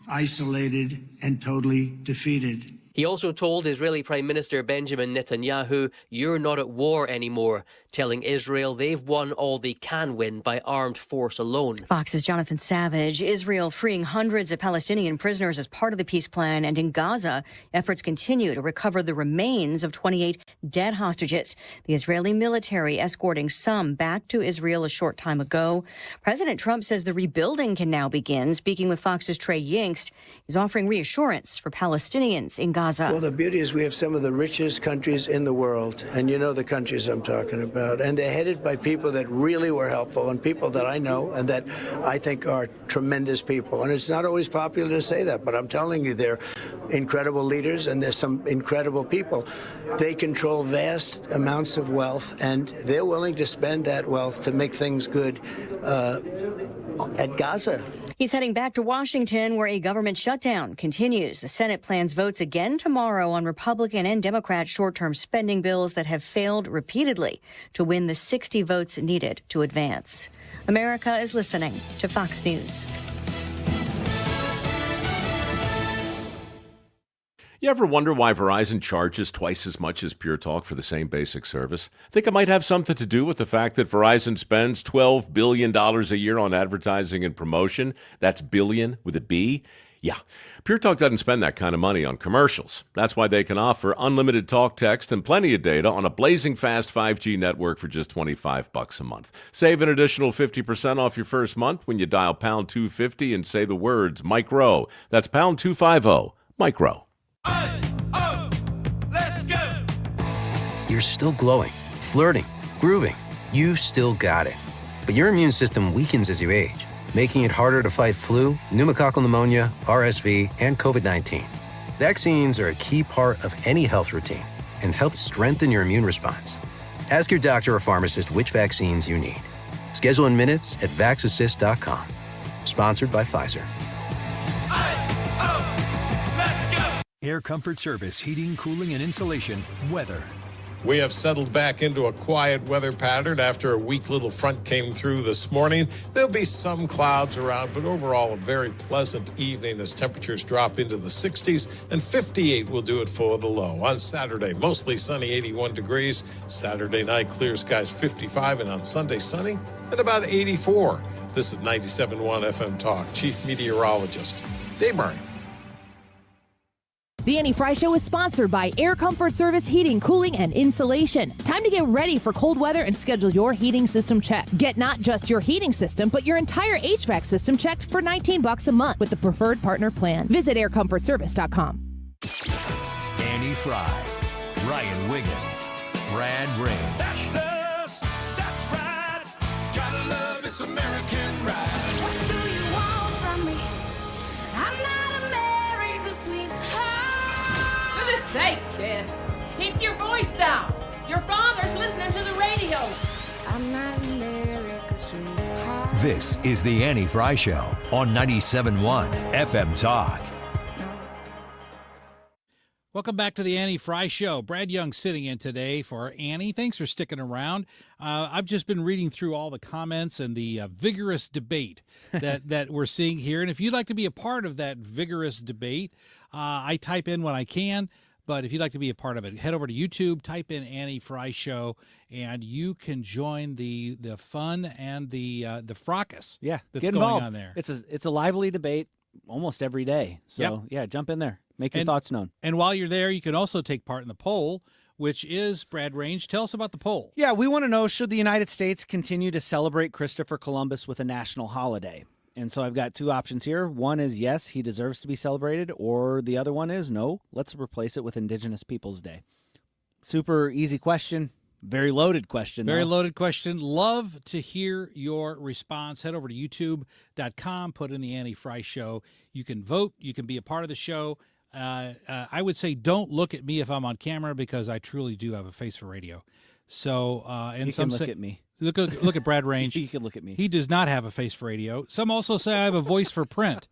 isolated, and totally defeated. He also told Israeli Prime Minister Benjamin Netanyahu, "You're not at war anymore," telling Israel they've won all they can win by armed force alone. Fox's Jonathan Savage. Israel freeing hundreds of Palestinian prisoners as part of the peace plan, and in Gaza, efforts continue to recover the remains of 28 dead hostages. The Israeli military escorting some back to Israel a short time ago. President Trump says the rebuilding can now begin. Speaking with Fox's Trey Yingst, he's offering reassurance for Palestinians in Gaza. Well, the beauty is we have some of the richest countries in the world, and you know the countries I'm talking about. about. And they're headed by people that really were helpful and people that I know and that I think are tremendous people. And it's not always popular to say that, but I'm telling you, they're incredible leaders and there's some incredible people. They control vast amounts of wealth, and they're willing to spend that wealth to make things good at Gaza. He's heading back to Washington, where a government shutdown continues. The Senate plans votes again tomorrow on Republican and Democrat short-term spending bills that have failed repeatedly to win the 60 votes needed to advance. America is listening to Fox News. You ever wonder why Verizon charges twice as much as Pure Talk for the same basic service? Think it might have something to do with the fact that Verizon spends $12 billion a year on advertising and promotion? That's billion with a B? Yeah, Pure Talk doesn't spend that kind of money on commercials. That's why they can offer unlimited talk, text, and plenty of data on a blazing fast 5G network for just $25 a month. Save an additional 50% off your first month when you dial pound 250 and say the words micro. That's pound 250, micro. You're still glowing, flirting, grooving. You still got it. But your immune system weakens as you age, making it harder to fight flu, pneumococcal pneumonia, RSV, and COVID-19. Vaccines are a key part of any health routine and help strengthen your immune response. Ask your doctor or pharmacist which vaccines you need. Schedule in minutes at vaxassist.com. Sponsored by Pfizer. Air Comfort Service, heating, cooling, and insulation, weather. We have settled back into a quiet weather pattern after a weak little front came through this morning. There'll be some clouds around, but overall a very pleasant evening as temperatures drop into the 60s, and 58 will do it for the low. On Saturday, mostly sunny, 81 degrees. Saturday night, clear skies, 55, and on Sunday, sunny at about 84. This is 97.1 FM Talk. Chief Meteorologist Dave Murray. The Annie Fry Show is sponsored by Air Comfort Service Heating, Cooling, and Insulation. Time to get ready for cold weather and schedule your heating system check. Get not just your heating system, but your entire HVAC system checked for $19 a month with the Preferred Partner Plan. Visit aircomfortservice.com. Annie Fry, Ryan Wiggins, Brad Ray. That's us. That's right. Gotta love this American ride. What do you want from me? I'm not America's sweetheart. For goodness sake, kid. Keep your voice down. Your father's listening to the radio. I'm not America's sweetheart. This is the Annie Fry Show on 97.1 FM Talk. Welcome back to the Annie Fry Show. Brad Young sitting in today for Annie. Thanks for sticking around. I've just been reading through all the comments and the vigorous debate that we're seeing here. And if you'd like to be a part of that vigorous debate, I type in when I can. But if you'd like to be a part of it, head over to YouTube, type in Annie Fry Show, and you can join the fun and the fracas that's get going involved. on there. It's a lively debate almost every day. So, jump in there. Make your thoughts known. And while you're there, you can also take part in the poll, which is, Brad Range, tell us about the poll. Yeah, we want to know, should the United States continue to celebrate Christopher Columbus with a national holiday? And so I've got two options here. One is yes, he deserves to be celebrated, or the other one is no, let's replace it with Indigenous Peoples Day. Super easy question. Very loaded question. Very loaded question. Love to hear your response. Head over to youtube.com, put in the Annie Fry Show. You can vote. You can be a part of the show. I would say don't look at me if I'm on camera, because I truly do have a face for radio. So, and you some can look say, at me. Look at Brad Range. You can look at me. He does not have a face for radio. Some also say I have a voice for print.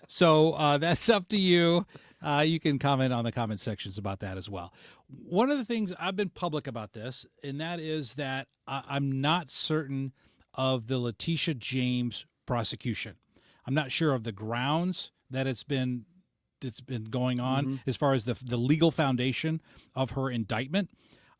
So that's up to you. You can comment on the comment sections about that as well. One of the things I've been public about this, and that is that I'm not certain of the Letitia James prosecution. I'm not sure of the grounds that it's been going on as far as the legal foundation of her indictment.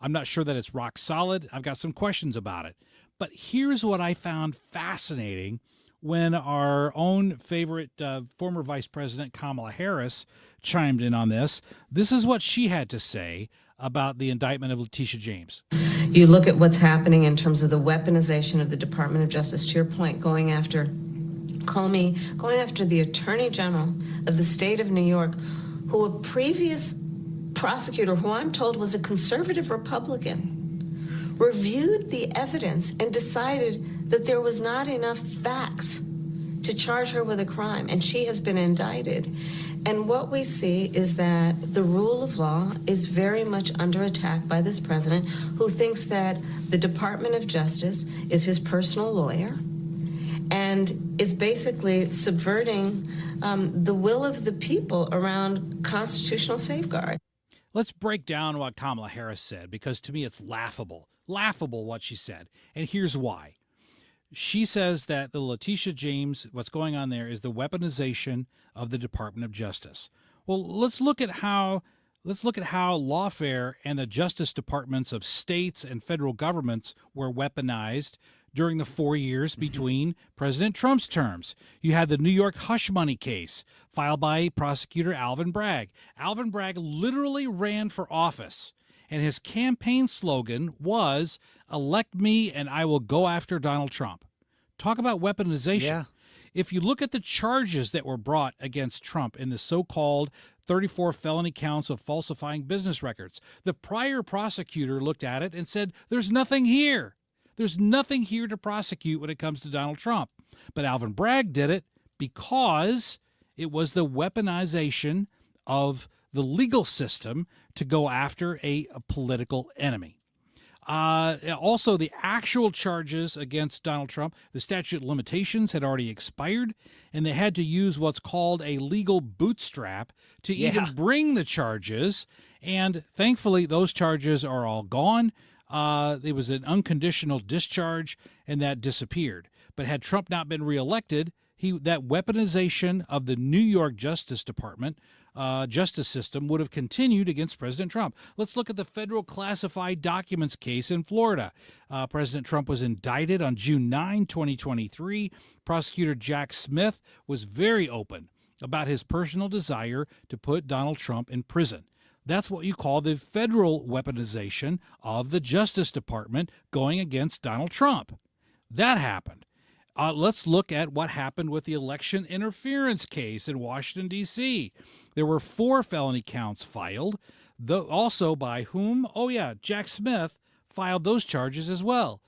I'm not sure that it's rock solid. I've got some questions about it. But here's what I found fascinating when our own favorite former Vice President Kamala Harris chimed in on this. This is what she had to say about the indictment of Letitia James. You look at what's happening in terms of the weaponization of the Department of Justice, to your point, going after the Attorney General of the state of New York, who a previous prosecutor, who I'm told was a conservative Republican, reviewed the evidence and decided that there was not enough facts to charge her with a crime, and she has been indicted. And what we see is that the rule of law is very much under attack by this president, who thinks that the Department of Justice is his personal lawyer and is basically subverting the will of the people around constitutional safeguards. Let's break down what Kamala Harris said, because to me it's laughable. Laughable what she said. And here's why. She says that the Letitia James, what's going on there is the weaponization of the Department of Justice. Well, let's look at how lawfare and the justice departments of states and federal governments were weaponized during the 4 years between President Trump's terms. You had the New York hush money case filed by prosecutor Alvin Bragg. Alvin Bragg literally ran for office, and his campaign slogan was, "Elect me and I will go after Donald Trump." Talk about weaponization. Yeah. If you look at the charges that were brought against Trump in the so-called 34 felony counts of falsifying business records, the prior prosecutor looked at it and said, there's nothing here. There's nothing here to prosecute when it comes to Donald Trump. But Alvin Bragg did it because it was the weaponization of the legal system to go after a political enemy. Also, the actual charges against Donald Trump, the statute of limitations had already expired, and they had to use what's called a legal bootstrap to even bring the charges. And thankfully, those charges are all gone. It was an unconditional discharge, and that disappeared. But had Trump not been reelected, that weaponization of the New York Justice Department justice system would have continued against President Trump. Let's look at the federal classified documents case in Florida. President Trump was indicted on June 9, 2023. Prosecutor Jack Smith was very open about his personal desire to put Donald Trump in prison. That's what you call the federal weaponization of the Justice Department going against Donald Trump. That happened. Let's look at what happened with the election interference case in Washington, D.C. There were 4 felony counts filed, though also by whom? Oh, yeah, Jack Smith filed those charges as well.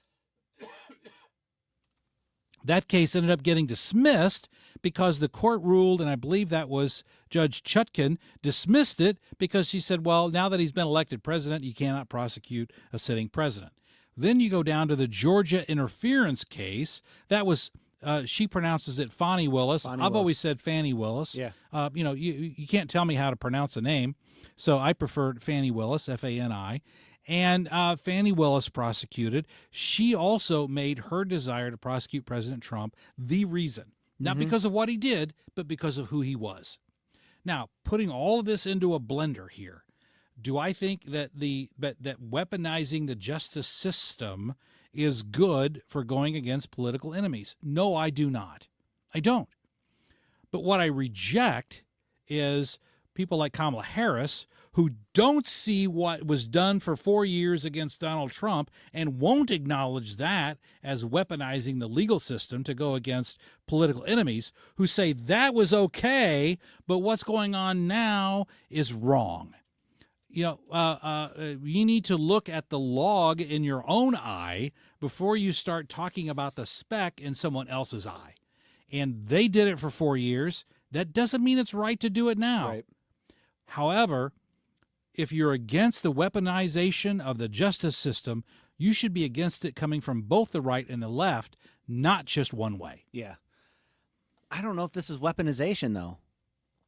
That case ended up getting dismissed because the court ruled, and I believe that was Judge Chutkan, dismissed it because she said, well, now that he's been elected president, you cannot prosecute a sitting president. Then you go down to the Georgia interference case. That was, she pronounces it Fani Willis. I've always said Fannie Willis. Yeah. You can't tell me how to pronounce a name, so I preferred Fani Willis, F-A-N-I. And Fani Willis prosecuted. She also made her desire to prosecute President Trump the reason, not because of what he did, but because of who he was. Now, putting all of this into a blender here, do I think that that weaponizing the justice system is good for going against political enemies? No, I do not. I don't. But what I reject is people like Kamala Harris who don't see what was done for 4 years against Donald Trump and won't acknowledge that as weaponizing the legal system to go against political enemies, who say that was okay, but what's going on now is wrong. You need to look at the log in your own eye before you start talking about the speck in someone else's eye. And they did it for 4 years. That doesn't mean it's right to do it now. Right. However, if you're against the weaponization of the justice system, you should be against it coming from both the right and the left, not just one way. Yeah. I don't know if this is weaponization, though.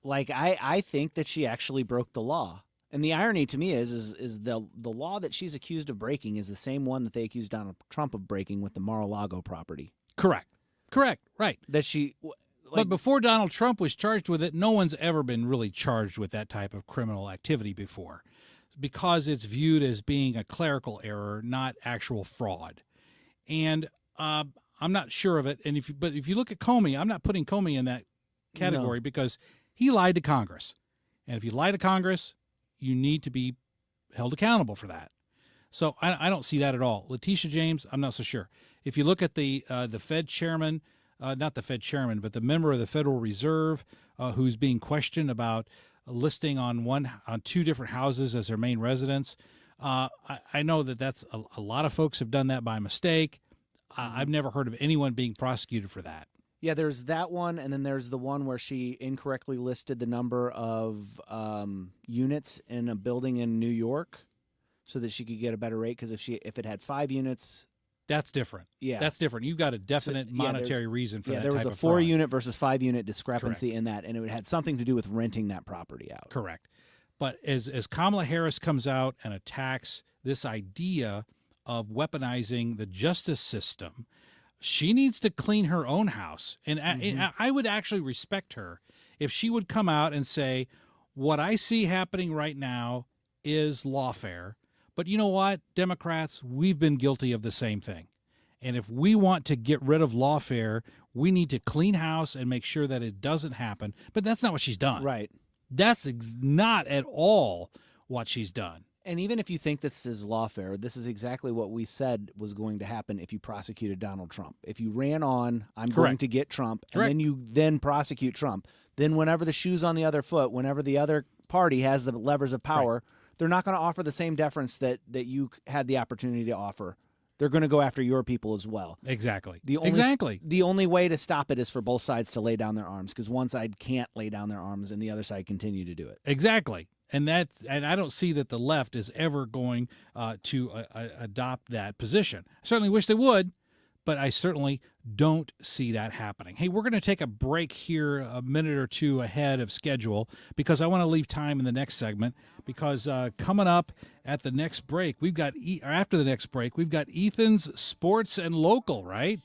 Like, I think that she actually broke the law. And the irony to me is the law that she's accused of breaking is the same one that they accused Donald Trump of breaking with the Mar-a-Lago property. Correct. Right. That she... But before Donald Trump was charged with it, no one's ever been really charged with that type of criminal activity before, because it's viewed as being a clerical error, not actual fraud. And I'm not sure of it. And if you look at Comey, I'm not putting Comey in that category because he lied to Congress. And if you lie to Congress, you need to be held accountable for that. So I don't see that at all. Letitia James, I'm not so sure. If you look at the Fed chairman. Not the Fed chairman, but the member of the Federal Reserve who's being questioned about listing on 2 different houses as their main residence. I know that's a lot of folks have done that by mistake. I've never heard of anyone being prosecuted for that. Yeah, there's that one, and then there's the one where she incorrectly listed the number of units in a building in New York so that she could get a better rate, because if it had 5 units... That's different. Yeah. That's different. You've got a definite monetary reason for that type of fraud. There was a 4-unit versus 5-unit discrepancy in that, and it had something to do with renting that property out. Correct. But as Kamala Harris comes out and attacks this idea of weaponizing the justice system, she needs to clean her own house. And I would actually respect her if she would come out and say, what I see happening right now is lawfare. But you know what, Democrats, we've been guilty of the same thing. And if we want to get rid of lawfare, we need to clean house and make sure that it doesn't happen. But that's not what she's done. Right. That's not at all what she's done. And even if you think this is lawfare, this is exactly what we said was going to happen if you prosecuted Donald Trump. If you ran on, I'm going to get Trump, and then you prosecute Trump, then whenever the shoe's on the other foot, whenever the other party has the levers of power, they're not going to offer the same deference that you had the opportunity to offer. They're going to go after your people as well. Exactly. The only way to stop it is for both sides to lay down their arms, because one side can't lay down their arms and the other side continue to do it. Exactly. And I don't see that the left is ever going to adopt that position. I certainly wish they would, but I certainly don't see that happening. Hey, we're going to take a break here a minute or two ahead of schedule, because I want to leave time in the next segment, because coming up at the next break, after the next break, we've got Ethan's Sports and Local, right?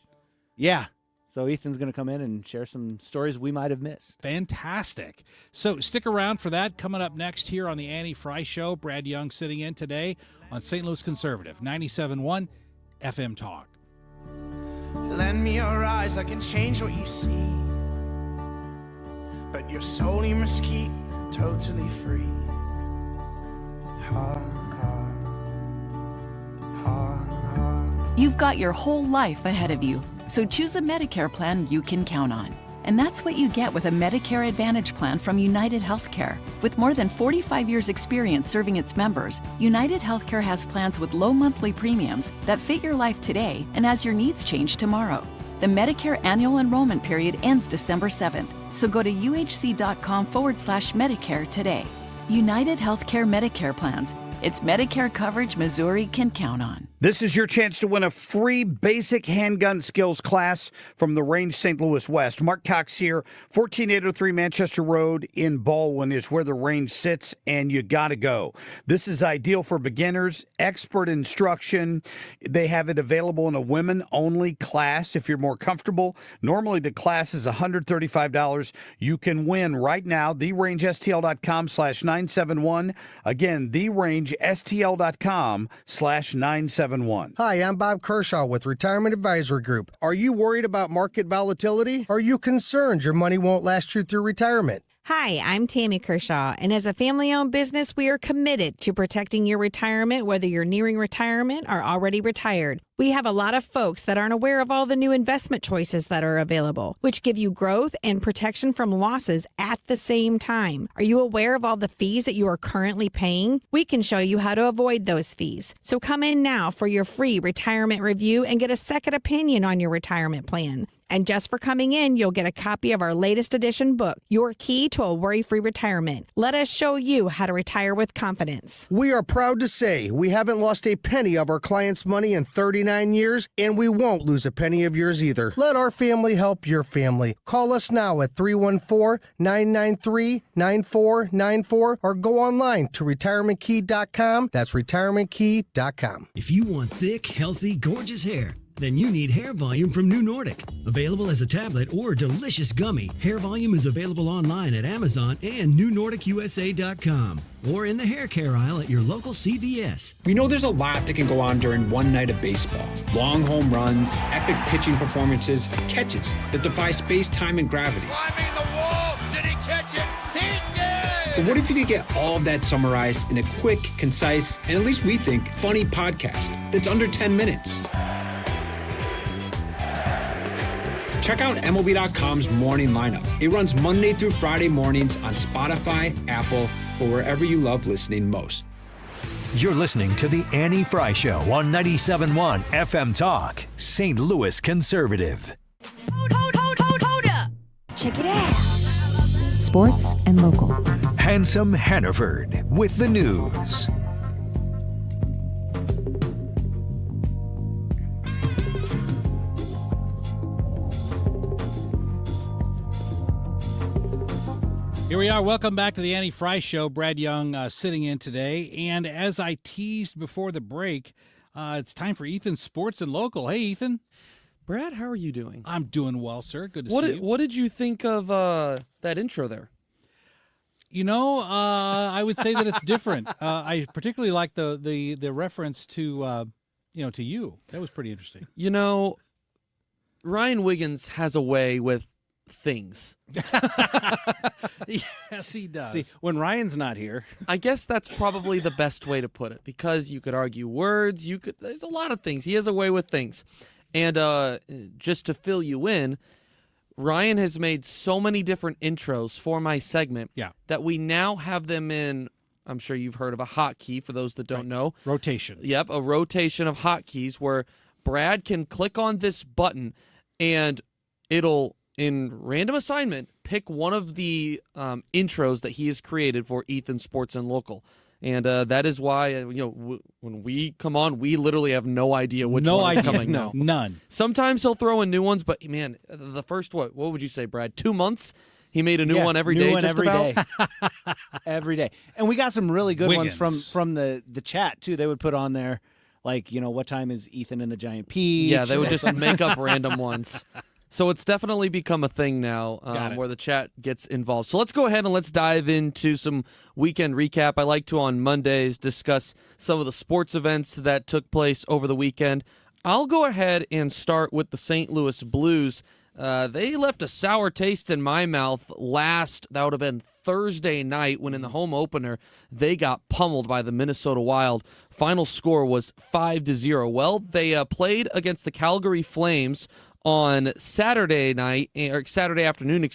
Yeah. So Ethan's going to come in and share some stories we might have missed. Fantastic. So stick around for that. Coming up next here on the Annie Fry Show, Brad Young sitting in today on St. Louis Conservative, 97.1 FM Talk. Lend me your eyes, I can change what you see. But your soul you must keep totally free. You've got your whole life ahead of you, so choose a Medicare plan you can count on. And that's what you get with a Medicare Advantage plan from United Healthcare. With more than 45 years' experience serving its members, United Healthcare has plans with low monthly premiums that fit your life today and as your needs change tomorrow. The Medicare annual enrollment period ends December 7th, so go to uhc.com/Medicare today. United Healthcare Medicare plans. It's Medicare coverage Missouri can count on. This is your chance to win a free basic handgun skills class from the Range St. Louis West. Mark Cox here, 14803 Manchester Road in Baldwin is where the range sits, and you got to go. This is ideal for beginners, expert instruction. They have it available in a women-only class if you're more comfortable. Normally the class is $135. You can win right now, therangestl.com/971. Again, therangestl.com/971. Hi, I'm Bob Kershaw with Retirement Advisory Group. Are you worried about market volatility? Are you concerned your money won't last you through retirement? Hi, I'm Tammy Kershaw, and as a family-owned business, we are committed to protecting your retirement, whether you're nearing retirement or already retired. We have a lot of folks that aren't aware of all the new investment choices that are available, which give you growth and protection from losses at the same time. Are you aware of all the fees that you are currently paying? We can show you how to avoid those fees. So come in now for your free retirement review and get a second opinion on your retirement plan. And just for coming in, you'll get a copy of our latest edition book, Your Key to a Worry-Free Retirement. Let us show you how to retire with confidence. We are proud to say we haven't lost a penny of our clients' money in 39 years, and we won't lose a penny of yours either. Let our family help your family. Call us now at 314-993-9494 or go online to retirementkey.com. That's retirementkey.com. If you want thick, healthy, gorgeous hair, then you need Hair Volume from New Nordic. Available as a tablet or delicious gummy, Hair Volume is available online at Amazon and NewNordicUSA.com or in the hair care aisle at your local CVS. We know there's a lot that can go on during one night of baseball. Long home runs, epic pitching performances, catches that defy space, time, and gravity. Climbing the wall, did he catch it? He did! But what if you could get all of that summarized in a quick, concise, and at least we think, funny podcast that's under 10 minutes? Check out MLB.com's morning lineup. It runs Monday through Friday mornings on Spotify, Apple, or wherever you love listening most. You're listening to The Annie Fry Show on 97.1 FM Talk, St. Louis Conservative. Hold up. Check it out. Sports and local. Handsome Hannaford with the news. Here we are. Welcome back to the Annie Fry Show. Brad Young sitting in today. And as I teased before the break, it's time for Ethan's Sports and Local. Hey, Ethan. Brad, how are you doing? I'm doing well, sir. Good to see you. What did you think of that intro there? You know, I would say that it's different. I particularly like the reference to to you. That was pretty interesting. You know, Ryan Wiggins has a way with things. Yes, he does. See, when Ryan's not here, I guess that's probably the best way to put it, because you could argue words. There's a lot of things. He has a way with things. And just to fill you in, Ryan has made so many different intros for my segment that we now have them in. I'm sure you've heard of a hotkey for those that don't know. Rotation. Yep, a rotation of hotkeys where Brad can click on this button and it'll, in random assignment, pick one of the intros that he has created for Ethan Sports and Local. And that is why, when we come on, we literally have no idea which one is coming now. None. Sometimes he'll throw in new ones, but man, the first, what would you say, Brad? 2 months? He made a new one every day, just about? Every day. And we got some really good ones from the chat, too. They would put on there, like, what time is Ethan in the Giant Peach? Yeah, they would just make up random ones. So it's definitely become a thing now where the chat gets involved. So let's go ahead and let's dive into some weekend recap. I like to, on Mondays, discuss some of the sports events that took place over the weekend. I'll go ahead and start with the St. Louis Blues. They left a sour taste in my mouth that would have been Thursday night, when in the home opener, they got pummeled by the Minnesota Wild. Final score was 5-0. Well, they played against the Calgary Flames on Saturday afternoon,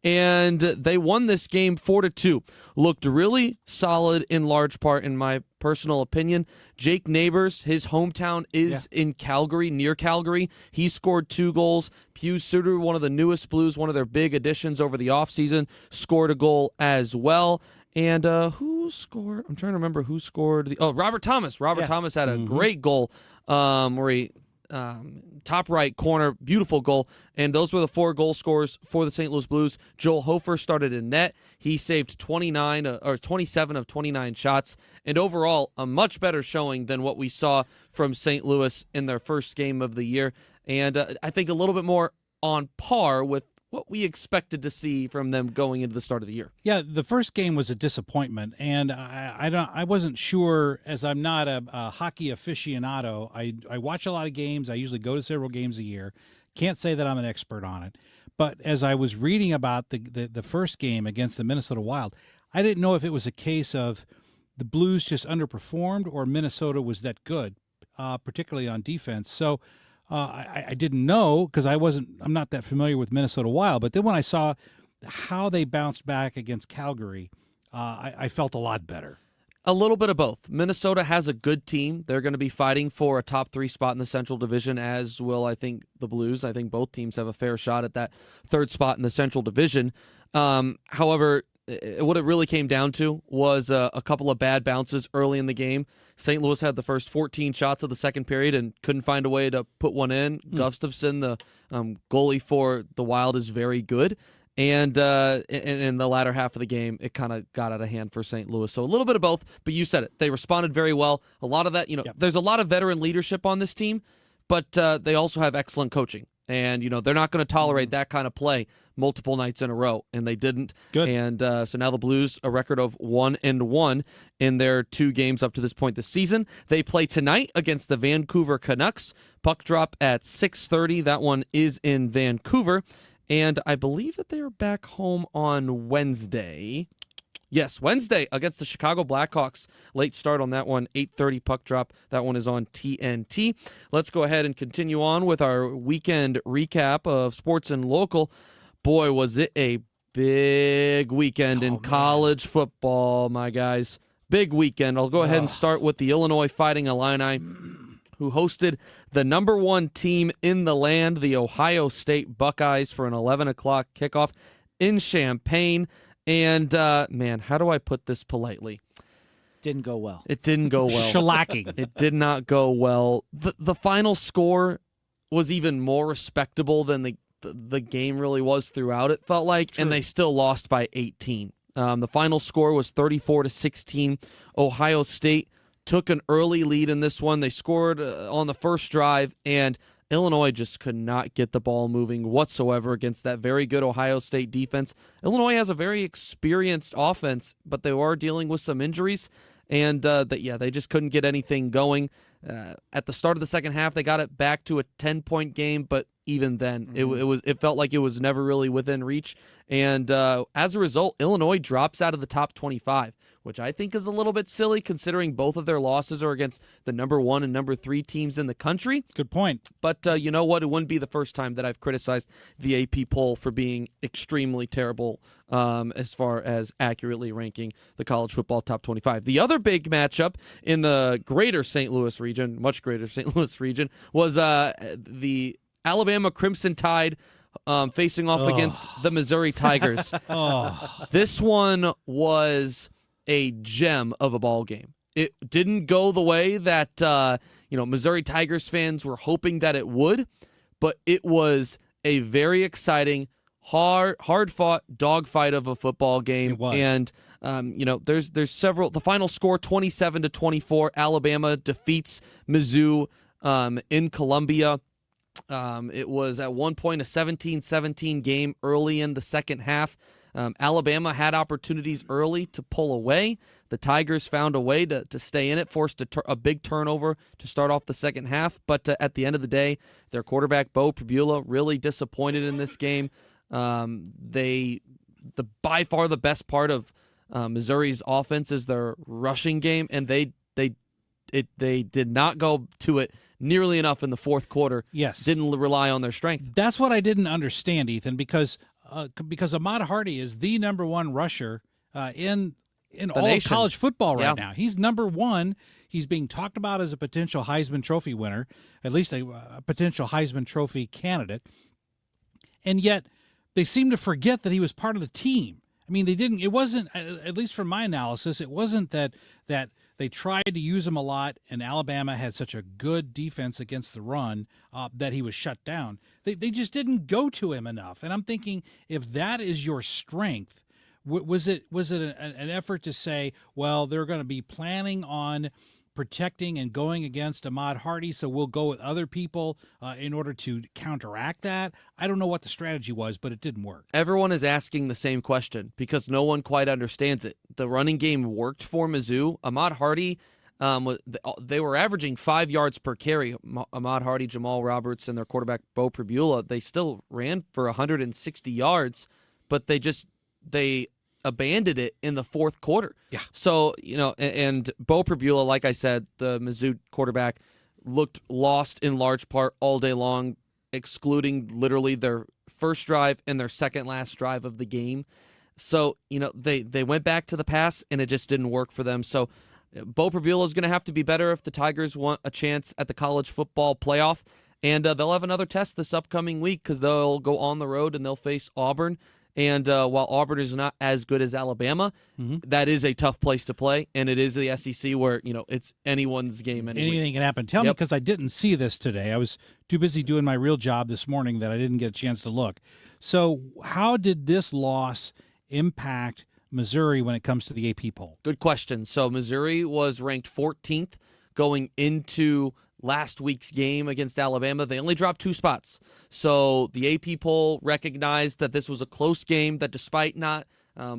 and they won this game 4-2. Looked really solid in large part, in my personal opinion. Jake Neighbors, his hometown is in Calgary, near Calgary. He scored 2 goals. Pius Suter, one of the newest Blues, one of their big additions over the offseason, scored a goal as well. And who scored? I'm trying to remember who scored. Robert Thomas. Robert Thomas had a great goal where he top right corner, beautiful goal. And those were the 4 goal scorers for the St. Louis Blues. Joel Hofer started in net. He saved 27 of 29 shots. And overall, a much better showing than what we saw from St. Louis in their first game of the year. And I think a little bit more on par with what we expected to see from them going into the start of the year. Yeah, the first game was a disappointment, and I wasn't sure, as I'm not a hockey aficionado. I watch a lot of games. I usually go to several games a year. Can't say that I'm an expert on it. But as I was reading about the first game against the Minnesota Wild, I didn't know if it was a case of the Blues just underperformed or Minnesota was that good, particularly on defense. So I didn't know, because I'm not that familiar with Minnesota Wild. But then when I saw how they bounced back against Calgary, I felt a lot better. A little bit of both. Minnesota has a good team. They're going to be fighting for a top 3 spot in the Central Division, as will, I think, the Blues. I think both teams have a fair shot at that 3rd spot in the Central Division. However, what it really came down to was a couple of bad bounces early in the game. St. Louis had the first 14 shots of the second period and couldn't find a way to put one in. Gustafsson, the goalie for the Wild, is very good. And in the latter half of the game, it kind of got out of hand for St. Louis. So a little bit of both, but you said it. They responded very well. A lot of that, there's a lot of veteran leadership on this team, but they also have excellent coaching. And, they're not going to tolerate that kind of play multiple nights in a row, and they didn't. Good. And so now the Blues, a record of 1-1 in their 2 games up to this point this season. They play tonight against the Vancouver Canucks. Puck drop at 6:30. That one is in Vancouver. And I believe that they are back home on Wednesday. Yes, Wednesday against the Chicago Blackhawks. Late start on that one, 8:30 puck drop. That one is on TNT. Let's go ahead and continue on with our weekend recap of sports and local. Boy, was it a big weekend in college football, my guys. big weekend. I'll go ahead and start with the Illinois Fighting Illini, who hosted the number 1 team in the land, the Ohio State Buckeyes, for an 11 o'clock kickoff in Champaign. And, man, how do I put this politely? Didn't go well. It didn't go well. Shellacking. It did not go well. The final score was even more respectable than the game really was throughout, it felt like, and they still lost by 18. The final score was 34-16. Ohio State took an early lead in this one. They scored on the first drive, and Illinois just could not get the ball moving whatsoever against that very good Ohio State defense. Illinois has a very experienced offense, but they were dealing with some injuries, and they just couldn't get anything going. At the start of the second half, they got it back to a 10-point game, but even then, it felt like it was never really within reach. And as a result, Illinois drops out of the top 25, which I think is a little bit silly considering both of their losses are against the number 1 and number 3 teams in the country. Good point. But you know what? It wouldn't be the first time that I've criticized the AP poll for being extremely terrible as far as accurately ranking the college football top 25. The other big matchup in the greater St. Louis region, much greater St. Louis region, was the Alabama Crimson Tide facing off against the Missouri Tigers. This one was a gem of a ball game. It didn't go the way that Missouri Tigers fans were hoping that it would, but it was a very exciting, hard-fought dogfight of a football game. It was. And there's several. The final score 27-24. Alabama defeats Mizzou in Columbia. It was at one point a 17-17 game early in the second half. Alabama had opportunities early to pull away. The Tigers found a way to stay in it, forced a big turnover to start off the second half. But at the end of the day, their quarterback, Bo Pribula, really disappointed in this game. By far the best part of Missouri's offense is their rushing game, and they did not go to it nearly enough in the fourth quarter. Yes. Didn't rely on their strength. That's what I didn't understand, Ethan, because Ahmad Hardy is the number 1 rusher in all of college football right now. He's number 1. He's being talked about as a potential Heisman Trophy winner, at least a potential Heisman Trophy candidate. And yet they seem to forget that he was part of the team. I mean, it wasn't, at least from my analysis, it wasn't that they tried to use him a lot, and Alabama had such a good defense against the run that he was shut down. They just didn't go to him enough. And I'm thinking, if that is your strength, was it an effort to say, well, they're going to be planning on protecting and going against Ahmad Hardy, so we'll go with other people in order to counteract that? I don't know what the strategy was, but it didn't work. Everyone is asking the same question because no one quite understands it. The running game worked for Mizzou. Ahmad Hardy, they were averaging 5 yards per carry. Ahmad Hardy, Jamal Roberts, and their quarterback, Bo Pribula, they still ran for 160 yards, but they abandoned it in the fourth quarter. Yeah. So, and Bo Pribula, like I said, the Mizzou quarterback, looked lost in large part all day long, excluding literally their first drive and their second last drive of the game. So, they went back to the pass, and it just didn't work for them. So, Bo Pribula is going to have to be better if the Tigers want a chance at the college football playoff. And they'll have another test this upcoming week because they'll go on the road and they'll face Auburn. And while Auburn is not as good as Alabama, that is a tough place to play, and it is the SEC where it's anyone's game. Anything can happen. Tell me, because I didn't see this today. I was too busy doing my real job this morning that I didn't get a chance to look. So how did this loss impact Missouri when it comes to the AP poll? Good question. So Missouri was ranked 14th going into last week's game against Alabama. They only dropped 2 spots. So the AP poll recognized that this was a close game, that despite not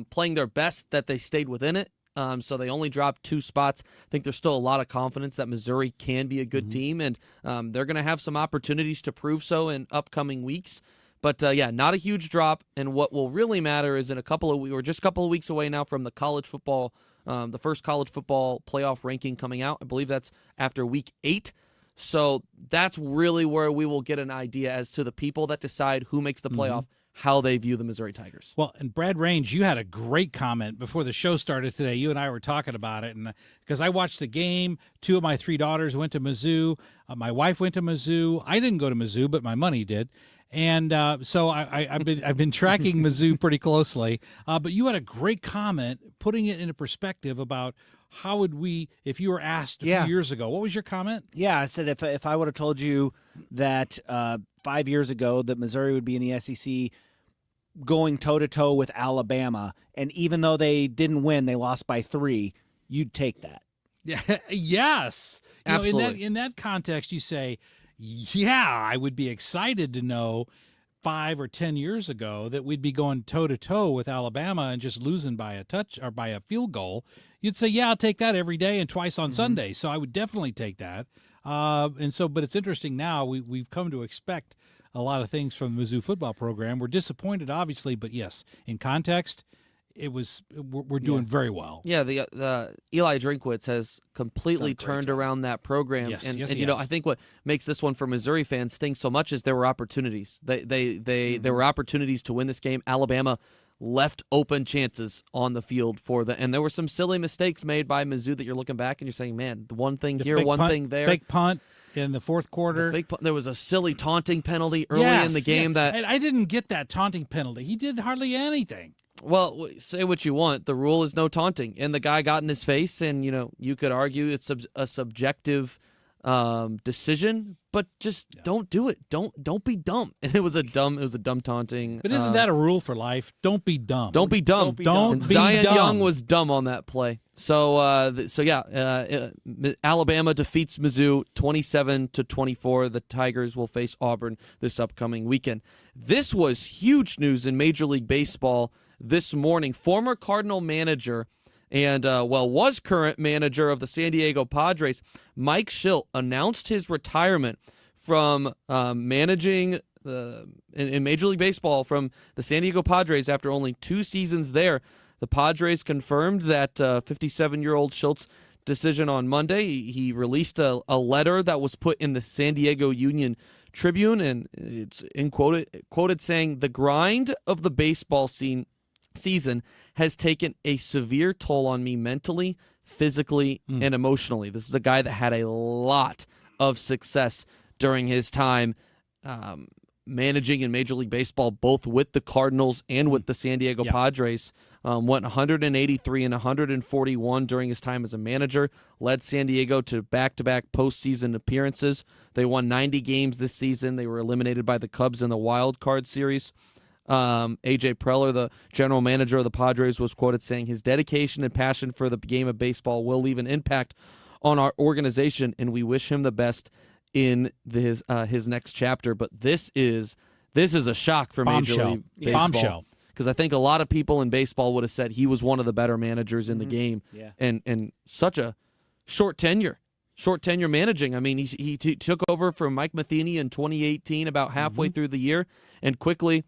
playing their best, that they stayed within it. So they only dropped 2 spots. I think there's still a lot of confidence that Missouri can be a good team, and they're going to have some opportunities to prove so in upcoming weeks. But, not a huge drop. And what will really matter is we're just a couple of weeks away now from the college football, the first college football playoff ranking coming out. I believe that's after week 8. So that's really where we will get an idea as to the people that decide who makes the playoff, how they view the Missouri Tigers. Well, and Brad Range, you had a great comment before the show started today. You and I were talking about it, and because I watched the game, 2 of my 3 daughters went to Mizzou. My wife went to Mizzou. I didn't go to Mizzou, but my money did. And so I've been tracking Mizzou pretty closely. But you had a great comment, putting it into perspective about how would we, if you were asked a few years ago, what was your comment? Yeah, I said if I would have told you that 5 years ago that Missouri would be in the SEC going toe-to-toe with Alabama, and even though they didn't win, they lost by 3, you'd take that. Yeah, yes. Absolutely. In that context, you say, yeah, I would be excited to know 5 or 10 years ago that we'd be going toe-to-toe with Alabama and just losing by a touch or by a field goal. You'd say, yeah, I'll take that every day and twice on Sunday. So I would definitely take that. But it's interesting now. We've come to expect a lot of things from the Mizzou football program. We're disappointed, obviously, but yes, in context, we're doing very well. Yeah, the Eli Drinkwitz has completely turned around that program. Yes, and yes, and he you know, has. I think what makes this one for Missouri fans sting so much is there were opportunities. There were opportunities to win this game. Alabama left open chances on the field and there were some silly mistakes made by Mizzou that you're looking back and you're saying, man, the one thing here, one thing there. Fake punt in the fourth quarter. There was a silly taunting penalty early in the game that I didn't get that taunting penalty. He did hardly anything. Well, say what you want. The rule is no taunting, and the guy got in his face, and you could argue it's a subjective decision, but just don't do it. Don't be dumb. And it was a dumb taunting. But isn't that a rule for life? Don't be dumb. Don't be dumb. Don't be Zion dumb. Young was dumb on that play. So Alabama defeats Mizzou 27-24. The Tigers will face Auburn this upcoming weekend. This was huge news in Major League Baseball this morning. Former Cardinal manager and was current manager of the San Diego Padres, Mike Schilt, announced his retirement from managing in Major League Baseball from the San Diego Padres after only 2 seasons there. The Padres confirmed that 57-year-old Schilt's decision on Monday. He released a letter that was put in the San Diego Union Tribune, and it's quoted saying, "The grind of the baseball season has taken a severe toll on me mentally, physically, and emotionally." This is a guy that had a lot of success during his time managing in Major League Baseball, both with the Cardinals and with the San Diego Padres. Went 183 and 141 during his time as a manager, led San Diego to back-to-back postseason appearances. They won 90 games this season. They were eliminated by the Cubs in the wild card series. A.J. Preller, the general manager of the Padres, was quoted saying, "His dedication and passion for the game of baseball will leave an impact on our organization, and we wish him the best in his next chapter." But this is a shock for Major League Baseball. Bombshell. Because I think a lot of people in baseball would have said he was one of the better managers in the game. Yeah. And such a short tenure managing. I mean, he took over from Mike Matheny in 2018, about halfway through the year, and quickly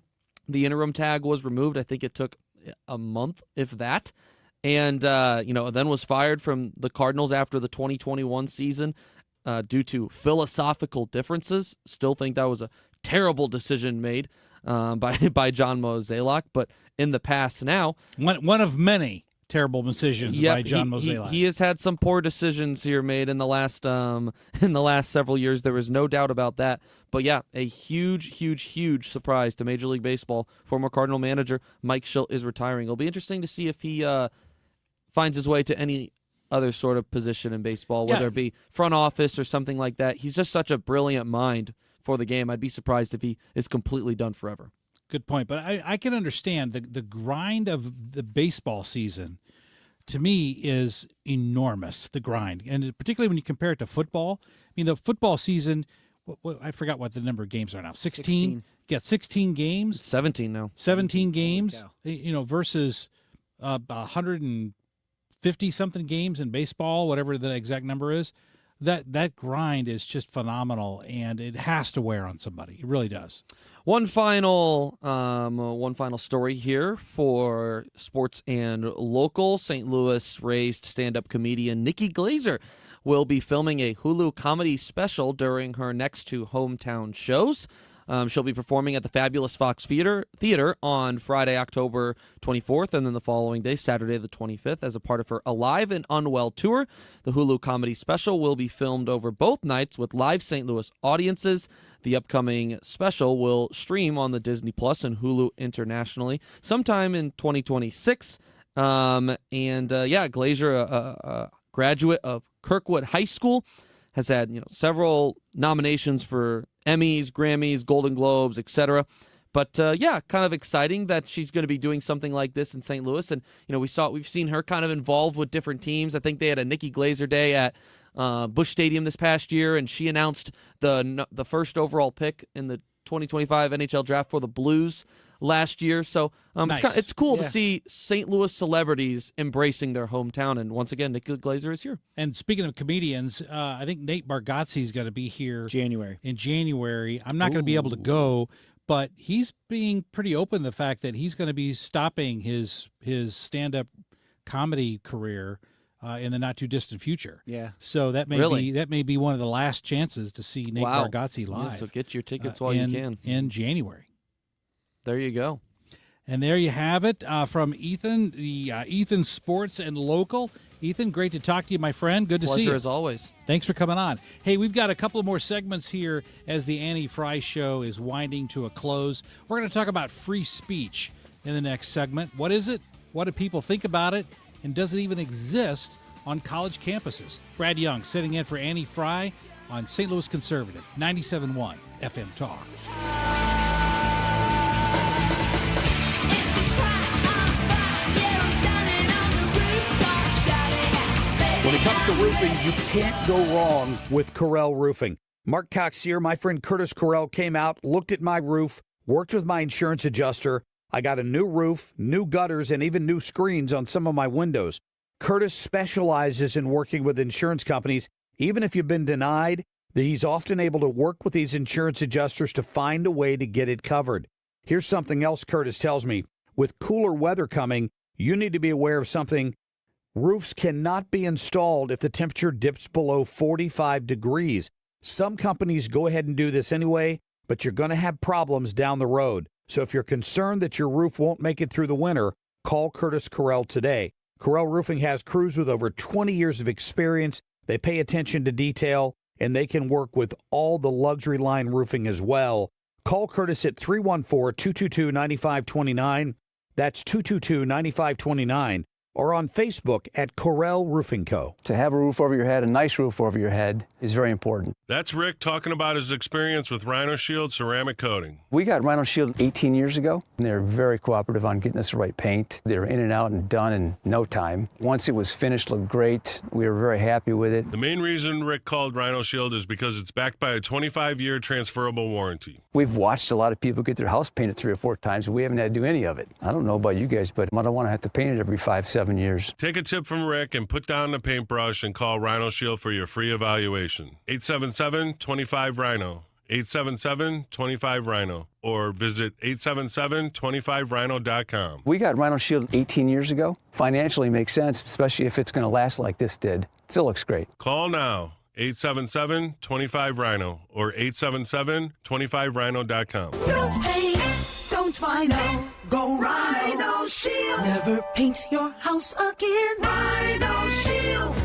the interim tag was removed. I think it took a month, if that. And, then was fired from the Cardinals after the 2021 season due to philosophical differences. Still think that was a terrible decision made by John Mozeliak. But in the past now... One of many terrible decisions by John Mozeliak. He has had some poor decisions here made in the last several years. There is no doubt about that. But yeah, a huge surprise to Major League Baseball. Former Cardinal manager Mike Schilt is retiring. It'll be interesting to see if he finds his way to any other sort of position in baseball, whether it be front office or something like that. He's just such a brilliant mind for the game. I'd be surprised if he is completely done forever. Good point. But I can understand the grind of the baseball season, to me, is enormous, the grind. And particularly when you compare it to football. I mean, the football season, I forgot what the number of games are now. 16? Yeah, 16 games. It's 17 now. 17 games, versus 150-something games in baseball, whatever the exact number is. That grind is just phenomenal, and it has to wear on somebody. It really does. One final story here for sports and local. St. Louis-raised stand-up comedian Nikki Glazer will be filming a Hulu comedy special during her next 2 hometown shows. She'll be performing at the Fabulous Fox Theater on Friday, October 24th, and then the following day, Saturday the 25th, as a part of her Alive and Unwell tour. The Hulu comedy special will be filmed over both nights with live St. Louis audiences. The upcoming special will stream on the Disney Plus and Hulu internationally sometime in 2026. Glazer, a graduate of Kirkwood High School, has had several nominations for Emmys, Grammys, Golden Globes, etc. But kind of exciting that she's going to be doing something like this in St. Louis. And we've seen her kind of involved with different teams. I think they had a Nikki Glazer Day at Busch Stadium this past year, and she announced the first overall pick in the 2025 NHL draft for the Blues last year. So Nice. it's cool to see St. Louis celebrities embracing their hometown. And once again, Nikki Glazer is here. And speaking of comedians, I think Nate Bargatze is going to be here in January. I'm not going to be able to go, but he's being pretty open to the fact that he's going to be stopping his stand-up comedy career in the not too distant future. Yeah. So that may be one of the last chances to see Nate Bargatze live. Yeah, so get your tickets while you can in January. There you go. And there you have it from Ethan, the Ethan Sports and Local. Ethan, great to talk to you, my friend. Good to see you. Pleasure as always. Thanks for coming on. Hey, we've got a couple of more segments here as the Annie Fry Show is winding to a close. We're going to talk about free speech in the next segment. What is it? What do people think about it? And does it even exist on college campuses? Brad Young sitting in for Annie Fry on St. Louis Conservative, 97.1 FM Talk. When it comes to roofing, you can't go wrong with Corel Roofing. Mark Cox here. My friend Curtis Corel came out, looked at my roof, worked with my insurance adjuster. I got a new roof, new gutters, and even new screens on some of my windows. Curtis specializes in working with insurance companies. Even if you've been denied, he's often able to work with these insurance adjusters to find a way to get it covered. Here's something else Curtis tells me. With cooler weather coming, you need to be aware of something. Roofs cannot be installed if the temperature dips below 45 degrees. Some companies go ahead and do this anyway, but you're going to have problems down the road. So if you're concerned that your roof won't make it through the winter, call Curtis Corel today. Corel Roofing has crews with over 20 years of experience. They pay attention to detail, and they can work with all the luxury line roofing as well. Call Curtis at 314-222-9529. That's 222-9529. Or on Facebook at Corel Roofing Co. To have a roof over your head, a nice roof over your head, is very important. That's Rick talking about his experience with Rhino Shield ceramic coating. We got Rhino Shield 18 years ago, and they were very cooperative on getting us the right paint. They were in and out and done in no time. Once it was finished, looked great. We were very happy with it. The main reason Rick called Rhino Shield is because it's backed by a 25-year transferable warranty. We've watched a lot of people get their house painted 3 or 4 times, and we haven't had to do any of it. I don't know about you guys, but I don't want to have to paint it every 5-7 years. Take a tip from Rick and put down the paintbrush and call Rhino Shield for your free evaluation. 877-25-RHINO. 877-25-RHINO. Or visit 877-25rhino.com. We got Rhino Shield 18 years ago. Financially makes sense, especially if it's going to last like this did. Still looks great. Call now. 877-25-RHINO or 877-25rhino.com. No pain, don't Rhino, go Rhino Shield. Never paint your house again. Rhino Shield.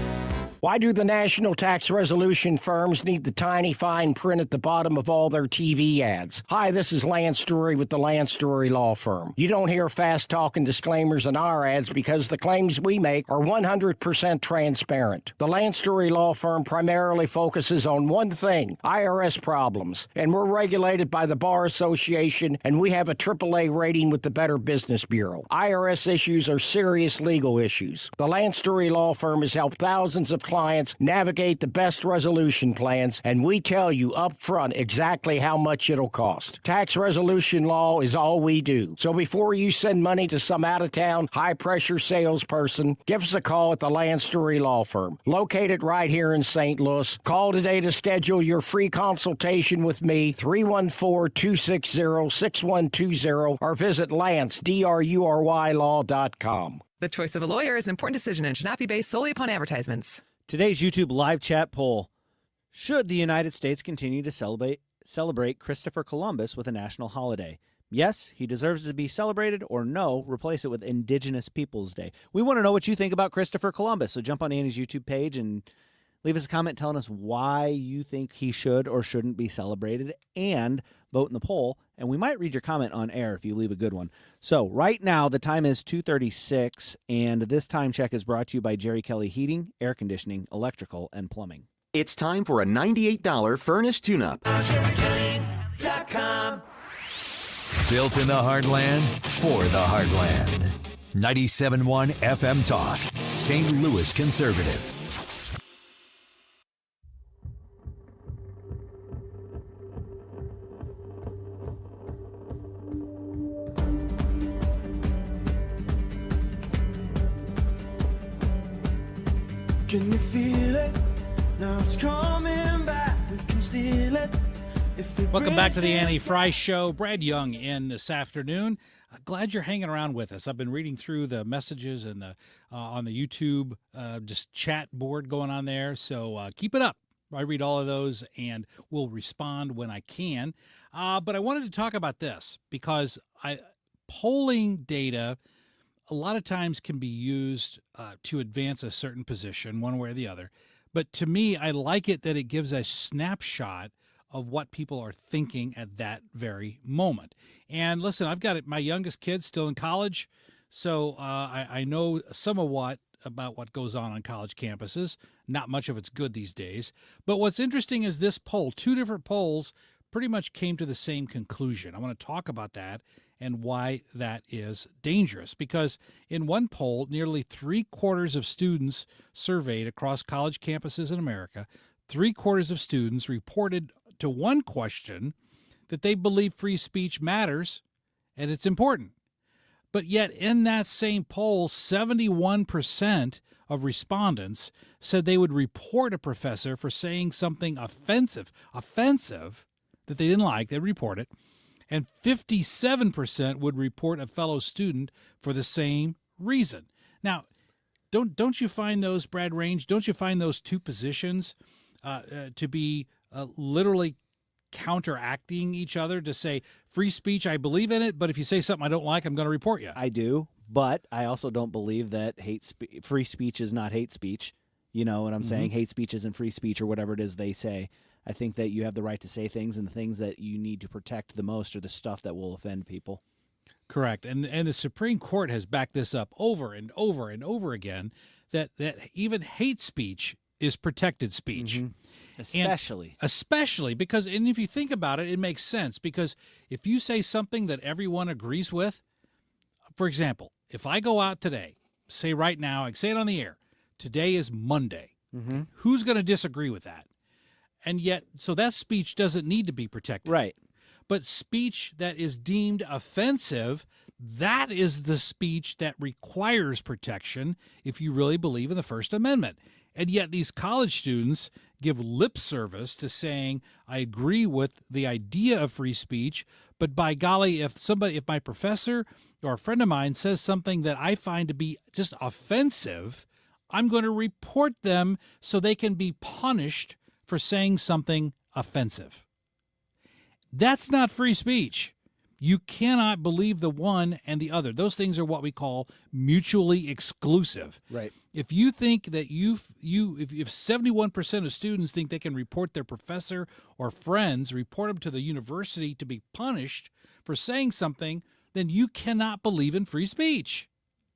Why do the national tax resolution firms need the tiny fine print at the bottom of all their TV ads? Hi, this is Lance Story with the Lance Story Law Firm. You don't hear fast-talking disclaimers in our ads because the claims we make are 100% transparent. The Lance Story Law Firm primarily focuses on one thing, IRS problems, and we're regulated by the Bar Association, and we have a AAA rating with the Better Business Bureau. IRS issues are serious legal issues. The Lance Story Law Firm has helped thousands of clients navigate the best resolution plans, and we tell you up front exactly how much it'll cost. Tax resolution law is all we do. So before you send money to some out-of-town, high-pressure salesperson, give us a call at the Lance Story Law Firm, located right here in St. Louis. Call today to schedule your free consultation with me, 314-260-6120, or visit LanceDruryLaw.com. The choice of a lawyer is an important decision and should not be based solely upon advertisements. Today's YouTube live chat poll. Should the United States continue to celebrate Christopher Columbus with a national holiday. Yes, he deserves to be celebrated, or no, replace it with Indigenous Peoples Day. We want to know what you think about Christopher Columbus, so jump on Annie's YouTube page and leave us a comment telling us why you think he should or shouldn't be celebrated, and vote in the poll, and we might read your comment on air if you leave a good one. So right now, the time is 2:36, and this time check is brought to you by Jerry Kelly Heating, Air Conditioning, Electrical, and Plumbing. It's time for a $98 furnace tune-up. JerryKelly.com. Built in the heartland, for the heartland. 97.1 FM Talk, St. Louis Conservative. Can you feel it? Now it's coming back. We can steal it. Welcome back to the Annie Fry Show. Brad Young in this afternoon. Glad you're hanging around with us. I've been reading through the messages and the on the YouTube just chat board going on there. So keep it up. I read all of those and will respond when I can. But I wanted to talk about this because polling data a lot of times can be used to advance a certain position one way or the other. But to me, I like it that it gives a snapshot of what people are thinking at that very moment. And listen, I've got my youngest kid still in college, so I know somewhat about what goes on college campuses. Not much of it's good these days. But what's interesting is this poll, 2 different polls, pretty much came to the same conclusion. I want to talk about that and why that is dangerous. Because in one poll, nearly 3/4 of students surveyed across college campuses in America, 3/4 of students reported to one question that they believe free speech matters and it's important. But yet in that same poll, 71% of respondents said they would report a professor for saying something offensive that they didn't like. They'd report it. And 57% would report a fellow student for the same reason. Now, don't you find those, Brad Range, don't you find those two positions to be literally counteracting each other, to say free speech, I believe in it, but if you say something I don't like, I'm going to report you? I do, but I also don't believe that free speech is not hate speech. You know what I'm saying? Hate speech isn't free speech or whatever it is they say. I think that you have the right to say things, and the things that you need to protect the most are the stuff that will offend people. Correct. And the Supreme Court has backed this up over and over and over again, that even hate speech is protected speech. Especially because, and if you think about it, it makes sense, because if you say something that everyone agrees with, for example, if I go out today, say right now, I say it on the air, today is Monday. Who's going to disagree with that? And yet, so that speech doesn't need to be protected. Right. But speech that is deemed offensive, that is the speech that requires protection if you really believe in the First Amendment. And yet these college students give lip service to saying, I agree with the idea of free speech, but by golly, if my professor or a friend of mine says something that I find to be just offensive, I'm going to report them so they can be punished for saying something offensive. That's not free speech. You cannot believe the one and the other. Those things are what we call mutually exclusive. Right. If you think that if 71% of students think they can report their professor or friends, report them to the university to be punished for saying something, then you cannot believe in free speech.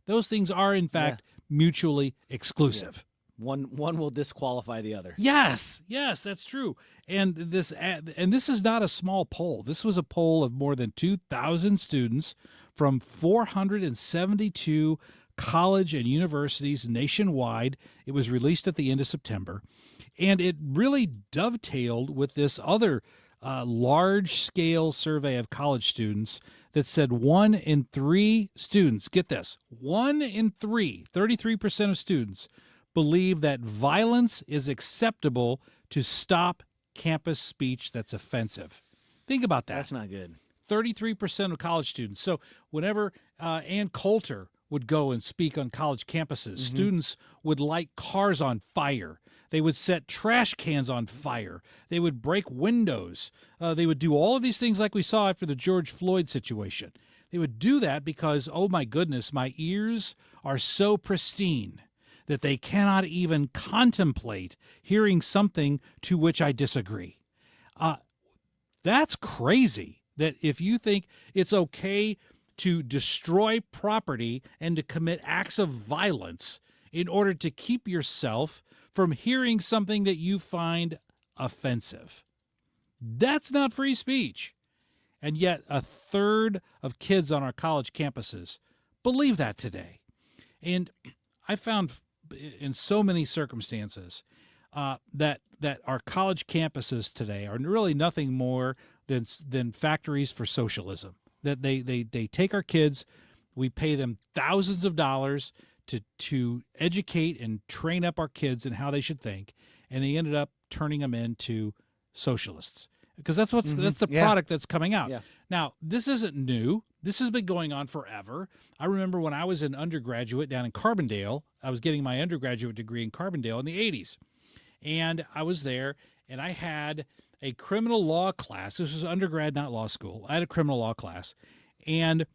Those things are, in fact, mutually exclusive. One will disqualify the other. Yes, that's true. And this is not a small poll. This was a poll of more than 2,000 students from 472 college and universities nationwide. It was released at the end of September, and it really dovetailed with this other large-scale survey of college students that said 1 in 3 students, get this, 1 in 3, 33% of students, believe that violence is acceptable to stop campus speech that's offensive. Think about that. That's not good. 33% of college students. So whenever Ann Coulter would go and speak on college campuses, students would light cars on fire. They would set trash cans on fire. They would break windows. They would do all of these things like we saw after the George Floyd situation. They would do that because, oh my goodness, my ears are so pristine that they cannot even contemplate hearing something to which I disagree. That's crazy, that if you think it's okay to destroy property and to commit acts of violence in order to keep yourself from hearing something that you find offensive. That's not free speech. And yet a third of kids on our college campuses believe that today. And I found in so many circumstances that our college campuses today are really nothing more than factories for socialism. That they take our kids, we pay them thousands of dollars to educate and train up our kids in how they should think, and they ended up turning them into socialists. Because that's the product that's coming out. Yeah. Now, this isn't new. This has been going on forever. I remember when I was an undergraduate down in Carbondale, I was getting my undergraduate degree in Carbondale in the 80s. And I was there, and I had a criminal law class. This was undergrad, not law school. I had a criminal law class. And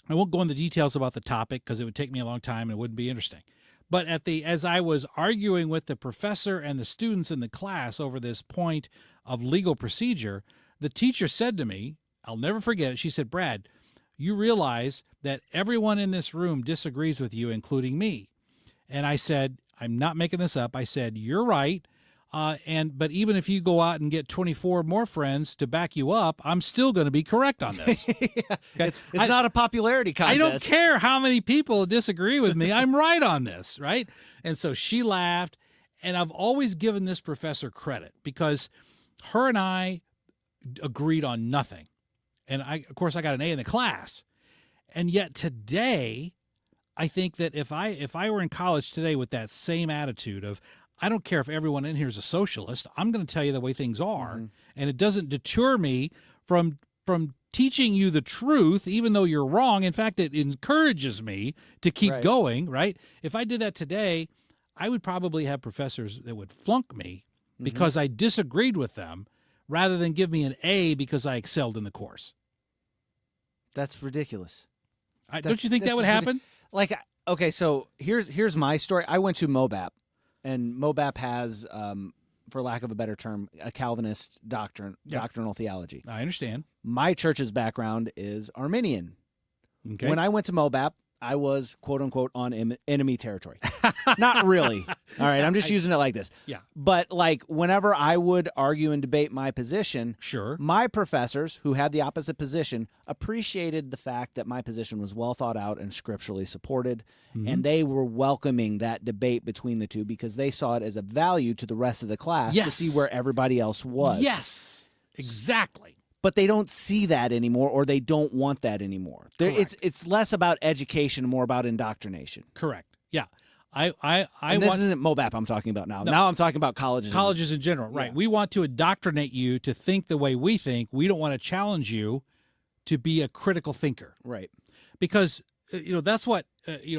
I won't go into details about the topic because it would take me a long time and it wouldn't be interesting. But as I was arguing with the professor and the students in the class over this point of legal procedure, the teacher said to me, I'll never forget it, she said, "Brad, you realize that everyone in this room disagrees with you, including me." And I said, I'm not making this up. I said, "You're right. But even if you go out and get 24 more friends to back you up, I'm still going to be correct on this." Yeah, it's not a popularity contest. I don't care how many people disagree with me. I'm right on this, right? And so she laughed, and I've always given this professor credit because her and I agreed on nothing. And of course, I got an A in the class. And yet today, I think that if I were in college today with that same attitude of, I don't care if everyone in here is a socialist, I'm going to tell you the way things are. Mm-hmm. And it doesn't deter me from teaching you the truth, even though you're wrong. In fact, it encourages me to keep going, right? If I did that today, I would probably have professors that would flunk me because I disagreed with them rather than give me an A because I excelled in the course. That's ridiculous. Don't you think that would happen? Okay, so here's my story. I went to MOBAP. And MOBAP has, for lack of a better term, a Calvinist doctrinal theology. I understand. My church's background is Arminian. Okay. When I went to MOBAP, I was, quote unquote, on enemy territory. Not really. All right, I'm just using it like this. Yeah. But whenever I would argue and debate my position, sure, my professors who had the opposite position appreciated the fact that my position was well thought out and scripturally supported, and they were welcoming that debate between the two because they saw it as a value to the rest of the class to see where everybody else was. Yes, exactly. But they don't see that anymore, or they don't want that anymore. It's less about education, more about indoctrination. Correct. Yeah. This isn't MOBAP I'm talking about now. No. Now I'm talking about colleges. Colleges in general, right. Yeah. We want to indoctrinate you to think the way we think. We don't want to challenge you to be a critical thinker. Right. Because, that's what,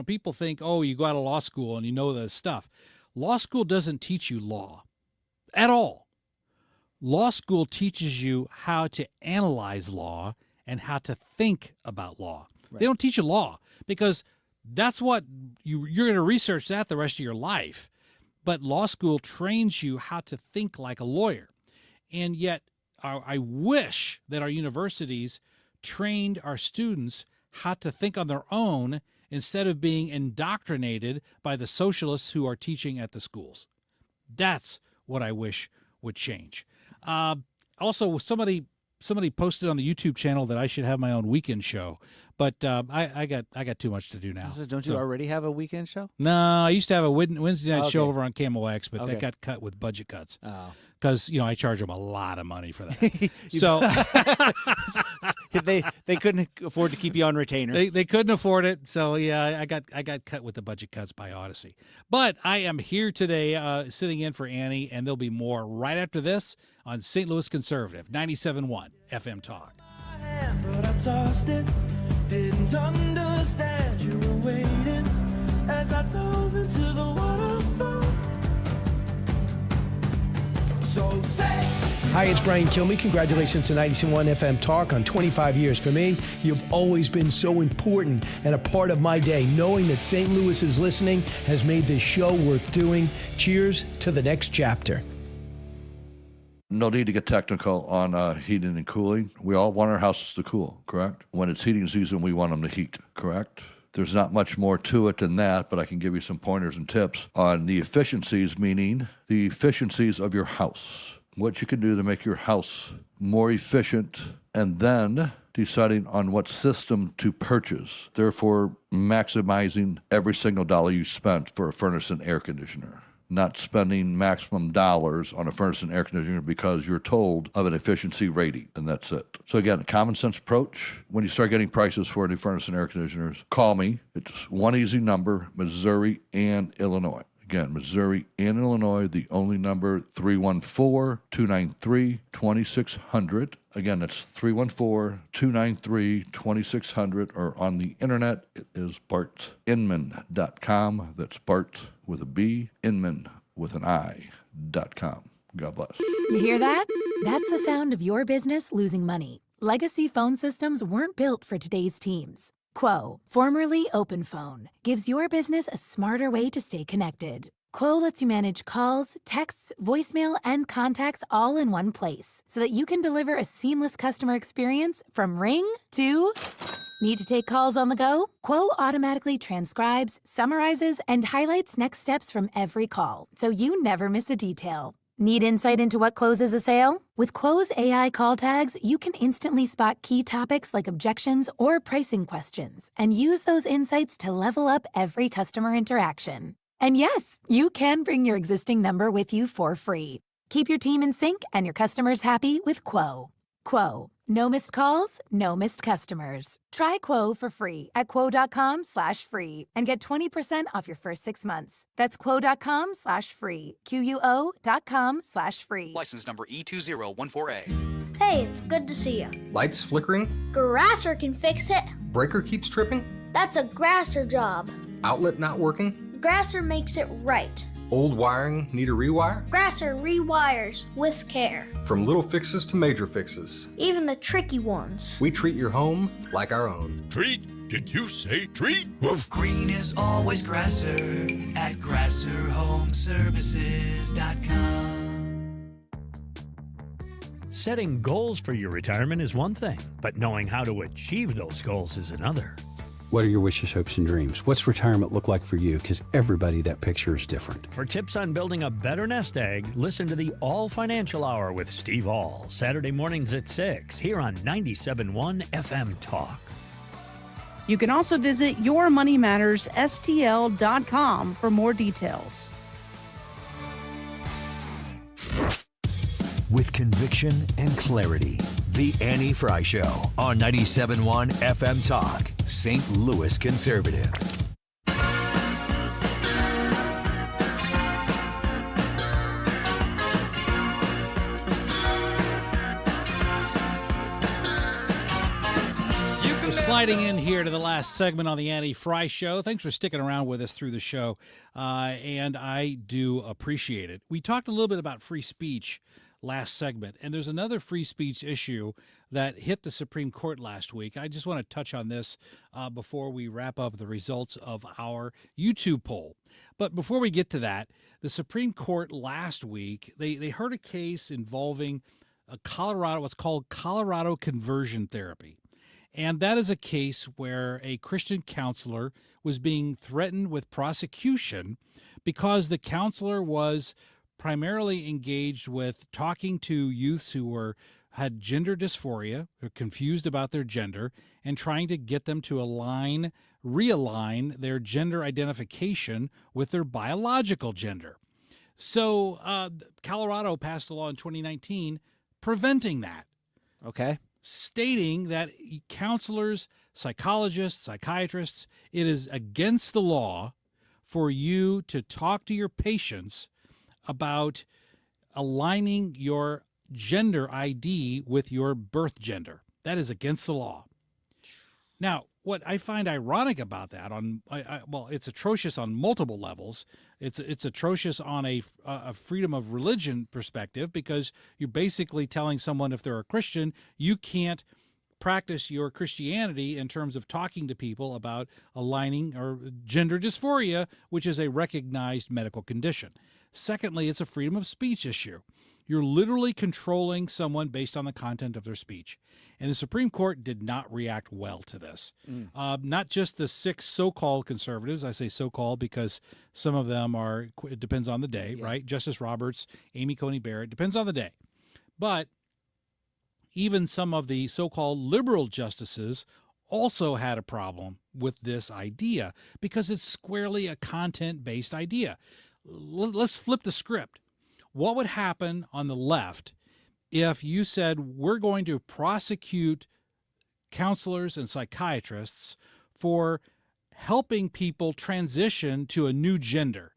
people think, oh, you go out of law school and you know the stuff. Law school doesn't teach you law at all. Law school teaches you how to analyze law and how to think about law. Right. They don't teach you law because that's what you're going to research that the rest of your life. But law school trains you how to think like a lawyer. And yet I wish that our universities trained our students how to think on their own instead of being indoctrinated by the socialists who are teaching at the schools. That's what I wish would change. Also, somebody posted on the YouTube channel that I should have my own weekend show, but I got too much to do now. So don't you already have a weekend show? No, I used to have a Wednesday night show over on Camel X, but that got cut with budget cuts. Oh, because I charge them a lot of money for that. So they couldn't afford to keep you on retainer. They couldn't afford it. So yeah, I got cut with the budget cuts by Odyssey. But I am here today, sitting in for Annie, and there'll be more right after this on St. Louis Conservative 97.1 FM Talk. But I tossed it, didn't understand you were waiting as I dove into the waterfall. Hi, it's Brian Kilmeade. Congratulations to 97.1 FM Talk on 25 years. For me, you've always been so important and a part of my day. Knowing that St. Louis is listening has made this show worth doing. Cheers to the next chapter. No need to get technical on heating and cooling. We all want our houses to cool, correct? When it's heating season, we want them to heat, correct? There's not much more to it than that, but I can give you some pointers and tips on the efficiencies, meaning the efficiencies of your house. What you can do to make your house more efficient, and then deciding on what system to purchase, therefore maximizing every single dollar you spent for a furnace and air conditioner. Not spending maximum dollars on a furnace and air conditioner because you're told of an efficiency rating, and that's it. So again, a common sense approach. When you start getting prices for new furnace and air conditioners, call me. It's one easy number, Missouri and Illinois. Again, Missouri and Illinois, the only number, 314-293-2600. Again, that's 314-293-2600, or on the internet, it is bartinman.com. That's Bart with a B, Inman with an I.com. God bless. You hear that? That's the sound of your business losing money. Legacy phone systems weren't built for today's teams. Quo, formerly OpenPhone, gives your business a smarter way to stay connected. Quo lets you manage calls, texts, voicemail, and contacts all in one place so that you can deliver a seamless customer experience from ring to... Need to take calls on the go? Quo automatically transcribes, summarizes, and highlights next steps from every call, so you never miss a detail. Need insight into what closes a sale? With Quo's AI call tags, you can instantly spot key topics like objections or pricing questions and use those insights to level up every customer interaction. And yes, you can bring your existing number with you for free. Keep your team in sync and your customers happy with Quo. Quo. No missed calls, no missed customers. Try Quo for free at quo.com/free and get 20% off your first 6 months. That's quo.com/free. QUO.com/free. License number E2014A. Hey, it's good to see you. Lights flickering? Grasser can fix it. Breaker keeps tripping? That's a Grasser job. Outlet not working? Grasser makes it right. Old wiring need a rewire? Grasser rewires with care. From little fixes to major fixes. Even the tricky ones. We treat your home like our own. Treat? Did you say treat? Green is always Grasser at GrasserHomeservices.com. Setting goals for your retirement is one thing, but knowing how to achieve those goals is another. What are your wishes, hopes, and dreams? What's retirement look like for you? Because everybody, that picture is different. For tips on building a better nest egg, listen to the All Financial Hour with Steve All, Saturday mornings at 6, here on 97.1 FM Talk. You can also visit yourmoneymattersstl.com for more details. With conviction and clarity, The Annie Fry Show on 97.1 FM Talk, St. Louis Conservative. Sliding in here to the last segment on the Annie Fry Show. Thanks for sticking around with us through the show, and I do appreciate it. We talked a little bit about free speech last segment, and there's another free speech issue that hit the Supreme Court last week. I just want to touch on this before we wrap up the results of our YouTube poll. But before we get to that, the Supreme Court last week, they heard a case involving what's called Colorado conversion therapy. And that is a case where a Christian counselor was being threatened with prosecution because the counselor was primarily engaged with talking to youths who had gender dysphoria, were confused about their gender, and trying to get them to realign their gender identification with their biological gender. So Colorado passed a law in 2019 preventing that. Okay. Stating that counselors, psychologists, psychiatrists, it is against the law for you to talk to your patients about aligning your gender ID with your birth gender. That is against the law. Now, what I find ironic about that, well, it's atrocious on multiple levels. It's atrocious on a freedom of religion perspective, because you're basically telling someone, if they're a Christian, you can't practice your Christianity in terms of talking to people about aligning or gender dysphoria, which is a recognized medical condition. Secondly, it's a freedom of speech issue. You're literally controlling someone based on the content of their speech. And the Supreme Court did not react well to this. Not just the 6 so-called conservatives. I say so-called because some of them are, it depends on the day, right? Justice Roberts, Amy Coney Barrett, depends on the day. But even some of the so-called liberal justices also had a problem with this idea, because it's squarely a content-based idea. Let's flip the script. What would happen on the left if you said, we're going to prosecute counselors and psychiatrists for helping people transition to a new gender?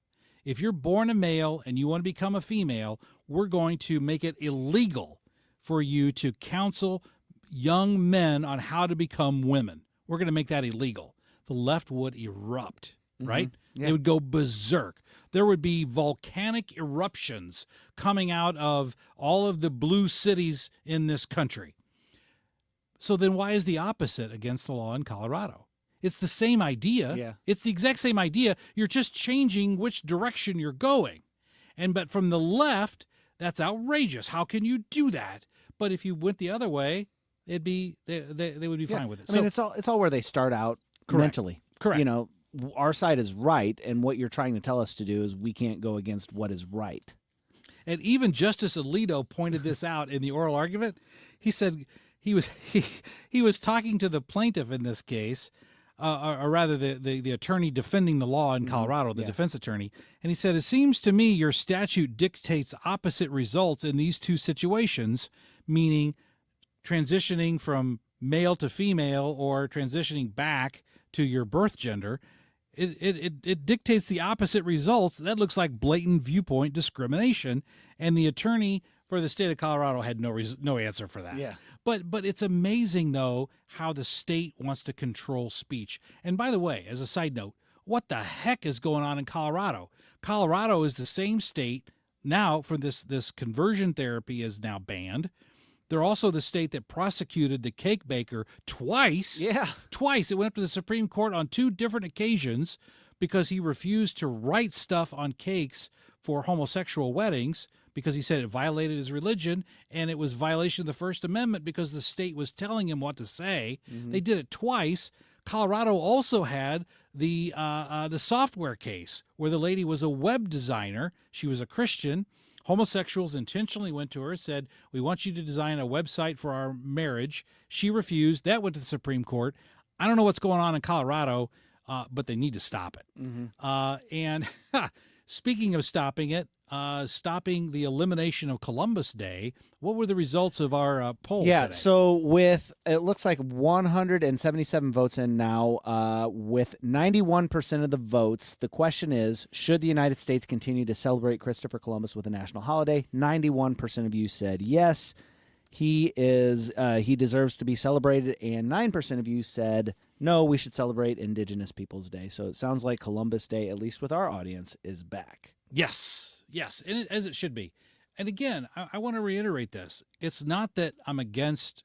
If you're born a male and you want to become a female, we're going to make it illegal for you to counsel young men on how to become women. We're going to make that illegal. The left would erupt, right? Yeah. They would go berserk. There would be volcanic eruptions coming out of all of the blue cities in this country. So then why is the opposite against the law in Colorado? It's the same idea. Yeah. It's the exact same idea. You're just changing which direction you're going. But from the left, that's outrageous. How can you do that? But if you went the other way, it'd be they would be fine with it. I mean, it's all where they start out mentally. Correct. You know, our side is right, and what you're trying to tell us to do is we can't go against what is right. And even Justice Alito pointed this out in the oral argument. He said he was talking to the plaintiff in this case, or rather the attorney defending the law in Colorado, the defense attorney, and he said, "It seems to me your statute dictates opposite results in these two situations, meaning transitioning from male to female or transitioning back to your birth gender. It dictates the opposite results. That looks like blatant viewpoint discrimination." And the attorney for the state of Colorado had no answer for that. Yeah. But it's amazing, though, how the state wants to control speech. And by the way, as a side note, what the heck is going on in Colorado? Colorado is the same state now for this conversion therapy is now banned. They're also the state that prosecuted the cake baker twice. Yeah. Twice. It went up to the Supreme Court on 2 different occasions because he refused to write stuff on cakes for homosexual weddings because he said it violated his religion, and it was violation of the First Amendment because the state was telling him what to say. They did it twice. Colorado also had the software case where the lady was a web designer. She was a Christian. Homosexuals intentionally went to her and said, "We want you to design a website for our marriage." She refused. That went to the Supreme Court. I don't know what's going on in Colorado, but they need to stop it. And speaking of stopping it, stopping the elimination of Columbus Day, what were the results of our poll today? So with, it looks like 177 votes in now, with 91% of the votes, the question is, should the United States continue to celebrate Christopher Columbus with a national holiday? 91% of you said yes, he deserves to be celebrated, and 9% of you said no, we should celebrate Indigenous Peoples Day. So it sounds like Columbus Day, at least with our audience, is back. Yes, and as it should be. And again, I want to reiterate this. It's not that I'm against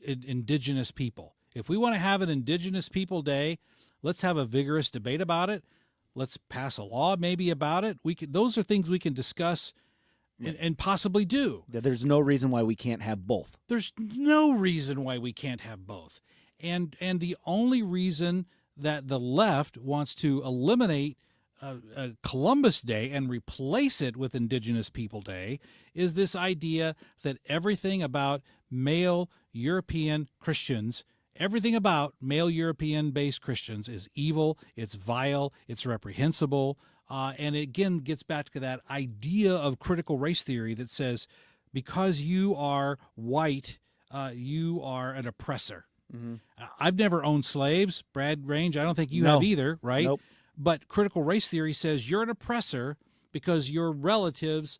Indigenous people. If we want to have an Indigenous People Day, let's have a vigorous debate about it. Let's pass a law maybe about it. Those are things we can discuss and possibly do. There's no reason why we can't have both. There's no reason why we can't have both. And the only reason that the left wants to eliminate Columbus Day and replace it with Indigenous People Day is this idea that everything about male European Christians, everything about male European-based Christians is evil, it's vile, it's reprehensible, and it again gets back to that idea of critical race theory that says because you are white, you are an oppressor. I've never owned slaves, Brad Range. I don't think you have either, right? Nope. But critical race theory says you're an oppressor because your relatives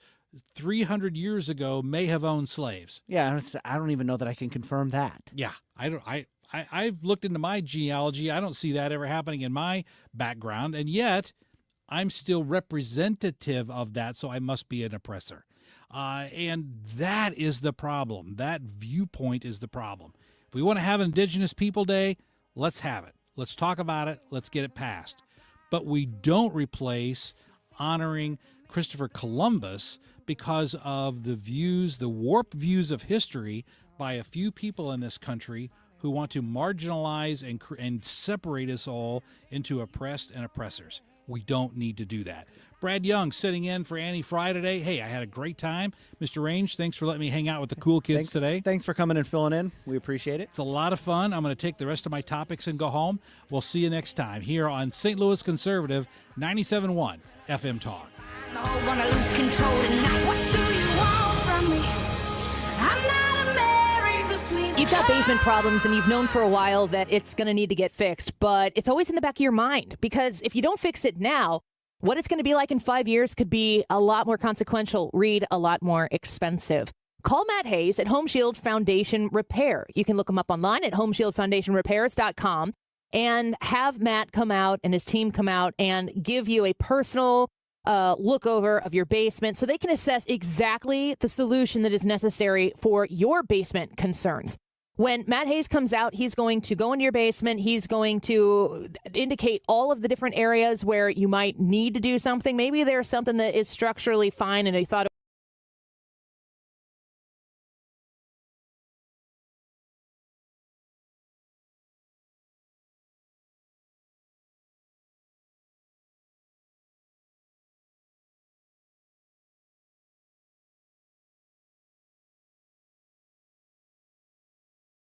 300 years ago may have owned slaves. Yeah, I don't even know that I can confirm that. Yeah, I I've looked into my genealogy. I don't see that ever happening in my background, and yet I'm still representative of that, so I must be an oppressor. And that is the problem. That viewpoint is the problem. If we want to have an Indigenous People Day, let's have it. Let's talk about it. Let's get it passed. But we don't replace honoring Christopher Columbus because of the views, the warped views of history by a few people in this country who want to marginalize and separate us all into oppressed and oppressors. We don't need to do that. Brad Young sitting in for Annie Fry today. Hey, I had a great time. Mr. Range, thanks for letting me hang out with the cool kids today. Thanks for coming and filling in. We appreciate it. It's a lot of fun. I'm going to take the rest of my topics and go home. We'll see you next time here on St. Louis Conservative 97.1 FM Talk. I'm gonna lose control tonight. What do you want from me? I'm not America's sweet. You've got basement problems and you've known for a while that it's going to need to get fixed, but it's always in the back of your mind because if you don't fix it now, what it's going to be like in 5 years could be a lot more consequential, read a lot more expensive. Call Matt Hayes at Home Shield Foundation Repair. You can look him up online at homeshieldfoundationrepairs.com and have Matt come out and his team come out and give you a personal look over of your basement so they can assess exactly the solution that is necessary for your basement concerns. When Matt Hayes comes out, he's going to go into your basement. He's going to indicate all of the different areas where you might need to do something. Maybe there's something that is structurally fine and he thought